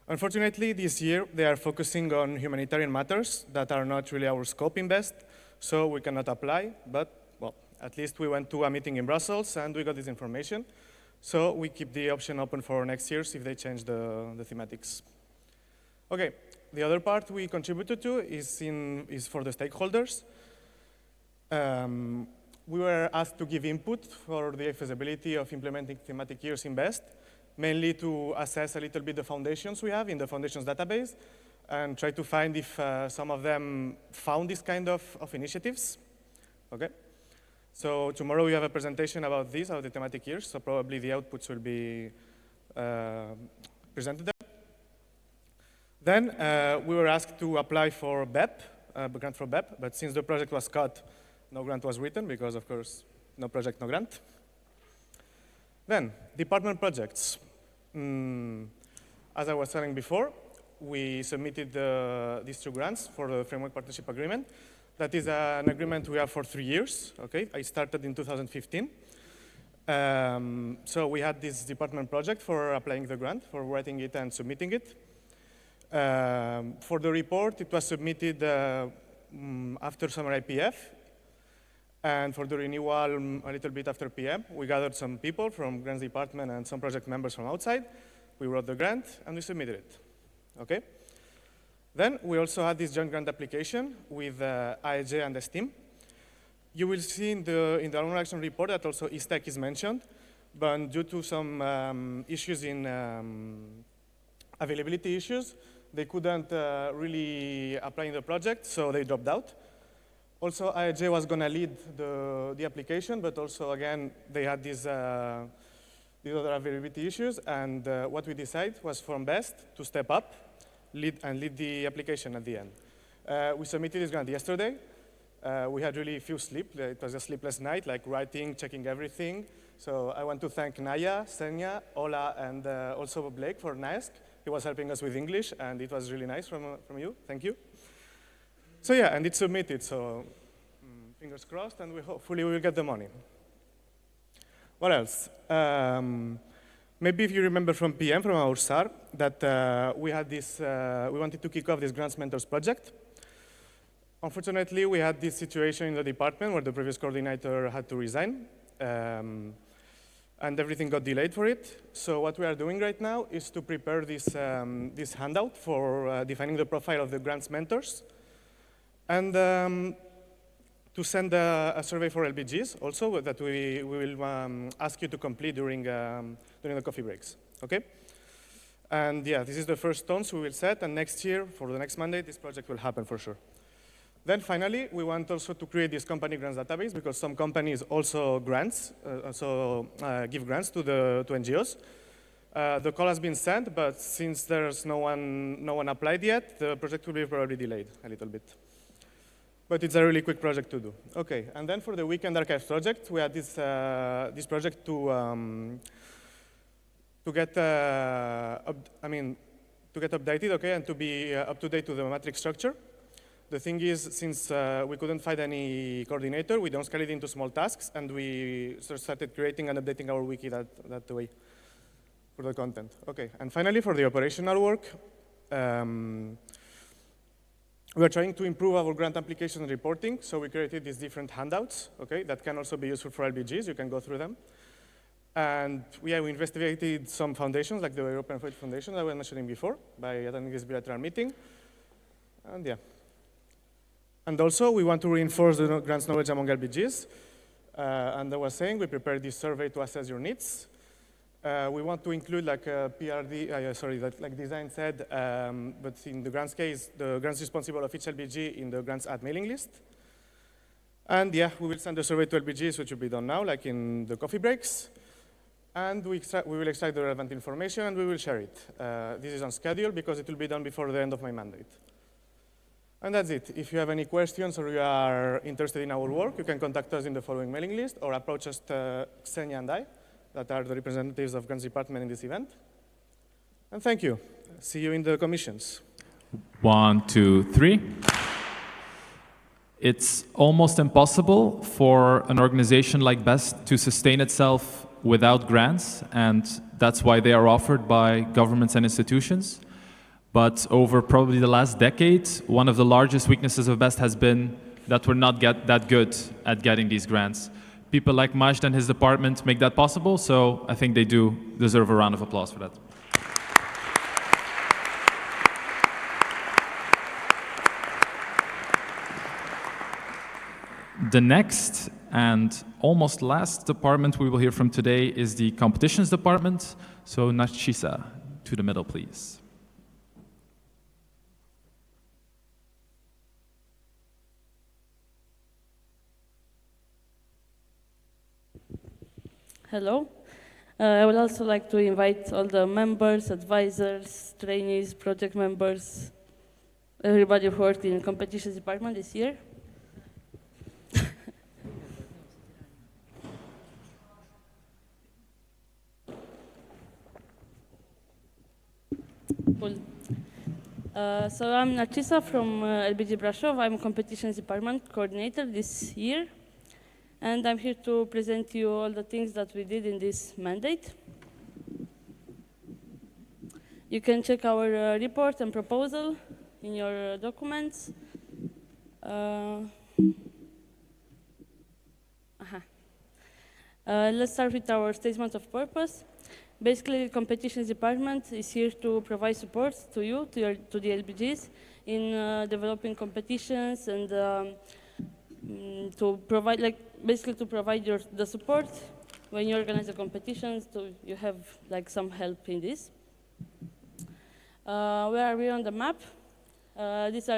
P: Unfortunately, this year they are focusing on humanitarian matters that are not really our scope in BEST, so we cannot apply, but well, at least we went to a meeting in Brussels and we got this information. So we keep the option open for next year if they change the thematics. Okay, the other part we contributed to is for the stakeholders. We were asked to give input for the feasibility of implementing thematic years in BEST, mainly to assess a little bit the foundations we have in the foundations database and try to find if some of them found this kind of initiatives. Okay. So tomorrow we have a presentation about this, about the thematic years, so probably the outputs will be presented there. Then we were asked to apply for BEP, a grant for BEP, but since the project was cut, no grant was written because, of course, no project, no grant. Then, department projects. As I was telling before, we submitted these 2 grants for the Framework Partnership Agreement. That is an agreement we have for 3 years, okay? I started in 2015. So we had this department project for applying the grant, for writing it and submitting it. For the report, it was submitted after summer IPF. And for the renewal, a little bit after PM, we gathered some people from grants department and some project members from outside. We wrote the grant and we submitted it, okay? Then we also had this joint grant application with IAJ and STEAM. You will see in the annual action report that also ISTEC is mentioned, but due to some issues in availability issues, they couldn't really apply in the project, so they dropped out. Also, IAJ was going to lead the application, but also, again, they had these other availability issues, and what we decided was from BEST to step up and lead the application at the end. We submitted this grant yesterday. We had really few sleep. It was a sleepless night, like writing, checking everything. So I want to thank Naya, Senya, Ola, and also Blake for NIASC. He was helping us with English, and it was really nice from you. Thank you. So yeah, and it's submitted, so fingers crossed, and hopefully we will get the money. What else? Maybe if you remember from PM, from our SAR, that we had this, we wanted to kick off this Grants Mentors project. Unfortunately, we had this situation in the department where the previous coordinator had to resign, and everything got delayed for it. So what we are doing right now is to prepare this, this handout for defining the profile of the Grants Mentors, and to send a survey for LBGs also that we will ask you to complete during the coffee breaks, okay? And yeah, this is the first stones we will set, and next year, for the next Monday, this project will happen for sure. Then finally, we want also to create this company grants database because some companies also give grants to NGOs. The call has been sent, but since there's no one applied yet, the project will be probably delayed a little bit. But it's a really quick project to do. Okay, and then for the Weekend Archives project, we had this project to get updated, okay, and to be up to date to the matrix structure. The thing is, since we couldn't find any coordinator, we don't scale it into small tasks, and we started creating and updating our wiki that way for the content. Okay, and finally, for the operational work, we are trying to improve our grant application and reporting, so we created these different handouts, okay, that can also be useful for LBGs. You can go through them. And we investigated some foundations, like the European Food Foundation that I was mentioning before, by attending this bilateral meeting. And yeah. And also, we want to reinforce the grants knowledge among LBGs. And I was saying, we prepared this survey to assess your needs. We want to include like a PRD, like design said, but in the grants case, the grants responsible of each LBG in the grants ad mailing list. And yeah, we will send the survey to LBGs, which will be done now, like in the coffee breaks. And we will extract the relevant information and we will share it. This is on schedule because it will be done before the end of my mandate. And that's it. If you have any questions or you are interested in our work, you can contact us in the following mailing list or approach us, Xenia and I, that are the representatives of Grants Department in this event. And thank you. See you in the commissions.
A: 1, 2, 3. It's almost impossible for an organization like BEST to sustain itself without grants, and that's why they are offered by governments and institutions. But over probably the last decade, one of the largest weaknesses of BEST has been that we're not that good at getting these grants. People like Majd and his department make that possible, so I think they do deserve a round of applause for that. The next and almost last department we will hear from today is the competitions department. So Narcisa, to the middle, please.
K: Hello. I would also like to invite all the members, advisors, trainees, project members, everybody who worked in competitions department this year. Cool. So I'm Narcisa from LBG Brasov. I'm competitions department coordinator this year. And I'm here to present you all the things that we did in this mandate. You can check our report and proposal in your documents. Let's start with our statement of purpose. Basically, the competitions department is here to provide support to you, to the LBGs, in developing competitions and to provide, basically to provide the support when you organize the competitions. You have some help in this. Where are we on the map? This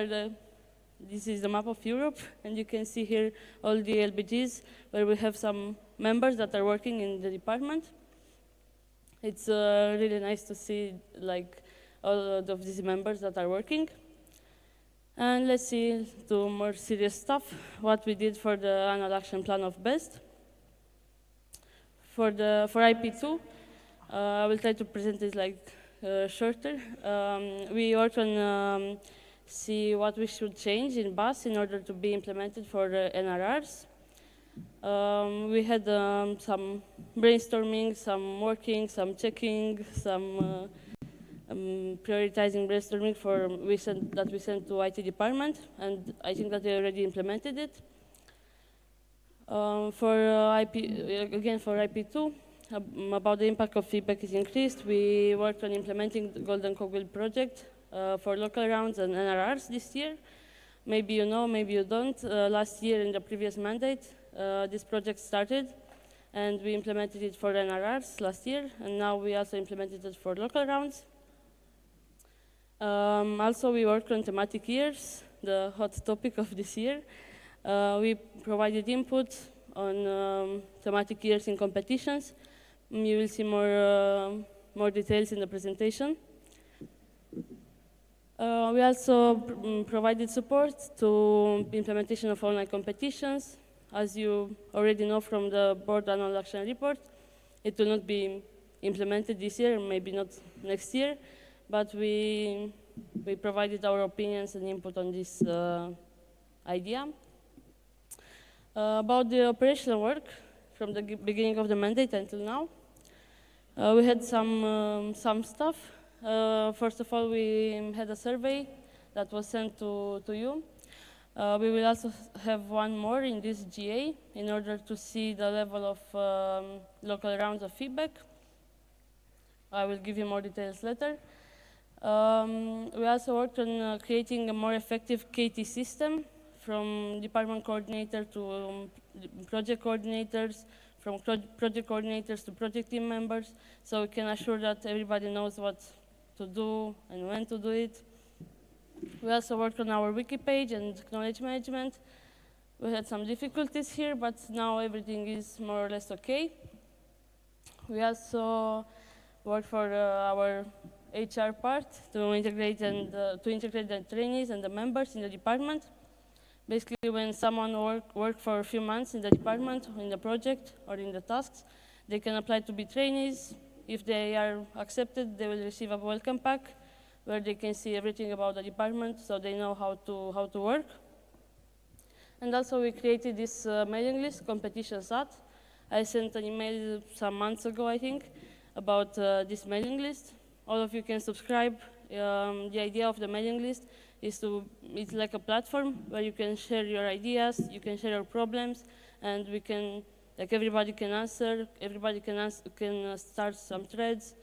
K: is the map of Europe, and you can see here all the LBGs where we have some members that are working in the department. It's really nice to see all of these members that are working. And let's see to more serious stuff, what we did for the annual action plan of BEST. For IP2, I will try to present it shorter. We worked on see what we should change in BUS in order to be implemented for NRRs. We had some brainstorming, some working, some checking, some prioritizing brainstorming that we sent to IT department, and I think that they already implemented it. For IP2, about the impact of feedback is increased. We worked on implementing the Golden Cogwheel project for local rounds and NRRs this year. Maybe you know, maybe you don't. Last year in the previous mandate, this project started, and we implemented it for NRRs last year, and now we also implemented it for local rounds. Also, we worked on thematic years, the hot topic of this year. We provided input on thematic years in competitions. You will see more details in the presentation. We also provided support to implementation of online competitions. As you already know from the board annual action report, it will not be implemented this year, maybe not next year, but we provided our opinions and input on this idea. About the operational work from the beginning of the mandate until now, we had some stuff. First of all, we had a survey that was sent to you. We will also have one more in this GA in order to see the level of local rounds of feedback. I will give you more details later. We also worked on creating a more effective KT system from department coordinator to project coordinators, from project coordinators to project team members, so we can assure that everybody knows what to do and when to do it. We also worked on our wiki page and knowledge management. We had some difficulties here, but now everything is more or less okay. We also work for our HR part to integrate the trainees and the members in the department. Basically, when someone work for a few months in the department, in the project, or in the tasks, they can apply to be trainees. If they are accepted, they will receive a welcome pack where they can see everything about the department, so they know how to work. And also, we created this mailing list, competitions at. I sent an email some months ago, I think, about this mailing list. All of you can subscribe. The idea of the mailing list is it's like a platform where you can share your ideas, you can share your problems, and we can, like everybody can answer, everybody can start some threads.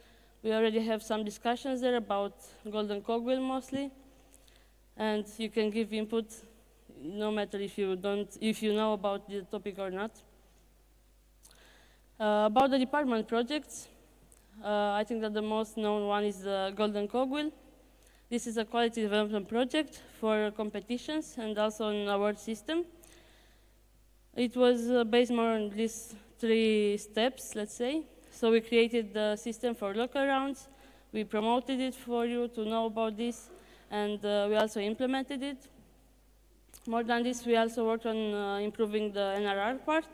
K: We already have some discussions there about golden cogwheel mostly, and you can give input no matter if you know about the topic or not. About the department projects, I think that the most known one is the golden cogwheel. This is a quality development project for competitions and also an award system. It was based more on these 3 steps, let's say. So we created the system for local rounds. We promoted it for you to know about this, and we also implemented it. More than this, we also worked on improving the NRR part.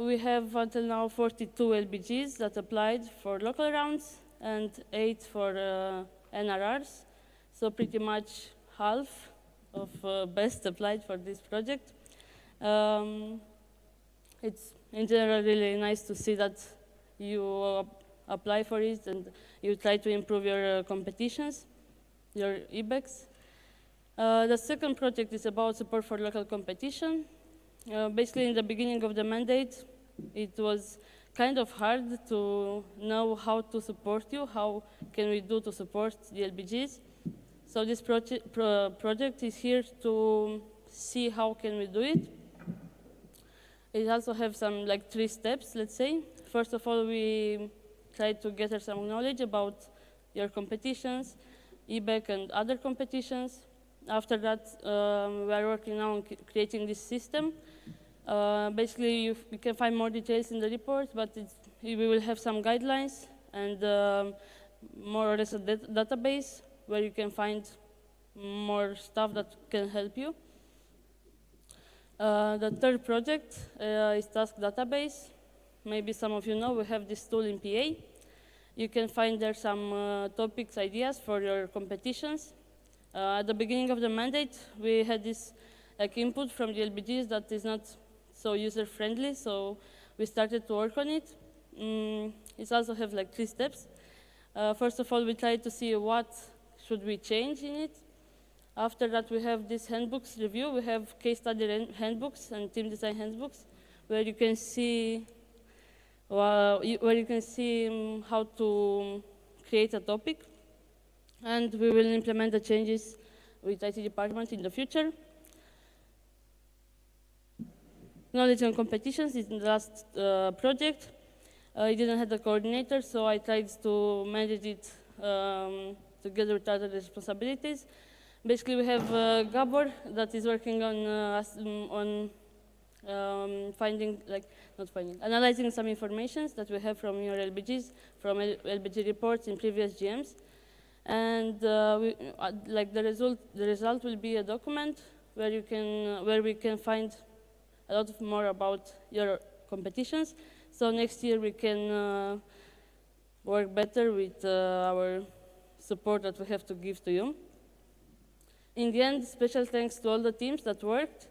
K: We have until now 42 LBGs that applied for local rounds and 8 for NRRs. So pretty much half of best applied for this project. It's in general really nice to see that you apply for it and you try to improve your competitions, your EBEX. The second project is about support for local competition. Basically, in the beginning of the mandate, it was kind of hard to know how to support you, how can we do to support the LBGs. So this project is here to see how can we do it. It also has some 3 steps, let's say. First of all, we try to gather some knowledge about your competitions, EBEC and other competitions. After that, we are working now on creating this system. Basically, you can find more details in the report, but we will have some guidelines and more or less a database where you can find more stuff that can help you. The third project is Task Database. Maybe some of you know we have this tool in PA. You can find there some topics, ideas for your competitions. At the beginning of the mandate, we had this input from the LBGs that is not so user-friendly, so we started to work on it. It also has 3 steps. First of all, we tried to see what should we change in it. After that, we have this handbooks review. We have case study handbooks and team design handbooks, where you can see how to create a topic. And we will implement the changes with IT department in the future. Knowledge on competitions is the last project. I didn't have the coordinator, so I tried to manage it together with other responsibilities. Basically, we have Gabor that is working on analyzing some information that we have from your LBGs, from LBG reports in previous GMs. And the result will be a document where we can find a lot more about your competitions. So next year we can work better with our support that we have to give to you. In the end, special thanks to all the teams that worked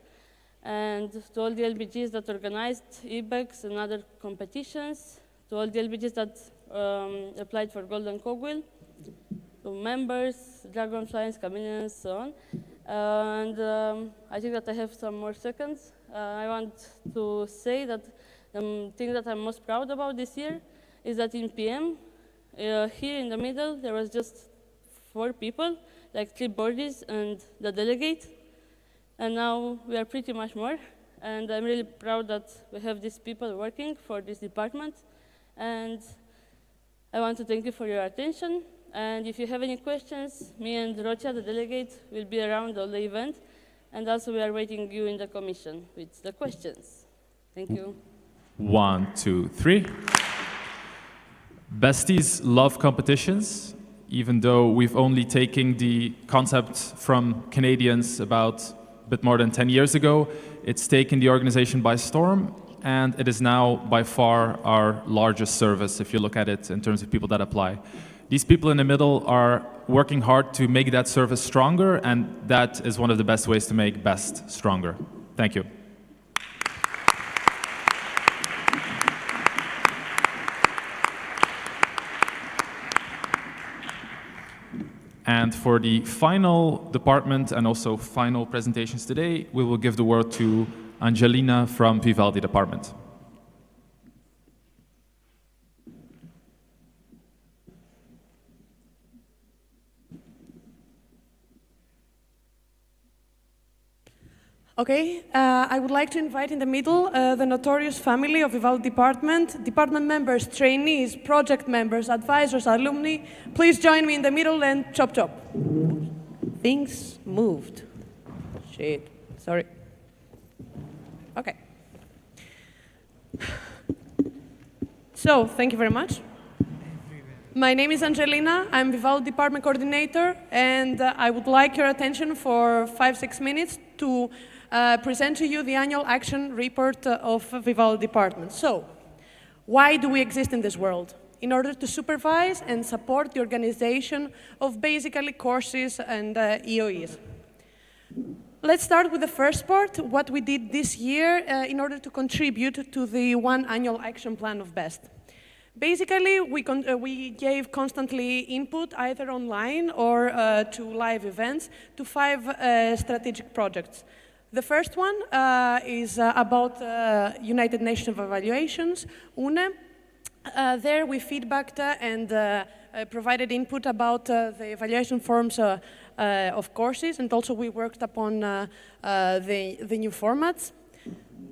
K: and to all the LBGs that organized EBEX and other competitions, to all the LBGs that applied for Golden Cogwheel, to members, Dragonflies, Chameleons, so on. And I think that I have some more seconds. I want to say that the thing that I'm most proud about this year is that in PM, here in the middle, there was just 4 people, 3 bodies and the delegate. And now we are pretty much more. And I'm really proud that we have these people working for this department. And I want to thank you for your attention. And if you have any questions, me and Rocha, the delegate, will be around all the event. And also we are waiting you in the commission with the questions. Thank you.
A: 1, 2, 3. Besties love competitions, even though we've only taken the concept from Canadians about a bit more than 10 years ago. It's taken the organization by storm, and it is now by far our largest service if you look at it in terms of people that apply. These people in the middle are working hard to make that service stronger, and that is one of the best ways to make BEST stronger. Thank you. And for the final department and also final presentations today, we will give the word to Angelina from Vivaldi department.
C: Okay, I would like to invite in the middle the notorious family of Vivaldi department members, trainees, project members, advisors, alumni. Please join me in the middle and chop chop. Things moved. Shit, sorry. Okay. So, thank you very much. My name is Angelina, I'm Vivaldi department coordinator, and I would like your attention for 5-6 minutes to present to you the annual action report of Vivaldi department. So, why do we exist in this world? In order to supervise and support the organization of basically courses and EOEs. Let's start with the first part, what we did this year in order to contribute to the one annual action plan of BEST. Basically, we gave constantly input, either online or to live events, to 5 strategic projects. The first one is about United Nations Evaluations, UNE. There we feedbacked and provided input about the evaluation forms of courses, and also we worked upon the new formats.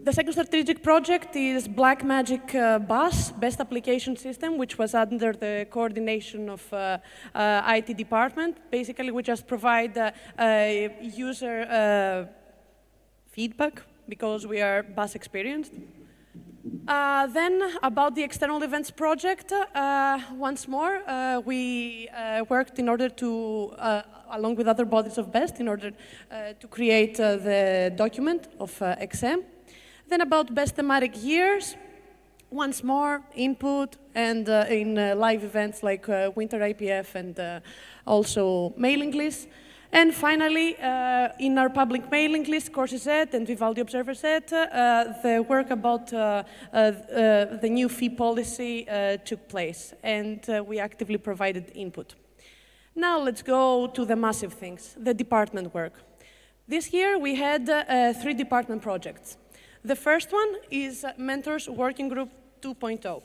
C: The second strategic project is Blackmagic BAS, Best Application System, which was under the coordination of IT department. Basically, we just provide user feedback because we are BAS experienced. Then, about the external events project, once more, we worked in order to, along with other bodies of BEST, in order to create the document of XM. Then about best thematic years, once more, input, and in live events like Winter IPF and also mailing lists. And finally, in our public mailing list, Courses Set and Vivaldi Observer Set, the work about the new fee policy took place, and we actively provided input. Now let's go to the massive things, the department work. This year we had 3 department projects. The first one is Mentors Working Group 2.0.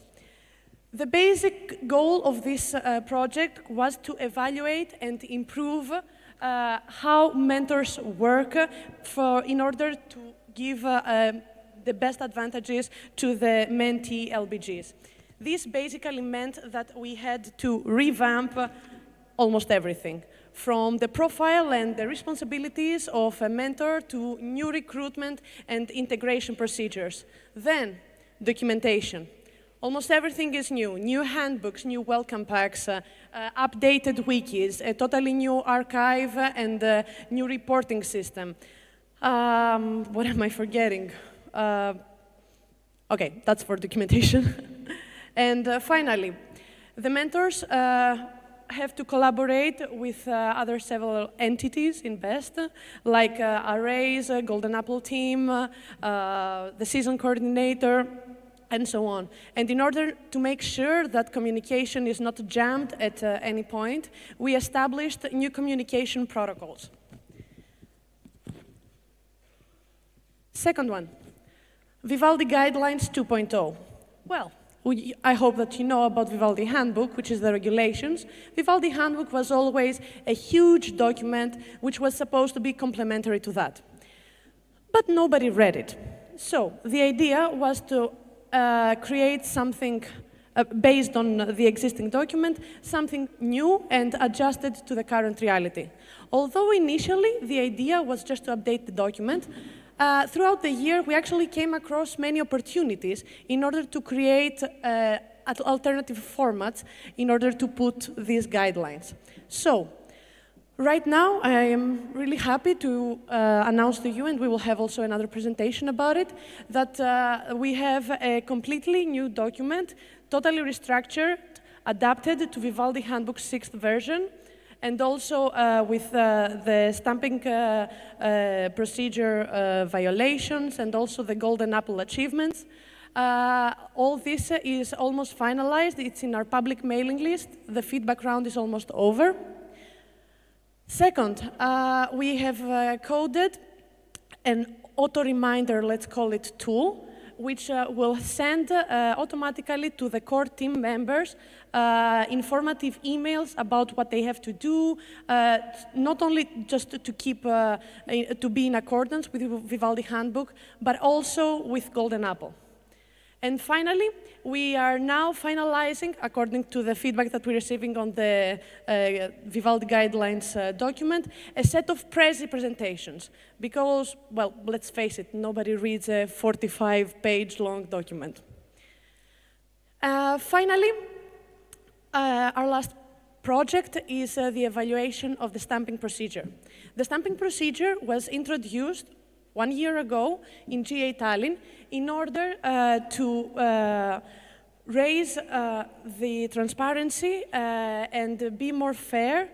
C: The basic goal of this project was to evaluate and improve how mentors work in order to give the best advantages to the mentee LBGs. This basically meant that we had to revamp almost everything, from the profile and the responsibilities of a mentor to new recruitment and integration procedures. Then, documentation. Almost everything is new. New handbooks, new welcome packs, updated wikis, a totally new archive, and a new reporting system. What am I forgetting? Okay, that's for documentation. And finally, the mentors have to collaborate with other several entities in BEST, like Arrays, Golden Apple team, the season coordinator, and so on. And in order to make sure that communication is not jammed at any point, we established new communication protocols. Second one, Vivaldi Guidelines 2.0. Well, I hope that you know about Vivaldi Handbook, which is the regulations. Vivaldi Handbook was always a huge document which was supposed to be complementary to that. But nobody read it. So the idea was to create something based on the existing document, something new and adjusted to the current reality. Although initially the idea was just to update the document, throughout the year we actually came across many opportunities in order to create alternative formats in order to put these guidelines. So, right now I am really happy to announce to you, and we will have also another presentation about it, that we have a completely new document, totally restructured, adapted to Vivaldi Handbook 6th version, and also with the stamping procedure violations and also the Golden Apple achievements. All this is almost finalized. It's in our public mailing list. The feedback round is almost over. Second, we have coded an auto-reminder, let's call it, tool, which will send automatically to the core team members informative emails about what they have to do, not only just to keep, to be in accordance with Vivaldi Handbook, but also with Golden Apple. And finally, we are now finalizing, according to the feedback that we're receiving on the Vivaldi Guidelines document, a set of Prezi presentations. Because, well, let's face it, nobody reads a 45-page long document. Finally, our last project is the evaluation of the stamping procedure. The stamping procedure was introduced 1 year ago in GA Tallinn in order to raise the transparency and be more fair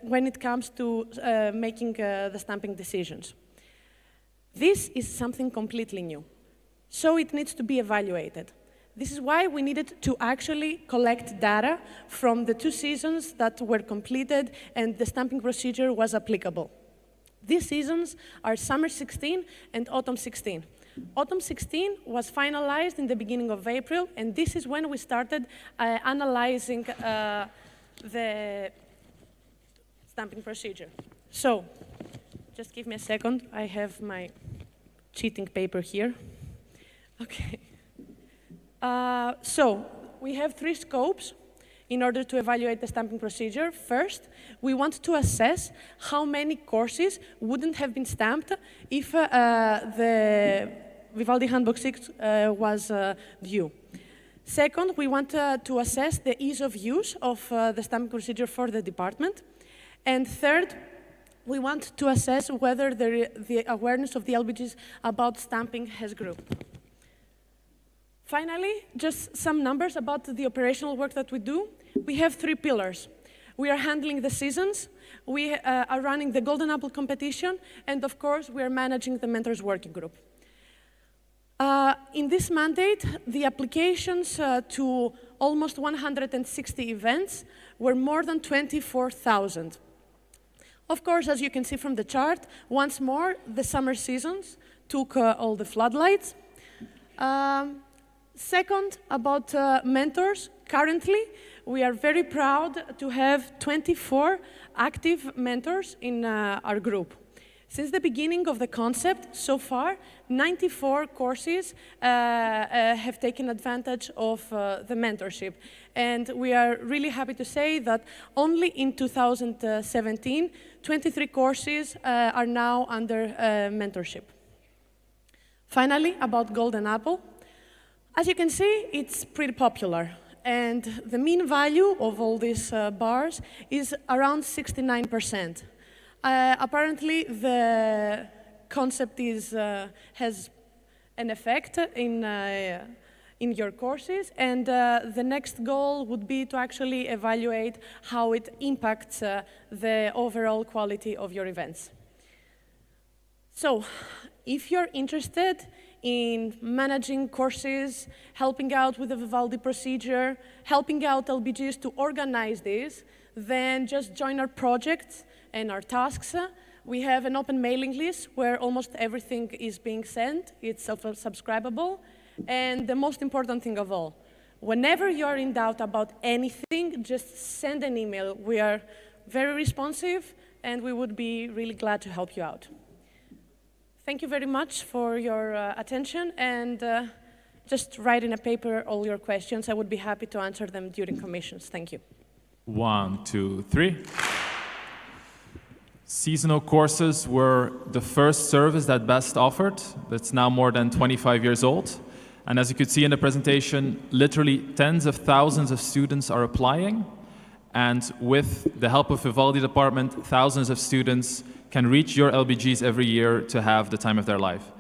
C: when it comes to making the stamping decisions. This is something completely new, so it needs to be evaluated. This is why we needed to actually collect data from the 2 seasons that were completed and the stamping procedure was applicable. These seasons are Summer 16 and Autumn 16. Autumn 16 was finalized in the beginning of April, and this is when we started analyzing the stamping procedure. So, just give me a second. I have my cheating paper here. Okay. So, we have 3 scopes in order to evaluate the stamping procedure. First, we want to assess how many courses wouldn't have been stamped if the Vivaldi Handbook 6 was due. Second, we want to assess the ease of use of the stamping procedure for the department. And third, we want to assess whether the awareness of the LBGs about stamping has grown. Finally, just some numbers about the operational work that we do. We have 3 pillars. We are handling the seasons, we are running the Golden Apple competition, and of course, we are managing the Mentors Working Group. In this mandate, the applications to almost 160 events were more than 24,000. Of course, as you can see from the chart, once more, the summer seasons took all the floodlights. Second, about mentors. Currently, we are very proud to have 24 active mentors in our group. Since the beginning of the concept, so far, 94 courses have taken advantage of the mentorship. And we are really happy to say that only in 2017, 23 courses are now under mentorship. Finally, about Golden Apple. As you can see, it's pretty popular, and the mean value of all these bars is around 69%. Apparently, the concept has an effect in your courses, and the next goal would be to actually evaluate how it impacts the overall quality of your events. So, if you're interested in managing courses, helping out with the Vivaldi procedure, helping out LBGs to organize this, then just join our projects and our tasks. We have an open mailing list where almost everything is being sent. It's self-subscribable. And the most important thing of all, whenever you're in doubt about anything, just send an email. We are very responsive, and we would be really glad to help you out. Thank you very much for your attention, and just write in a paper all your questions. I would be happy to answer them during commissions. Thank you.
A: 1, 2, 3. Seasonal courses were the first service that BEST offered. That's now more than 25 years old. And as you could see in the presentation, literally tens of thousands of students are applying. And with the help of Vivaldi department, thousands of students can reach your LBGs every year to have the time of their life.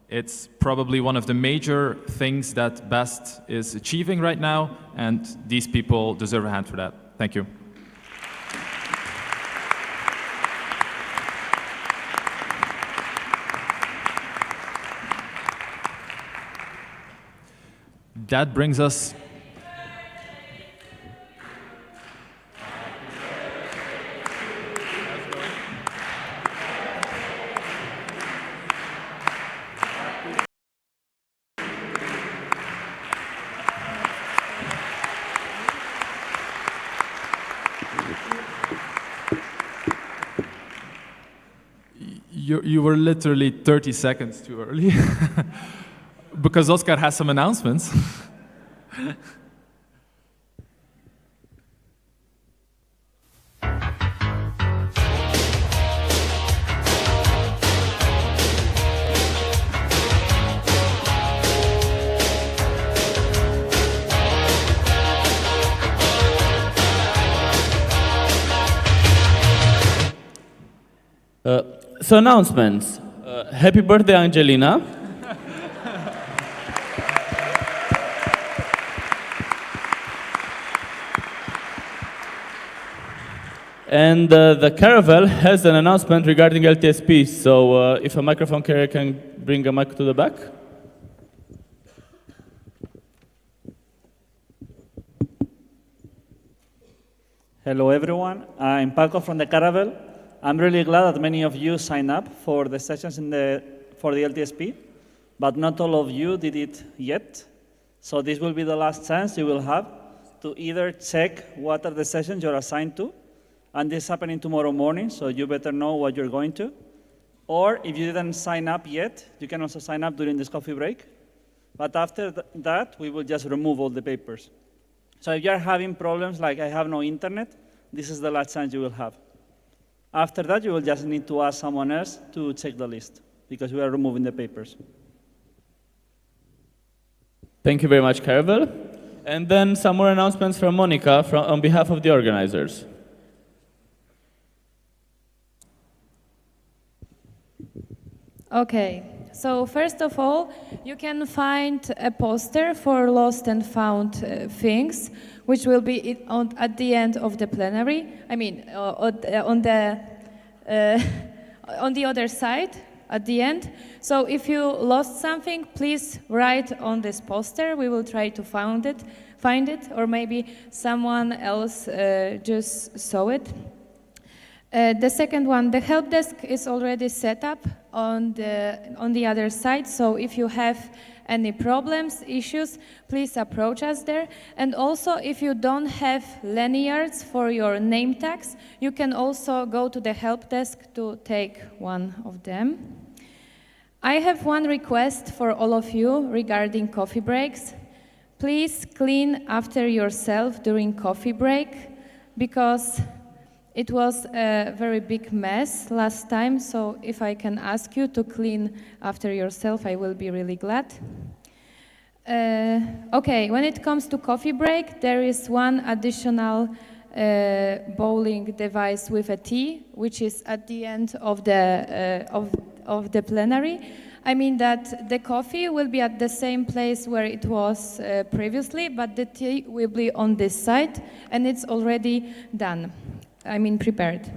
A: It's probably one of the major things that BEST is achieving right now, and these people deserve a hand for that. Thank you. That brings us You were literally 30 seconds too early because Oscar has some announcements.
Q: So announcements. Happy birthday, Angelina. And the Caravel has an announcement regarding LTSP. So if a microphone carrier can bring a mic to the back.
L: Hello everyone, I'm Paco from the Caravel. I'm really glad that many of you signed up for the sessions for the LTSP, but not all of you did it yet. So this will be the last chance you will have to either check what are the sessions you're assigned to, and this is happening tomorrow morning, so you better know what you're going to. Or if you didn't sign up yet, you can also sign up during this coffee break. But after that, we will just remove all the papers. So if you're having problems like I have no internet, this is the last chance you will have. After that, you will just need to ask someone else to check the list, because we are removing the papers.
Q: Thank you very much, Caravel. And then some more announcements from Monica on behalf of the organizers.
W: Okay, so first of all, you can find a poster for lost and found things, which will be at the end of the plenary. I mean, on the other side, at the end. So if you lost something, please write on this poster. We will try to find it, or maybe someone else just saw it. The second one, the help desk is already set up on the other side. So if you have any problems, issues, please approach us there. And also, if you don't have lanyards for your name tags, you can also go to the help desk to take one of them. I have one request for all of you regarding coffee breaks. Please clean after yourself during coffee break, because it was a very big mess last time, so if I can ask you to clean after yourself, I will be really glad. Okay, when it comes to coffee break, there is one additional bowling device with a T, which is at the end of the plenary. I mean that the coffee will be at the same place where it was previously, but the tea will be on this side, and it's already done. I mean, prepared.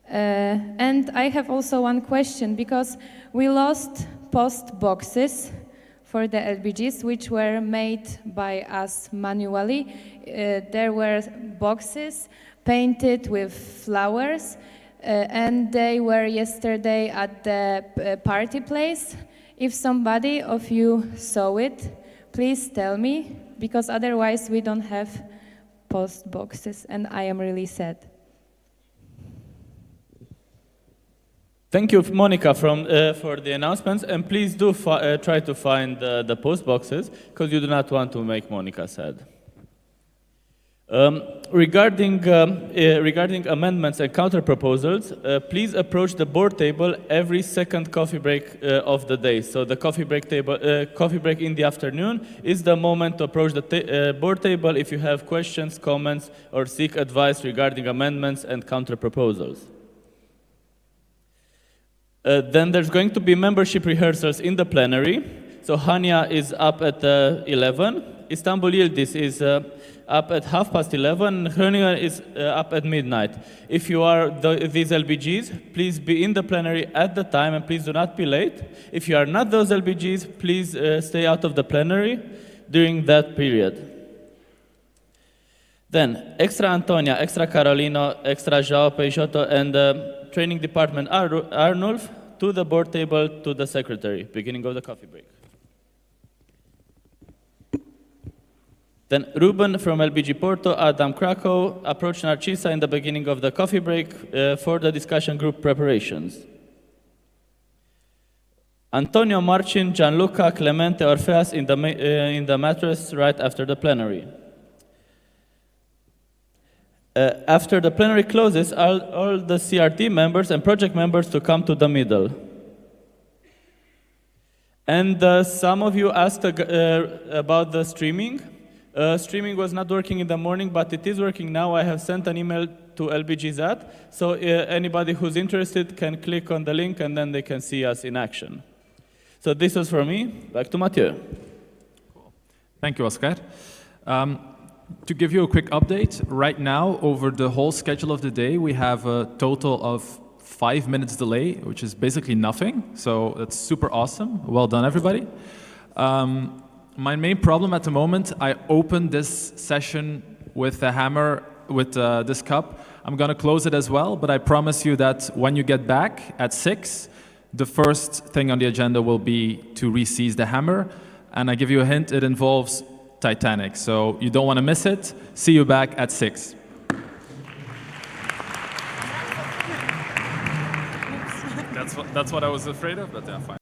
W: And I have also one question, because we lost post boxes for the LBGs, which were made by us manually. There were boxes painted with flowers, and they were yesterday at the party place. If somebody of you saw it, please tell me, because otherwise we don't have post boxes, and I am really sad.
Q: Thank you, Monica, for the announcements, and please do try to find the post boxes, because you do not want to make Monica sad. Regarding amendments and counter proposals, please approach the board table every second coffee break of the day. So the coffee break in the afternoon is the moment to approach the board table if you have questions, comments, or seek advice regarding amendments and counter proposals. Then there's going to be membership rehearsals in the plenary. So Hania is up at 11. Istanbul Yildiz is up at 11:30. Groningen is up at midnight. If you are these LBGs, please be in the plenary at the time and please do not be late. If you are not those LBGs, please stay out of the plenary during that period. Then, Extra Antonia, Extra Carolino, Extra João Peixoto, and Training Department Arnulf to the board table to the secretary, beginning of the coffee break. Then Ruben from LBG Porto, Adam Krakow, approach Narcisa in the beginning of the coffee break for the discussion group preparations. Antonio, Marcin, Gianluca, Clemente, Orfeas in the mattress right after the plenary. After the plenary closes, all the CRT members and project members to come to the middle. And some of you asked about the streaming. Streaming was not working in the morning, but it is working now. I have sent an email to LBGs, so anybody who's interested can click on the link and then they can see us in action. So this was for me. Back to Mathieu.
A: Cool. Thank you, Oscar. To give you a quick update, right now, over the whole schedule of the day, we have a total of 5 minutes delay, which is basically nothing. So that's super awesome. Well done, everybody. My main problem at the moment, I opened this session with a hammer, with this cup. I'm going to close it as well, but I promise you that when you get back at 6, the first thing on the agenda will be to re-seize the hammer. And I give you a hint, it involves Titanic. So you don't want to miss it. See you back at 6. That's what I was afraid of, but yeah, fine.